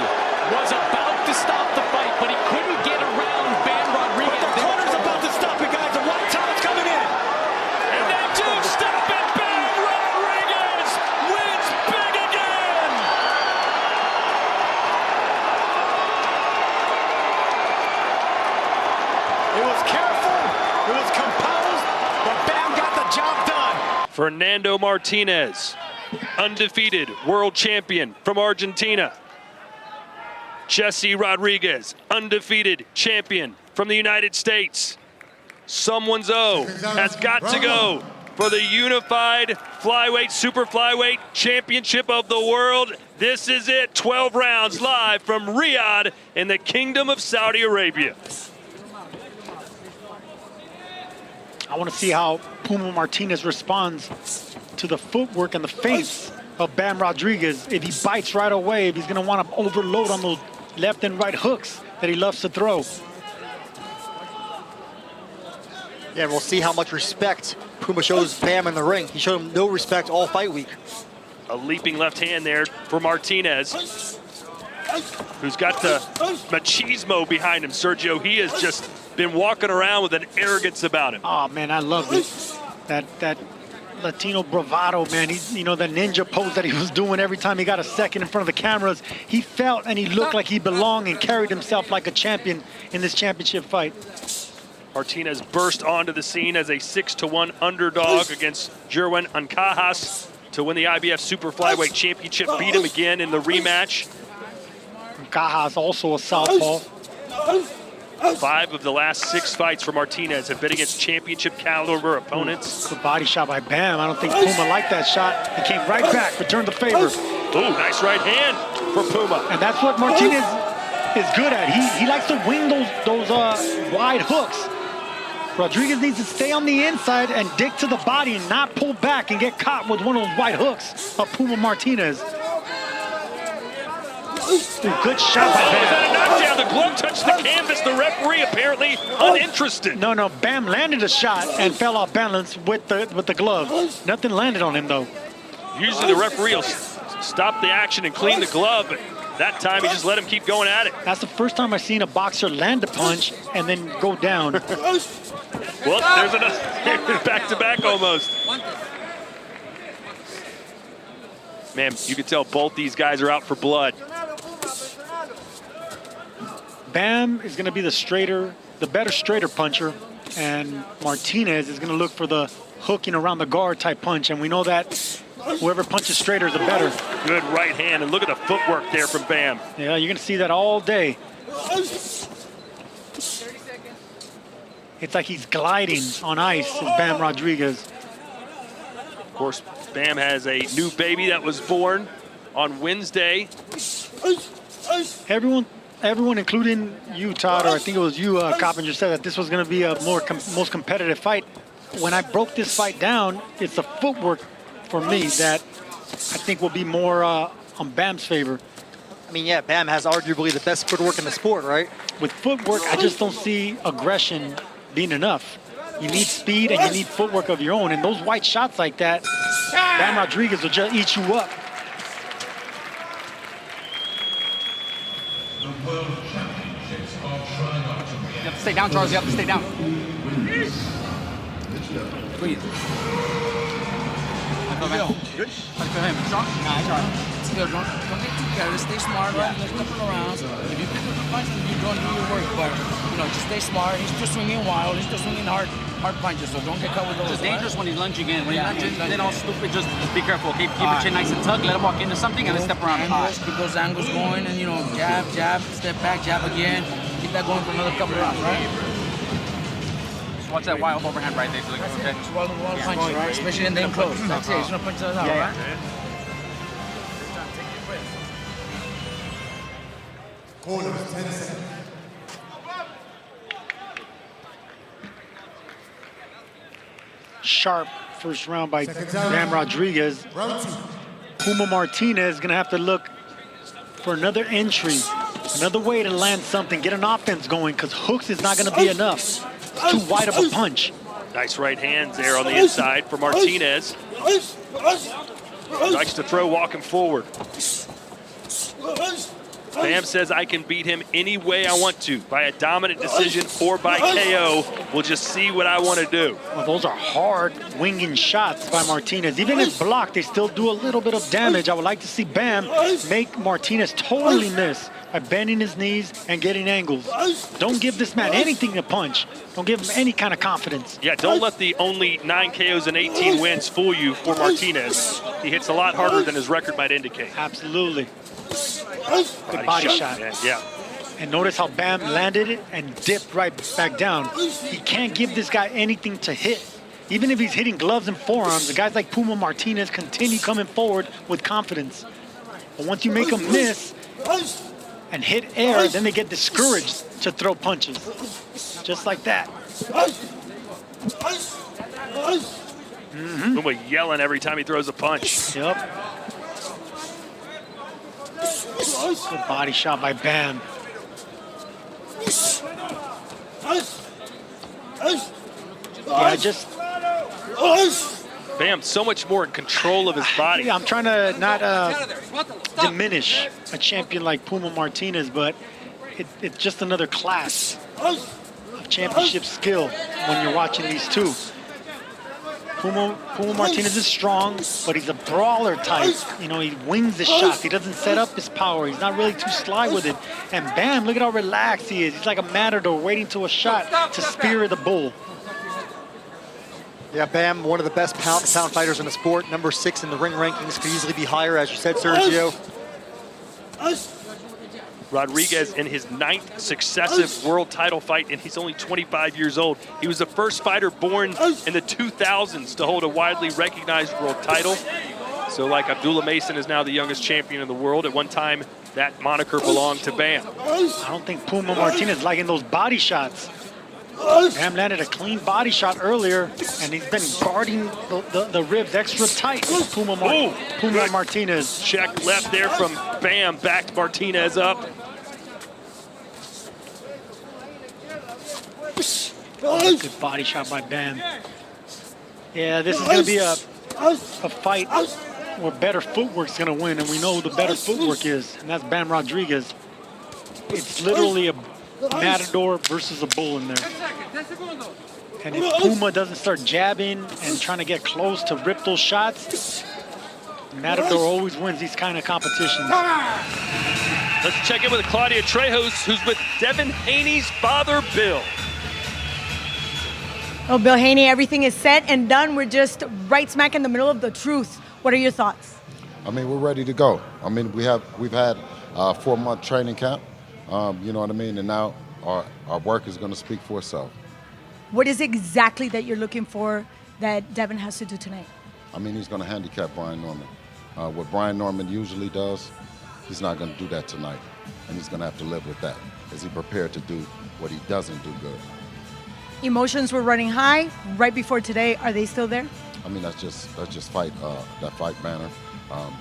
was about to stop the fight, but he couldn't get around Bam Rodriguez.
But the corner's about to stop it, guys. The white time's coming in.
And they do stop it! Bam Rodriguez wins big again!
It was careful, it was composed, but Bam got the job done.
Fernando Martinez, undefeated world champion from Argentina. Jesse Rodriguez, undefeated champion from the United States. Someone's O has got to go for the unified flyweight, super flyweight championship of the world. This is it, 12 rounds live from Riyadh in the Kingdom of Saudi Arabia.
I want to see how Puma Martinez responds to the footwork and the feints of Bam Rodriguez. If he bites right away, if he's going to want to overload on those left and right hooks that he loves to throw.
Yeah, we'll see how much respect Puma shows Bam in the ring. He showed him no respect all fight week.
A leaping left hand there for Martinez, who's got the machismo behind him, Sergio. He has just been walking around with an arrogance about him.
Oh, man, I love it. That Latino bravado, man. You know, the ninja pose that he was doing every time he got a second in front of the cameras. He felt and he looked like he belonged and carried himself like a champion in this championship fight.
Martinez burst onto the scene as a 6-1 underdog against Jerwin Ancajas to win the IBF Super Flyweight Championship, beat him again in the rematch.
Ancajas also a southpaw.
5 of the last 6 fights for Martinez have been against championship caliber opponents.
Good body shot by Bam. I don't think Puma liked that shot. He came right back, returned the favor.
Ooh, nice right hand for Puma.
And that's what Martinez is good at. He likes to wing those wide hooks. Rodriguez needs to stay on the inside and dig to the body and not pull back and get caught with one of those wide hooks of Puma Martinez. Ooh, good shot by Bam.
Is that a knockdown? The glove touched the canvas. The referee apparently uninterested.
No, Bam landed a shot and fell off balance with the glove. Nothing landed on him, though.
Usually the referee will stop the action and clean the glove, but that time he just let him keep going at it.
That's the first time I've seen a boxer land a punch and then go down.
Well, there's another back-to-back almost. Man, you can tell both these guys are out for blood.
Bam is going to be the better straighter puncher, and Martinez is going to look for the hooking around the guard type punch, and we know that whoever punches straighter is the better.
Good right hand, and look at the footwork there from Bam.
Yeah, you're going to see that all day. It's like he's gliding on ice, is Bam Rodriguez.
Of course, Bam has a new baby that was born on Wednesday.
Everyone, including you, Todd, or I think it was you, Coppinger, said that this was going to be a most competitive fight. When I broke this fight down, it's the footwork for me that I think will be more on Bam's favor.
I mean, yeah, Bam has arguably the best footwork in the sport, right?
With footwork, I just don't see aggression being enough. You need speed and you need footwork of your own. And those white shots like that, Bam Rodriguez will just eat you up.
You have to stay down, Charles. You have to stay down. Breathe. How do you feel, man? Good. How do you feel, man? Strong? Nah, it's all right.
still. Don't get too careless. Stay smart, right? There's a couple of rounds. If you pick up a punch, then you don't do your work. But, you know, just stay smart. He's just swinging wild. He's just swinging hard punches, so don't get caught with those.
It's dangerous when he's lunging in. When he's lunging, then all stupid, just be careful. Keep your chin nice and tucked. Let him walk into something and then step around.
Keep those angles going and, you know, jab, jab, step back, jab again. Keep that going for another couple of rounds, right?
Just watch that wild overhand right there. Okay.
Just wild punches, right? Especially in the close. That's it. He's going to punch those out, right?
Corners, 10 seconds.
Sharp first round by Bam Rodriguez. Puma Martinez is going to have to look for another entry, another way to land something, get an offense going, because hooks is not going to be enough. It's too wide of a punch.
Nice right hands there on the inside for Martinez. Likes to throw walking forward. Bam says I can beat him any way I want to, by a dominant decision or by KO. We'll just see what I want to do.
Well, those are hard winging shots by Martinez. Even if blocked, they still do a little bit of damage. I would like to see Bam make Martinez totally miss by bending his knees and getting angles. Don't give this man anything to punch. Don't give him any kind of confidence.
Yeah, don't let the only 9 KOs and 18 wins fool you for Martinez. He hits a lot harder than his record might indicate.
Absolutely. Good body shot.
Yeah.
And notice how Bam landed it and dipped right back down. He can't give this guy anything to hit. Even if he's hitting gloves and forearms, the guys like Puma Martinez continue coming forward with confidence. But once you make them miss and hit air, then they get discouraged to throw punches. Just like that.
Puma yelling every time he throws a punch.
Yep. Good body shot by Bam. Yeah, just...
Bam, so much more in control of his body.
Yeah, I'm trying to not diminish a champion like Puma Martinez, but it's just another class of championship skill when you're watching these two. Puma Martinez is strong, but he's a brawler type. You know, he wings the shots. He doesn't set up his power. He's not really too sly with it. And Bam, look at how relaxed he is. He's like a matador waiting to a shot to spear the bull.
Yeah, Bam, one of the best pound fighters in the sport. Number 6 in the ring rankings. Could easily be higher, as you said, Sergio.
Rodriguez in his 9th successive world title fight, and he's only 25 years old. He was the first fighter born in the 2000s to hold a widely recognized world title. So like Abdullah Mason is now the youngest champion in the world. At one time, that moniker belonged to Bam.
I don't think Puma Martinez liking those body shots. Bam landed a clean body shot earlier, and he's been guarding the ribs extra tight. Puma Martinez.
Check left there from Bam, backed Martinez up.
Good body shot by Bam. Yeah, this is going to be a fight where better footwork's going to win, and we know who the better footwork is, and that's Bam Rodriguez. It's literally a matador versus a bull in there. And if Puma doesn't start jabbing and trying to get close to rip those shots, matador always wins these kind of competitions.
Let's check in with Claudia Trejos, who's with Devin Haney's father, Bill.
Oh, Bill Haney, everything is set and done. We're just right smack in the middle of the truth. What are your thoughts?
I mean, we're ready to go. I mean, we've had a 4-month training camp. You know what I mean? And now our work is going to speak for itself.
What is exactly that you're looking for that Devin has to do tonight?
I mean, he's going to handicap Brian Norman. What Brian Norman usually does, he's not going to do that tonight. And he's going to have to live with that. Is he prepared to do what he doesn't do good?
Emotions were running high right before today. Are they still there?
I mean, that's just fight manner.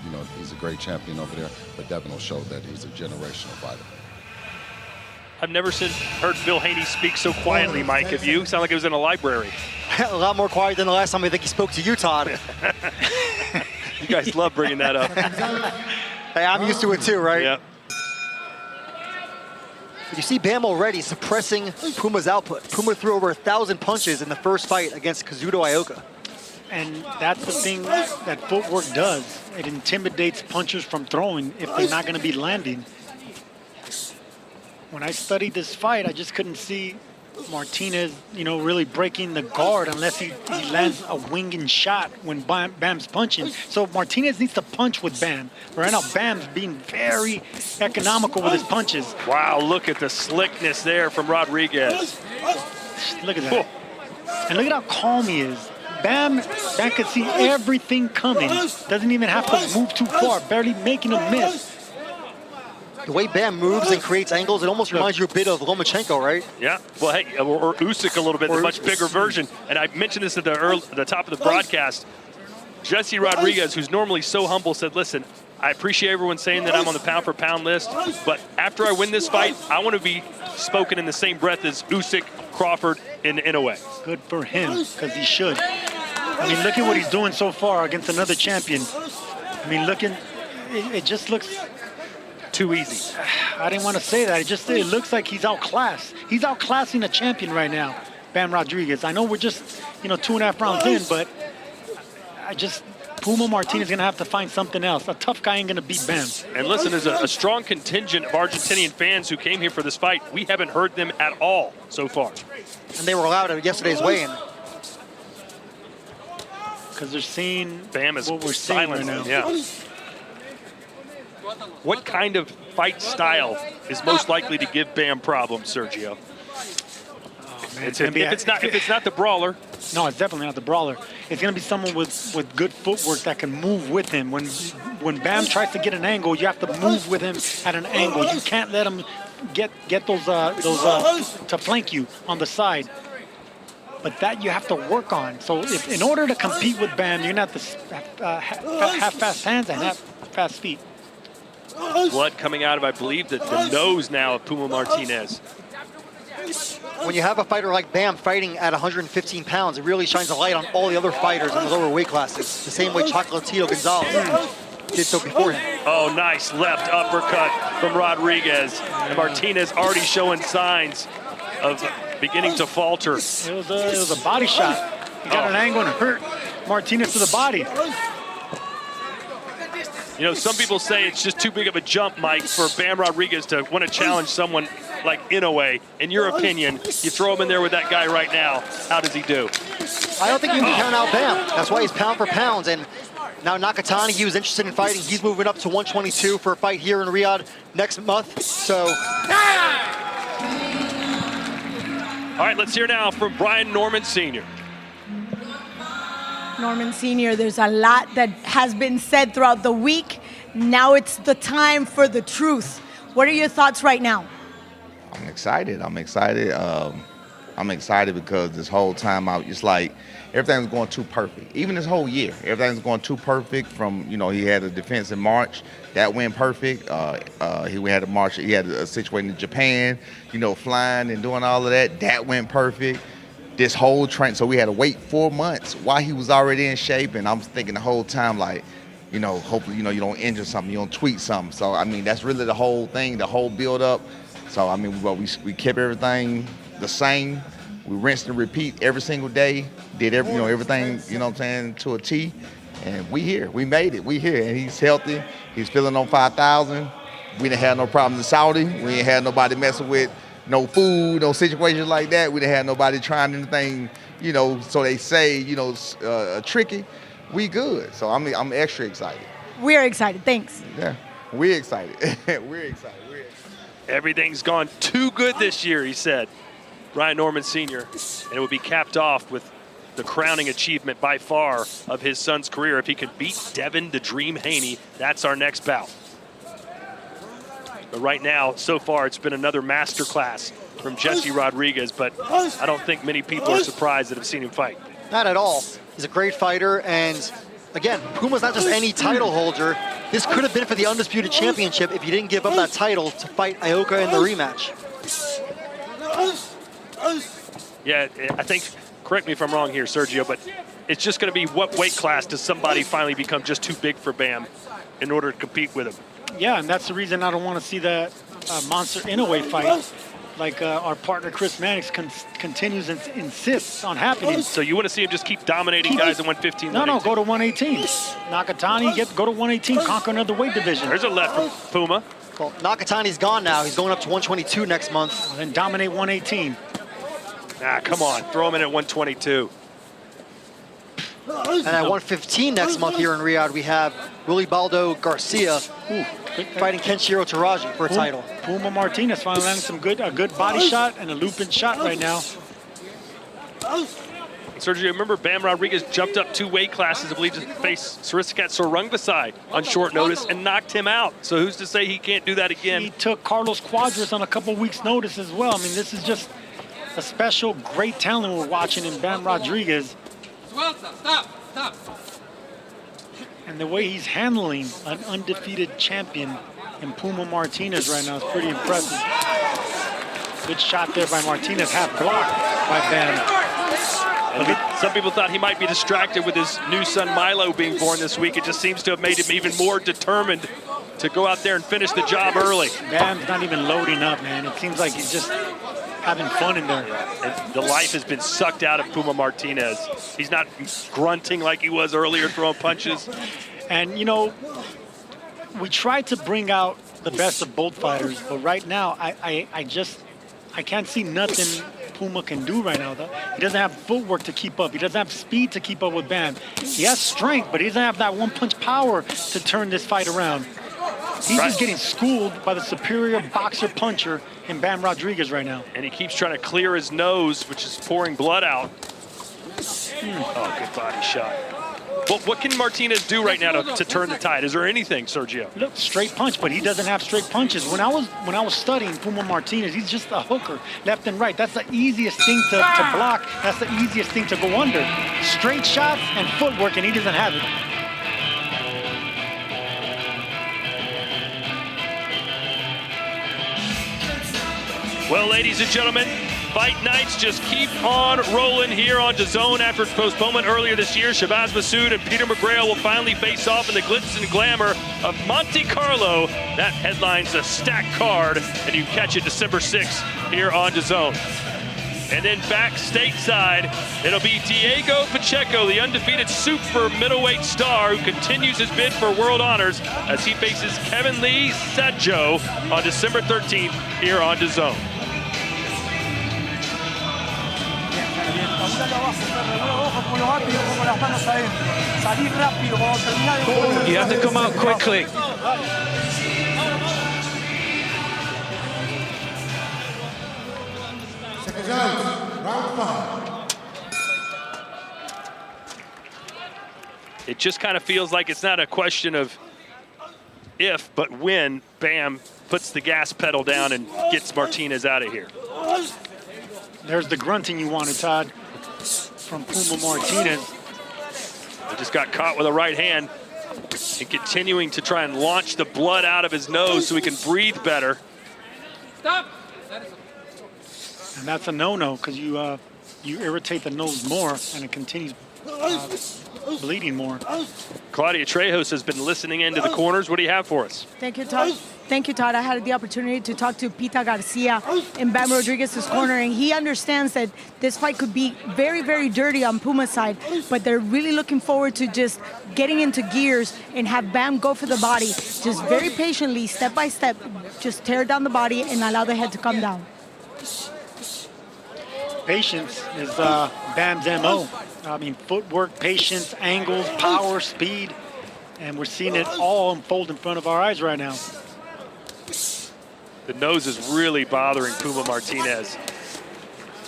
You know, he's a great champion over there, but Devin will show that he's a generational fighter.
I've never heard Bill Haney speak so quietly, Mike. Have you? Sound like it was in a library.
A lot more quiet than the last time I think he spoke to you, Todd.
You guys love bringing that up.
Hey, I'm used to it too, right?
Yeah.
You see Bam already suppressing Puma's output. Puma threw over 1,000 punches in the first fight against Kazuto Ioka.
And that's the thing that footwork does. It intimidates punchers from throwing if they're not going to be landing. When I studied this fight, I just couldn't see Martinez, really breaking the guard unless he lands a winging shot when Bam's punching. So Martinez needs to punch with Bam. Right now, Bam's being very economical with his punches.
Wow, look at the slickness there from Rodriguez.
Look at that. And look at how calm he is. Bam can see everything coming. Doesn't even have to move too far, barely making a miss.
The way Bam moves and creates angles, it almost reminds you a bit of Lomachenko, right?
Yeah, well, hey, or Usyk a little bit, the much bigger version. And I mentioned this at the top of the broadcast. Jesse Rodriguez, who's normally so humble, said, listen, I appreciate everyone saying that I'm on the pound-for-pound list, but after I win this fight, I want to be spoken in the same breath as Usyk, Crawford, and Inoue.
Good for him, because he should. I mean, look at what he's doing so far against another champion. I mean, it just looks
too easy.
I didn't want to say that. It looks like he's outclassed. He's outclassing a champion right now, Bam Rodriguez. I know we're just, 2.5 rounds in, but Puma Martinez is going to have to find something else. A tough guy ain't going to beat Bam.
And listen, there's a strong contingent of Argentinian fans who came here for this fight. We haven't heard them at all so far.
And they were allowed at yesterday's weigh-in.
Because they're seeing
Bam is
what we're seeing right now.
Yeah. What kind of fight style is most likely to give Bam problems, Sergio? If it's not the brawler.
No, it's definitely not the brawler. It's going to be someone with good footwork that can move with him. When Bam tries to get an angle, you have to move with him at an angle. You can't let him get those to flank you on the side. But that you have to work on. So in order to compete with Bam, you're going to have fast hands and have fast feet.
Blood coming out of, I believe, the nose now of Puma Martinez.
When you have a fighter like Bam fighting at 115 pounds, it really shines a light on all the other fighters in the lower weight classes. The same way Chocolatito Gonzalez did so before him.
Oh, nice left uppercut from Rodriguez. And Martinez already showing signs of beginning to falter.
It was a body shot. He got an angle and hurt Martinez to the body.
Some people say it's just too big of a jump, Mike, for Bam Rodriguez to want to challenge someone like Inoue. In your opinion, you throw him in there with that guy right now, how does he do?
I don't think you can count out Bam. That's why he's pound for pound. And now Nakatani, he was interested in fighting. He's moving up to 122 for a fight here in Riyadh next month. So.
All right, let's hear now from Brian Norman Sr.
Norman Sr., there's a lot that has been said throughout the week. Now it's the time for the truth. What are your thoughts right now?
I'm excited. I'm excited because this whole time out, it's like everything's going too perfect. Even this whole year, everything's going too perfect. From, he had a defense in March. That went perfect. He had a situation in Japan, flying and doing all of that. That went perfect. This whole train, so we had to wait 4 months while he was already in shape, and I'm thinking the whole time, like, hopefully, you don't injure something, you don't tweak something. So, I mean, that's really the whole thing, the whole build-up. So, I mean, we kept everything the same. We rinsed and repeat every single day, did everything, to a T, and we here. We made it. We here, and he's healthy. He's feeling on 5,000. We didn't have no problems in Saudi. We ain't had nobody messing with no food, no situations like that. We didn't have nobody trying anything, so they say, tricky. We good. So I'm extra excited.
We're excited. Thanks.
Yeah, we're excited. We're excited.
Everything's gone too good this year, he said. Brian Norman Sr. And it would be capped off with the crowning achievement by far of his son's career. If he could beat Devin the Dream Haney, that's our next bout. But right now, so far, it's been another masterclass from Jesse Rodriguez, but I don't think many people are surprised that have seen him fight.
Not at all. He's a great fighter, and again, Puma's not just any title holder. This could have been for the Undisputed Championship if you didn't give up that title to fight Ioka in the rematch.
Yeah, I think, correct me if I'm wrong here, Sergio, but it's just going to be what weight class does somebody finally become just too big for Bam in order to compete with him?
Yeah, and that's the reason I don't want to see that Monster Inoue fight. our partner Chris Mannix continues and insists on happening.
So you want to see him just keep dominating guys at 115?
No, go to 118. Nakatani, go to 118, conquer another weight division.
There's a left from Puma.
Well, Nakatani's gone now. He's going up to 122 next month.
And then dominate 118.
Come on, throw him in at 122.
And at 115 next month here in Riyadh, we have Willy Baldo Garcia fighting Kenshiro Taraji for a title.
Puma Martinez finally landing a good body shot and a looping shot right now.
Sergio, remember Bam Rodriguez jumped up 2 weight classes, I believe, to face Saristicat Sorungbasai on short notice and knocked him out. So who's to say he can't do that again?
He took Carlos Cuadras on a couple weeks' notice as well. I mean, this is just a special, great talent we're watching in Bam Rodriguez.
Stop.
And the way he's handling an undefeated champion in Puma Martinez right now is pretty impressive. Good shot there by Martinez, half blocked by Bam.
And some people thought he might be distracted with his new son Milo being born this week. It just seems to have made him even more determined to go out there and finish the job early.
Bam's not even loading up, man. It seems like he's just having fun in there.
And the life has been sucked out of Puma Martinez. He's not grunting like he was earlier, throwing punches.
And, you know, we tried to bring out the best of both fighters, but right now, I can't see nothing Puma can do right now. He doesn't have footwork to keep up. He doesn't have speed to keep up with Bam. He has strength, but he doesn't have that one-punch power to turn this fight around. He's just getting schooled by the superior boxer-puncher in Bam Rodriguez right now.
And he keeps trying to clear his nose, which is pouring blood out. Oh, good body shot. Well, what can Martinez do right now to turn the tide? Is there anything, Sergio?
Look, straight punch, but he doesn't have straight punches. When I was studying Puma Martinez, he's just a hooker, left and right. That's the easiest thing to block. That's the easiest thing to go under. Straight shots and footwork, and he doesn't have it.
Well, ladies and gentlemen, fight nights just keep on rolling here on DAZN after its postponement earlier this year. Shabazz Massoud and Peter McGrail will finally face off in the glitz and glamour of Monte Carlo. That headlines a stacked card, and you catch it December 6th here on DAZN. And then back stateside, it'll be Diego Pacheco, the undefeated super middleweight star who continues his bid for world honors as he faces Kevin Lee Sadjo on December 13th here on DAZN.
You have to come out quickly.
It just kind of feels like it's not a question of if, but when Bam puts the gas pedal down and gets Martinez out of here.
There's the grunting you wanted, Todd, from Puma Martinez.
He just got caught with a right hand and continuing to try and launch the blood out of his nose so he can breathe better.
Stop!
And that's a no-no because you irritate the nose more and it continues bleeding more.
Claudia Trejos has been listening into the corners. What do you have for us?
Thank you, Todd. Thank you, Todd. I had the opportunity to talk to Pita Garcia in Bam Rodriguez's corner, and he understands that this fight could be very, very dirty on Puma's side, but they're really looking forward to just getting into gears and have Bam go for the body, just very patiently, step by step, just tear down the body and allow the head to come down.
Patience is Bam's MO. I mean, footwork, patience, angles, power, speed, and we're seeing it all unfold in front of our eyes right now.
The nose is really bothering Puma Martinez.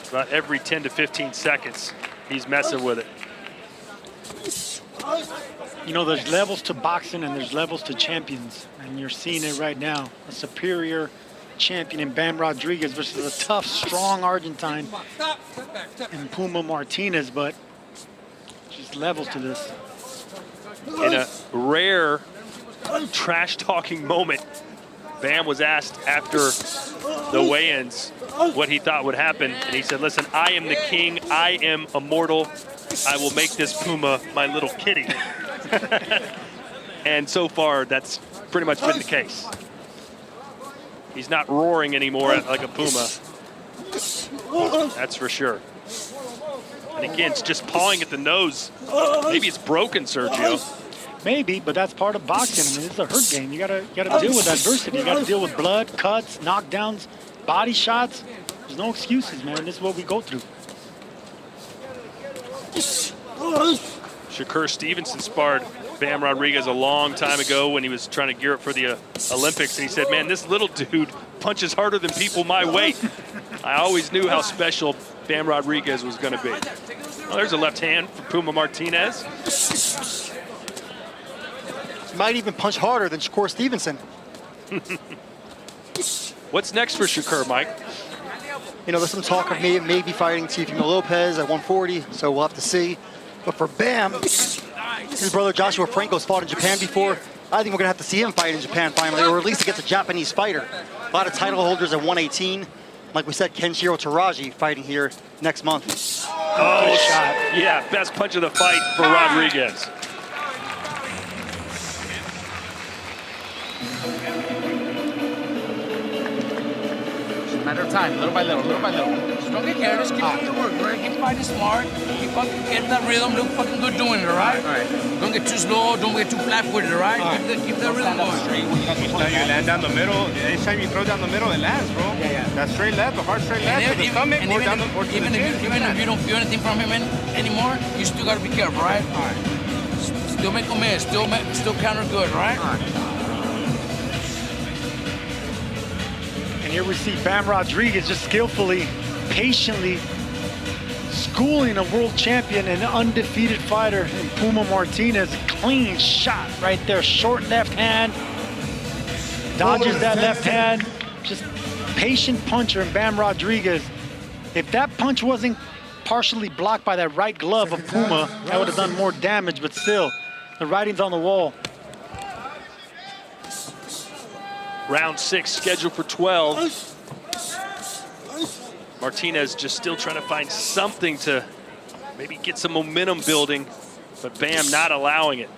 About every 10 to 15 seconds, he's messing with it.
You know, there's levels to boxing and there's levels to champions, and you're seeing it right now. A superior champion in Bam Rodriguez versus a tough, strong Argentine in Puma Martinez, but just levels to this.
In a rare trash-talking moment, Bam was asked after the weigh-ins what he thought would happen, and he said, listen, I am the king, I am immortal, I will make this Puma my little kitty. And so far, that's pretty much been the case. He's not roaring anymore like a Puma. That's for sure. And again, it's just pawing at the nose. Maybe it's broken, Sergio.
Maybe, but that's part of boxing. I mean, it's a hurt game. You gotta deal with adversity. You gotta deal with blood, cuts, knockdowns, body shots. There's no excuses, man. This is what we go through.
Shakur Stevenson sparred Bam Rodriguez a long time ago when he was trying to gear up for the Olympics, and he said, man, this little dude punches harder than people my weight. I always knew how special Bam Rodriguez was going to be. Well, there's a left hand for Puma Martinez.
Might even punch harder than Shakur Stevenson.
What's next for Shakur, Mike?
You know, there's some talk of maybe fighting Teofimo Lopez at 140, so we'll have to see. But for Bam, his brother Joshua Franco's fought in Japan before. I think we're going to have to see him fight in Japan finally, or at least against a Japanese fighter. A lot of title holders at 118. Like we said, Kenshiro Taraji fighting here next month.
Oh, good shot. Yeah, best punch of the fight for Rodriguez.
Matter of time, little by little, little by little. Just don't get careless, keep doing your work, right? Keep fighting smart, keep fucking getting that rhythm, look fucking good doing it, all right? All right. Don't get too slow, don't get too flat-footed, all right? Keep that rhythm going.
Each time you land down the middle, anytime you throw down the middle, it lands, bro. Yeah, yeah. That straight left, the hard straight left to the stomach, or down the
even if you don't feel anything from him anymore, you still gotta be careful, right? All right. Still make a miss, still counter good, right? All right.
Here we see Bam Rodriguez just skillfully, patiently schooling a world champion and undefeated fighter in Puma Martinez. Clean shot right there, short left hand. Dodges that left hand. Just patient puncher in Bam Rodriguez. If that punch wasn't partially blocked by that right glove of Puma, that would have done more damage, but still, the writing's on the wall.
Round 6 scheduled for 12. Martinez just still trying to find something to maybe get some momentum building, but Bam not allowing it.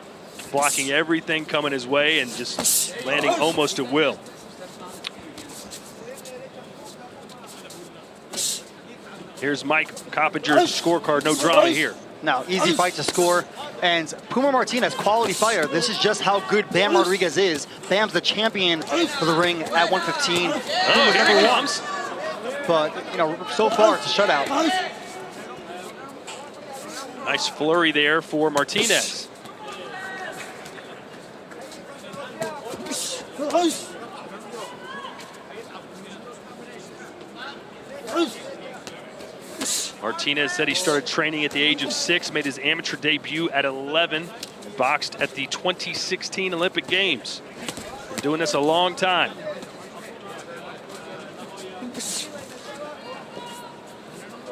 Blocking everything coming his way and just landing almost at will. Here's Mike Coppinger's scorecard, no drama here.
No, easy fight to score. And Puma Martinez, quality fighter. This is just how good Bam Rodriguez is. Bam's the champion of the ring at 115.
Oh, here he comes.
But, you know, so far it's a shutout.
Nice flurry there for Martinez. Martinez said he started training at the age of 6, made his amateur debut at 11, boxed at the 2016 Olympic Games. Been doing this a long time.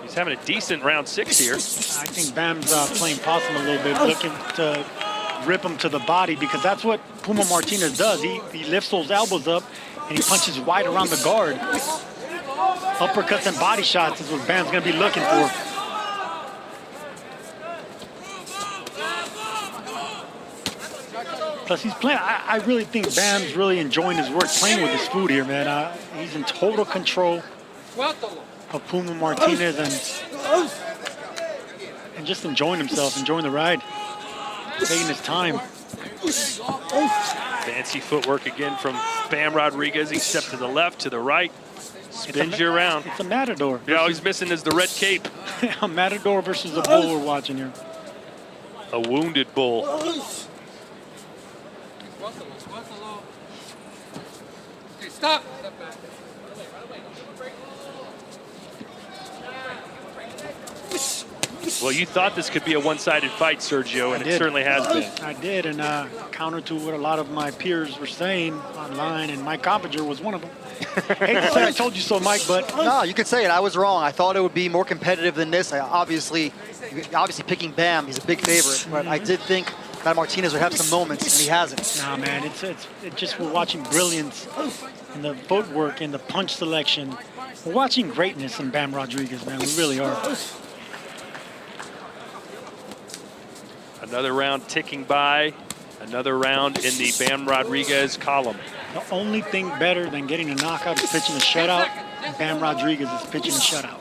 He's having a decent round 6 here.
I think Bam's playing possum a little bit, looking to rip him to the body, because that's what Puma Martinez does. He lifts those elbows up and he punches wide around the guard. Uppercuts and body shots is what Bam's going to be looking for. Plus, he's playing. I really think Bam's really enjoying his work playing with his food here, man. He's in total control of Puma Martinez and just enjoying himself, enjoying the ride, taking his time.
Fancy footwork again from Bam Rodriguez. He stepped to the left, to the right. Spins you around.
It's a matador.
Yeah, all he's missing is the red cape.
A matador versus a bull we're watching here.
A wounded bull.
Stop.
Well, you thought this could be a one-sided fight, Sergio, and it certainly has been.
I did, and counter to what a lot of my peers were saying online, and Mike Coppinger was one of them. Hate to say I told you so, Mike, but...
No, you could say it. I was wrong. I thought it would be more competitive than this. Obviously picking Bam, he's a big favorite, but I did think that Martinez would have some moments, and he hasn't.
Nah, man, it's just we're watching brilliance in the footwork and the punch selection. We're watching greatness in Bam Rodriguez, man. We really are.
Another round ticking by. Another round in the Bam Rodriguez column.
The only thing better than getting a knockout is pitching a shutout. Bam Rodriguez is pitching a shutout.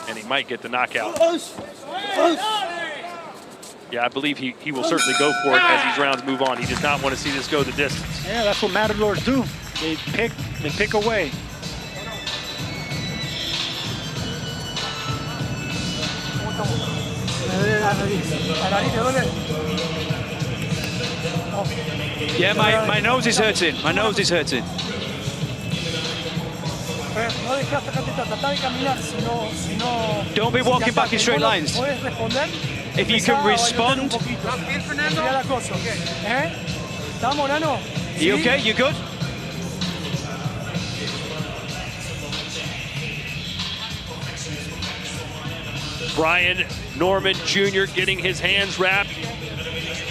And he might get the knockout. Yeah, I believe he will certainly go for it as these rounds move on. He does not want to see this go the distance.
Yeah, that's what matadors do. They pick away.
Yeah, my nose is hurting. My nose is hurting. Don't be walking back in straight lines. If you can respond. You okay? You good?
Brian Norman Jr. getting his hands wrapped.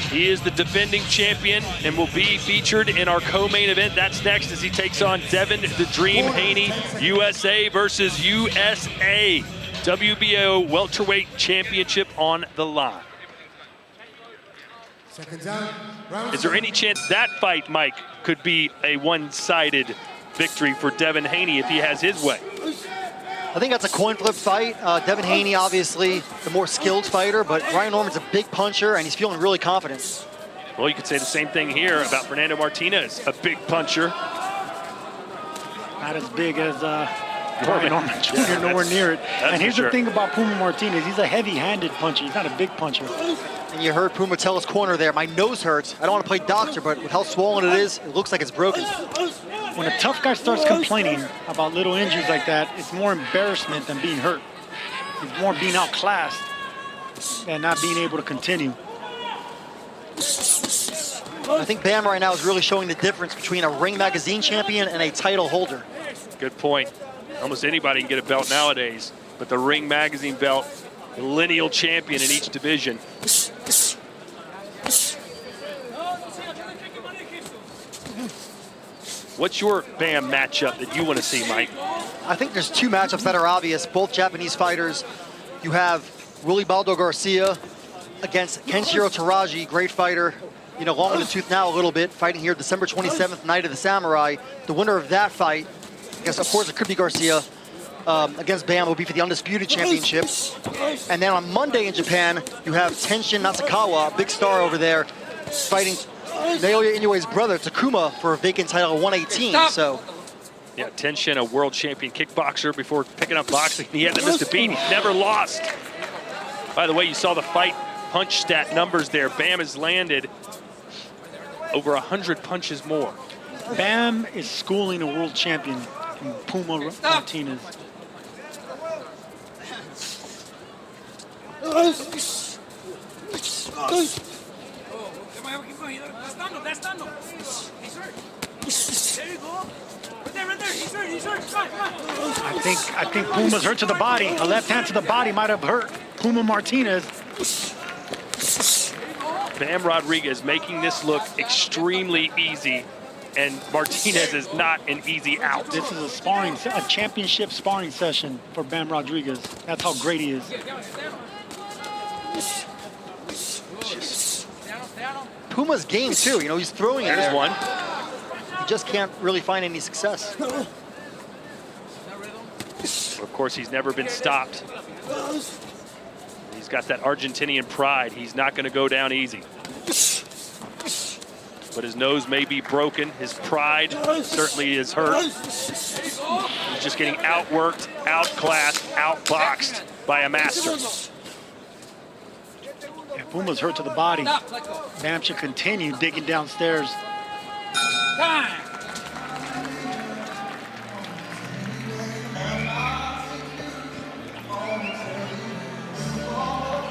He is the defending champion and will be featured in our co-main event. That's next as he takes on Devin the Dream Haney, USA versus USA. WBO welterweight championship on the line. Is there any chance that fight, Mike, could be a one-sided victory for Devin Haney if he has his way?
I think that's a coin flip fight. Devin Haney, obviously, the more skilled fighter, but Brian Norman's a big puncher, and he's feeling really confident.
Well, you could say the same thing here about Fernando Martinez, a big puncher.
Not as big as Brian Norman Jr.,
Yeah,
nowhere near it. And here's
for
the thing about Puma Martinez, he's a heavy-handed puncher. He's not a big puncher.
And you heard Puma tell his corner there, my nose hurts. I don't want to play doctor, but with how swollen it is, it looks like it's broken.
When a tough guy starts complaining about little injuries like that, it's more embarrassment than being hurt. It's more being outclassed than not being able to continue.
I think Bam right now is really showing the difference between a Ring Magazine champion and a title holder.
Good point. Almost anybody can get a belt nowadays, but the Ring Magazine belt, the lineal champion in each division. What's your Bam matchup that you want to see, Mike?
I think there's two matchups that are obvious, both Japanese fighters. You have Willy Baldo Garcia against Kenshiro Taraji, great fighter, you know, long in the tooth now a little bit, fighting here December 27th, Night of the Samurai. The winner of that fight, I guess of course it could be Garcia, against Bam will be for the Undisputed Championship. And then on Monday in Japan, you have Tenshin Natsukawa, a big star over there, fighting Naoya Inoue's brother, Takuma, for a vacant title at 118, so.
Yeah, Tenshin, a world champion kickboxer before picking up boxing. He hasn't missed a beat, he's never lost. By the way, you saw the fight punch stat numbers there. Bam has landed over 100 punches more.
Bam is schooling a world champion in Puma Martinez.
That's done. He's hurt. There you go. Right there. He's hurt. Come on.
I think Puma's hurt to the body. A left hand to the body might have hurt Puma Martinez.
Bam Rodriguez making this look extremely easy, and Martinez is not an easy out.
This is a championship sparring session for Bam Rodriguez. That's how great he is.
Puma's game too, you know, he's throwing it.
There's one.
He just can't really find any success.
Of course, he's never been stopped. He's got that Argentinian pride. He's not going to go down easy. But his nose may be broken. His pride certainly is hurt. He's just getting outworked, outclassed, outboxed by a master.
Yeah, Puma's hurt to the body. Bam should continue digging downstairs.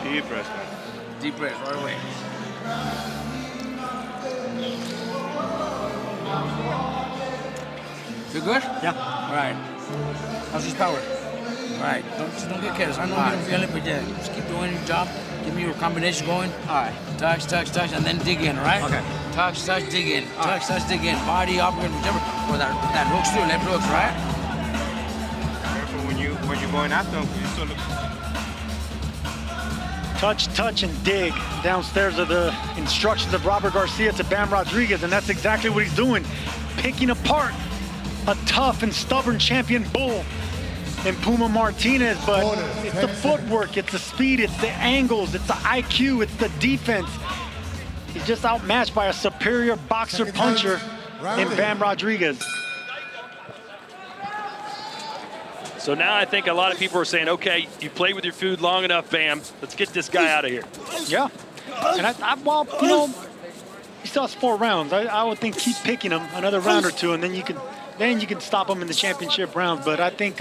Deep breath.
Deep breath, right away. You good?
Yeah.
All right. How's his power? All right. Don't get careless. I know you don't feel it, but yeah, just keep doing your job. Give me your combination going. All right. Touch, and then dig in, all right? Okay. Touch, dig in. Touch, dig in. Body, upward, whichever. Or that hooks too, left hooks, right?
Careful when you're going after him. You still look.
Touch, and dig. Downstairs are the instructions of Robert Garcia to Bam Rodriguez, and that's exactly what he's doing. Picking apart a tough and stubborn champion bull in Puma Martinez, but it's the footwork, it's the speed, it's the angles, it's the IQ, it's the defense. He's just outmatched by a superior boxer puncher in Bam Rodriguez.
So now I think a lot of people are saying, okay, you played with your food long enough, Bam. Let's get this guy out of here.
Yeah. And well, you know, he still has 4 rounds. I would think keep picking him another round or 2, and then you can stop him in the championship rounds. But I think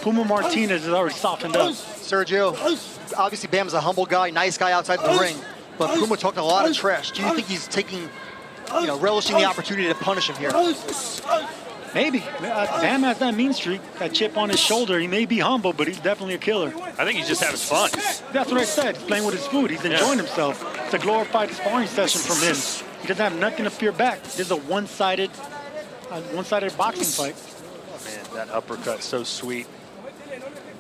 Puma Martinez has already softened up.
Sergio, obviously Bam's a humble guy, nice guy outside the ring, but Puma talked a lot of trash. Do you think he's taking, relishing the opportunity to punish him here?
Maybe. Bam has that mean streak, that chip on his shoulder. He may be humble, but he's definitely a killer.
I think he's just having fun.
That's what I said. He's playing with his food. He's enjoying himself. It's a glorified sparring session from him. He doesn't have nothing to fear back. This is a one-sided boxing fight.
Man, that uppercut's so sweet.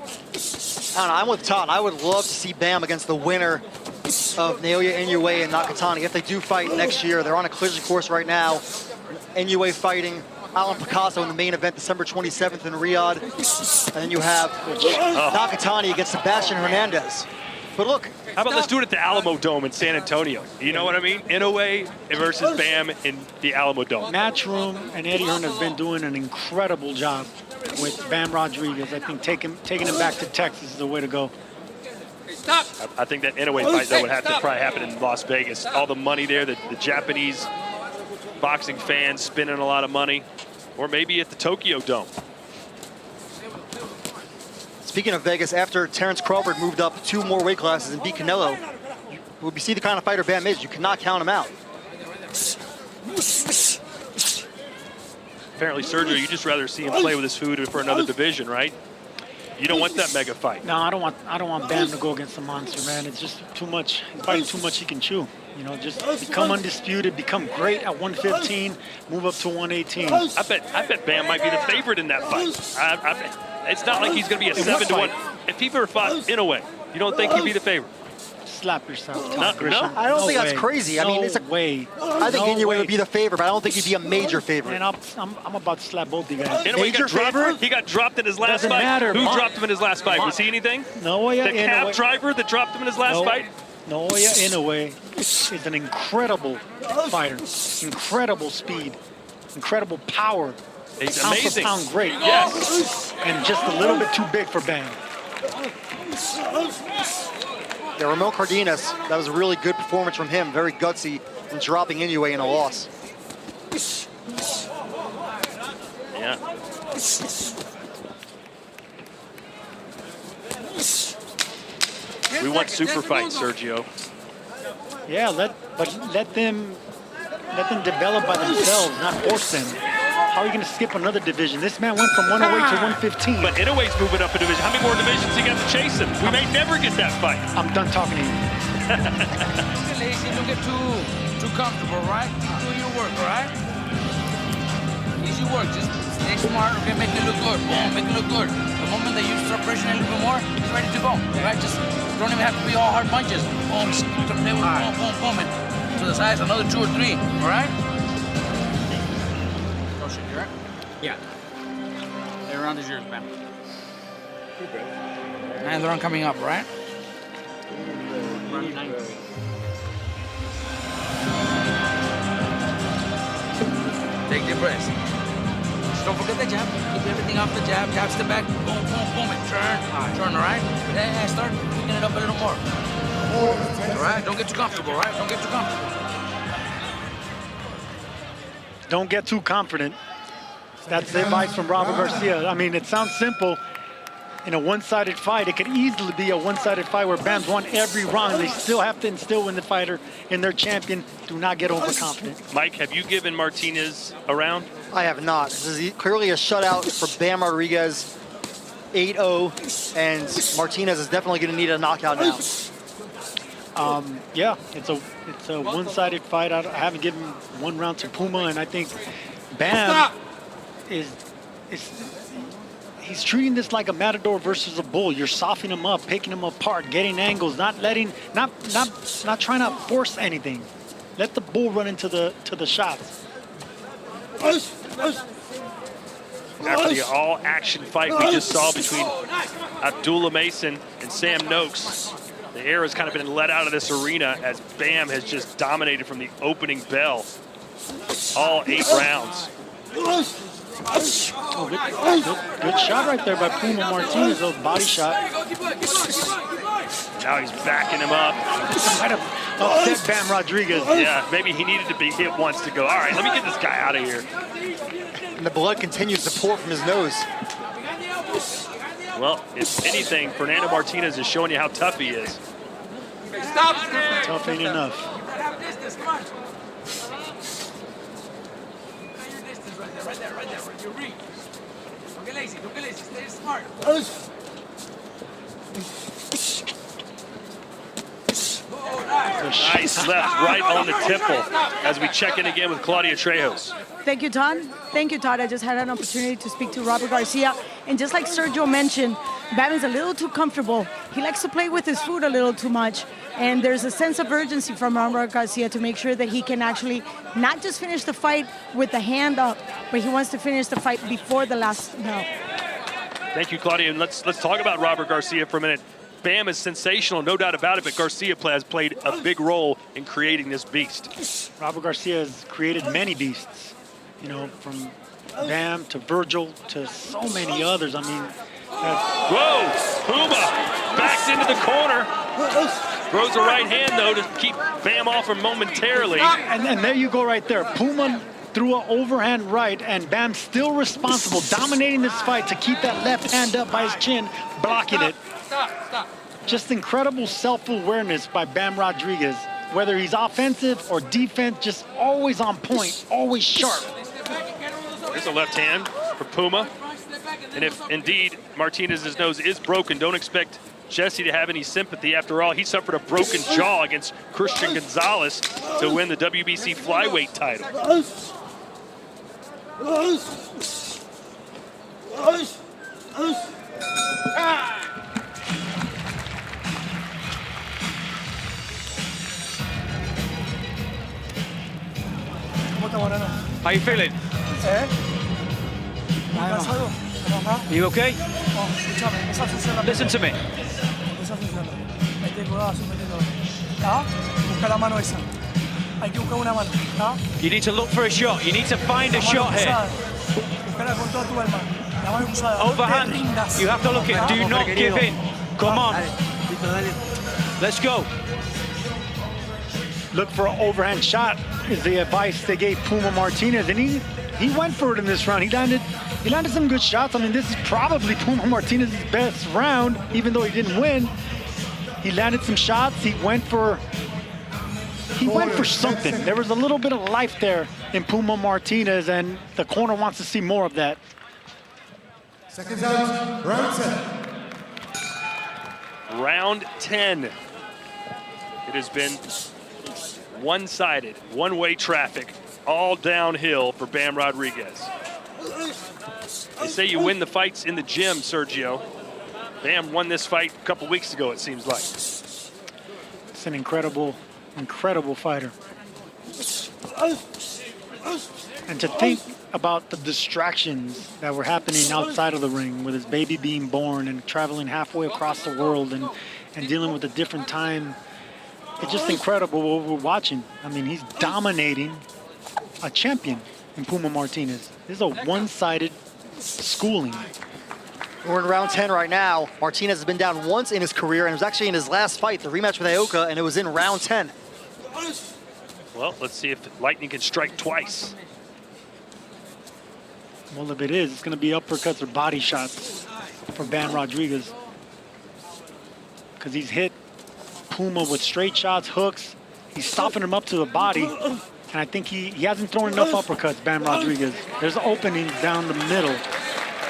I don't know, I'm with Todd. I would love to see Bam against the winner of Naoya Inoue and Nakatani. If they do fight next year, they're on a collision course right now. Inoue fighting Alan Picasso in the main event December 27th in Riyadh. And then you have Nakatani against Sebastian Hernandez. But look.
How about let's do it at the Alamo Dome in San Antonio? You know what I mean? Inoue versus Bam in the Alamo Dome.
Matchroom and Eddie Hearn has been doing an incredible job with Bam Rodriguez. I think taking him back to Texas is the way to go.
I think that Inoue fight, though, would have to probably happen in Las Vegas. All the money there, the Japanese boxing fans spending a lot of money. Or maybe at the Tokyo Dome.
Speaking of Vegas, after Terrence Crawford moved up 2 more weight classes and beat Canelo, you see the kind of fighter Bam is. You cannot count him out.
Apparently, Sergio, you just rather see him play with his food for another division, right? You don't want that mega fight.
No, I don't want Bam to go against the monster, man. It's just too much. He's fighting too much he can chew. Just become undisputed, become great at 115, move up to 118.
I bet Bam might be the favorite in that fight. It's not like he's going to be a 7-1. If people are fought Inoue, you don't think he'd be the favorite?
Slap yourself.
No?
I don't think that's crazy. I mean, it's a
way.
I think Inoue would be the favorite, but I don't think he'd be a major favorite.
Man, I'm about to slap both of you guys.
Inoue he got dropped in his last fight.
Matter.
Who dropped him in his last fight? Was he anything?
Naoya
The cab driver that dropped him in his last fight?
Naoya Inoue is an incredible fighter. Incredible speed. Incredible power.
He's amazing.
Pound great.
Yes.
And just a little bit too big for Bam.
Yeah, Ramon Cardenas, that was a really good performance from him. Very gutsy in dropping Inoue in a loss.
Yeah. We want super fights, Sergio.
Yeah, let them develop by themselves, not force them. How are you going to skip another division? This man went from 108 to 115.
But Inoue's moving up a division. How many more divisions he got to chase him? We may never get that fight.
I'm done talking to you.
Lazy, don't get too comfortable, right? Do your work, all right? Easy work, just stay smart, okay? Make it look good, boom, make it look good. The moment that you start pressuring a little bit more, it's ready to go, right? Just don't even have to be all hard punches. Boom, play with boom, boom, boom, and to the sides, another 2 or 3, all right? Oh shit, you right? Yeah. Every round is yours, man. Ninth round coming up, right? Round 9. Take deep breaths. Just don't forget the jab. Keep everything off the jab. Jab, step back. Boom, boom, boom, and turn. Turn, all right? Yeah, start picking it up a little more. All right? Don't get too comfortable, all right? Don't get too comfortable.
Don't get too confident. That's the advice from Robert Garcia. I mean, it sounds simple. In a one-sided fight, it could easily be a one-sided fight where Bam's won every round. They still have to instill in the fighter, in their champion, do not get overconfident.
Mike, have you given Martinez a round?
I have not. This is clearly a shutout for Bam Rodriguez, 8-0, and Martinez is definitely going to need a knockout now.
Yeah, it's a one-sided fight. I haven't given one round to Puma, and I think Bam he's treating this like a matador versus a bull. You're softening him up, picking him apart, getting angles, not trying to force anything. Let the bull run into the shots.
after the all-action fight we just saw between Abdullah Mason and Sam Noakes. The air has kind of been let out of this arena as Bam has just dominated from the opening bell all 8 rounds.
Oh, good shot right there by Puma Martinez, a body shot.
Now he's backing him up.
Might have upset Bam Rodriguez.
Yeah, maybe he needed to be hit once to go, all right, let me get this guy out of here.
And the blood continues to pour from his nose.
Well, if anything, Fernando Martinez is showing you how tough he is.
Stop.
Tough ain't enough.
Right there. You read. Don't get lazy. Stay smart.
Nice left right on the tipple as we check in again with Claudia Trejos.
Thank you, Todd. I just had an opportunity to speak to Robert Garcia. And just like Sergio mentioned, Bam is a little too comfortable. He likes to play with his food a little too much. And there's a sense of urgency from Robert Garcia to make sure that he can actually not just finish the fight with the hand up, but he wants to finish the fight before the last no.
Thank you, Claudia. And let's talk about Robert Garcia for a minute. Bam is sensational, no doubt about it, but Garcia has played a big role in creating this beast.
Robert Garcia has created many beasts, you know, from Bam to Virgil to so many others. I mean,
whoa, Puma backs into the corner. Throws a right hand, though, to keep Bam off him momentarily.
And there you go right there. Puma threw an overhand right, and Bam still responsible, dominating this fight to keep that left hand up by his chin, blocking it.
Stop.
Just incredible self-awareness by Bam Rodriguez. Whether he's offensive or defense, just always on point, always sharp.
There's a left hand for Puma. And if indeed Martinez's nose is broken, don't expect Jesse to have any sympathy. After all, he suffered a broken jaw against Christian Gonzalez to win the WBC flyweight title.
How you feeling? You okay? Listen to me. You need to look for a shot. You need to find a shot here. Overhand. You have to look it. Do not give in. Come on. Let's go.
Look for an overhand shot is the advice they gave Puma Martinez, and he went for it in this round. He landed some good shots. I mean, this is probably Puma Martinez's best round, even though he didn't win. He landed some shots. He went for something. There was a little bit of life there in Puma Martinez, and the corner wants to see more of that.
Seconds out, round 10.
Round 10. It has been one-sided, one-way traffic, all downhill for Bam Rodriguez. They say you win the fights in the gym, Sergio. Bam won this fight a couple weeks ago, it seems like.
It's an incredible fighter. And to think about the distractions that were happening outside of the ring, with his baby being born and traveling halfway across the world and dealing with a different time. It's just incredible what we're watching. I mean, he's dominating a champion in Puma Martinez. This is a one-sided schooling.
We're in round 10 right now. Martinez has been down once in his career, and it was actually in his last fight, the rematch with Aoka, and it was in round 10.
Well, let's see if Lightning can strike twice.
Well, if it is, it's going to be uppercuts or body shots for Bam Rodriguez. Because he's hit Puma with straight shots, hooks. He's stopping him up to the body. And I think he hasn't thrown enough uppercuts, Bam Rodriguez. There's openings down the middle.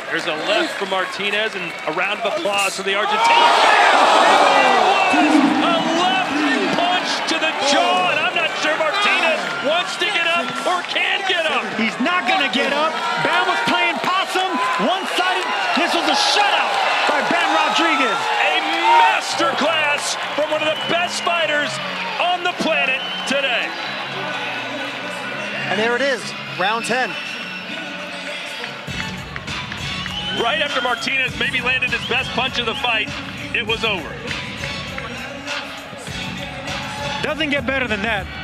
There's a left for Martinez and a round of applause for the Argentine. A left punch to the jaw, and I'm not sure Martinez wants to get up or can get up.
He's not going to get up. Bam was playing possum, one-sided. This was a shutout by Bam Rodriguez.
A masterclass from one of the best fighters on the planet today.
And there it is, round 10.
Right after Martinez maybe landed his best punch of the fight, it was over.
Doesn't get better than that.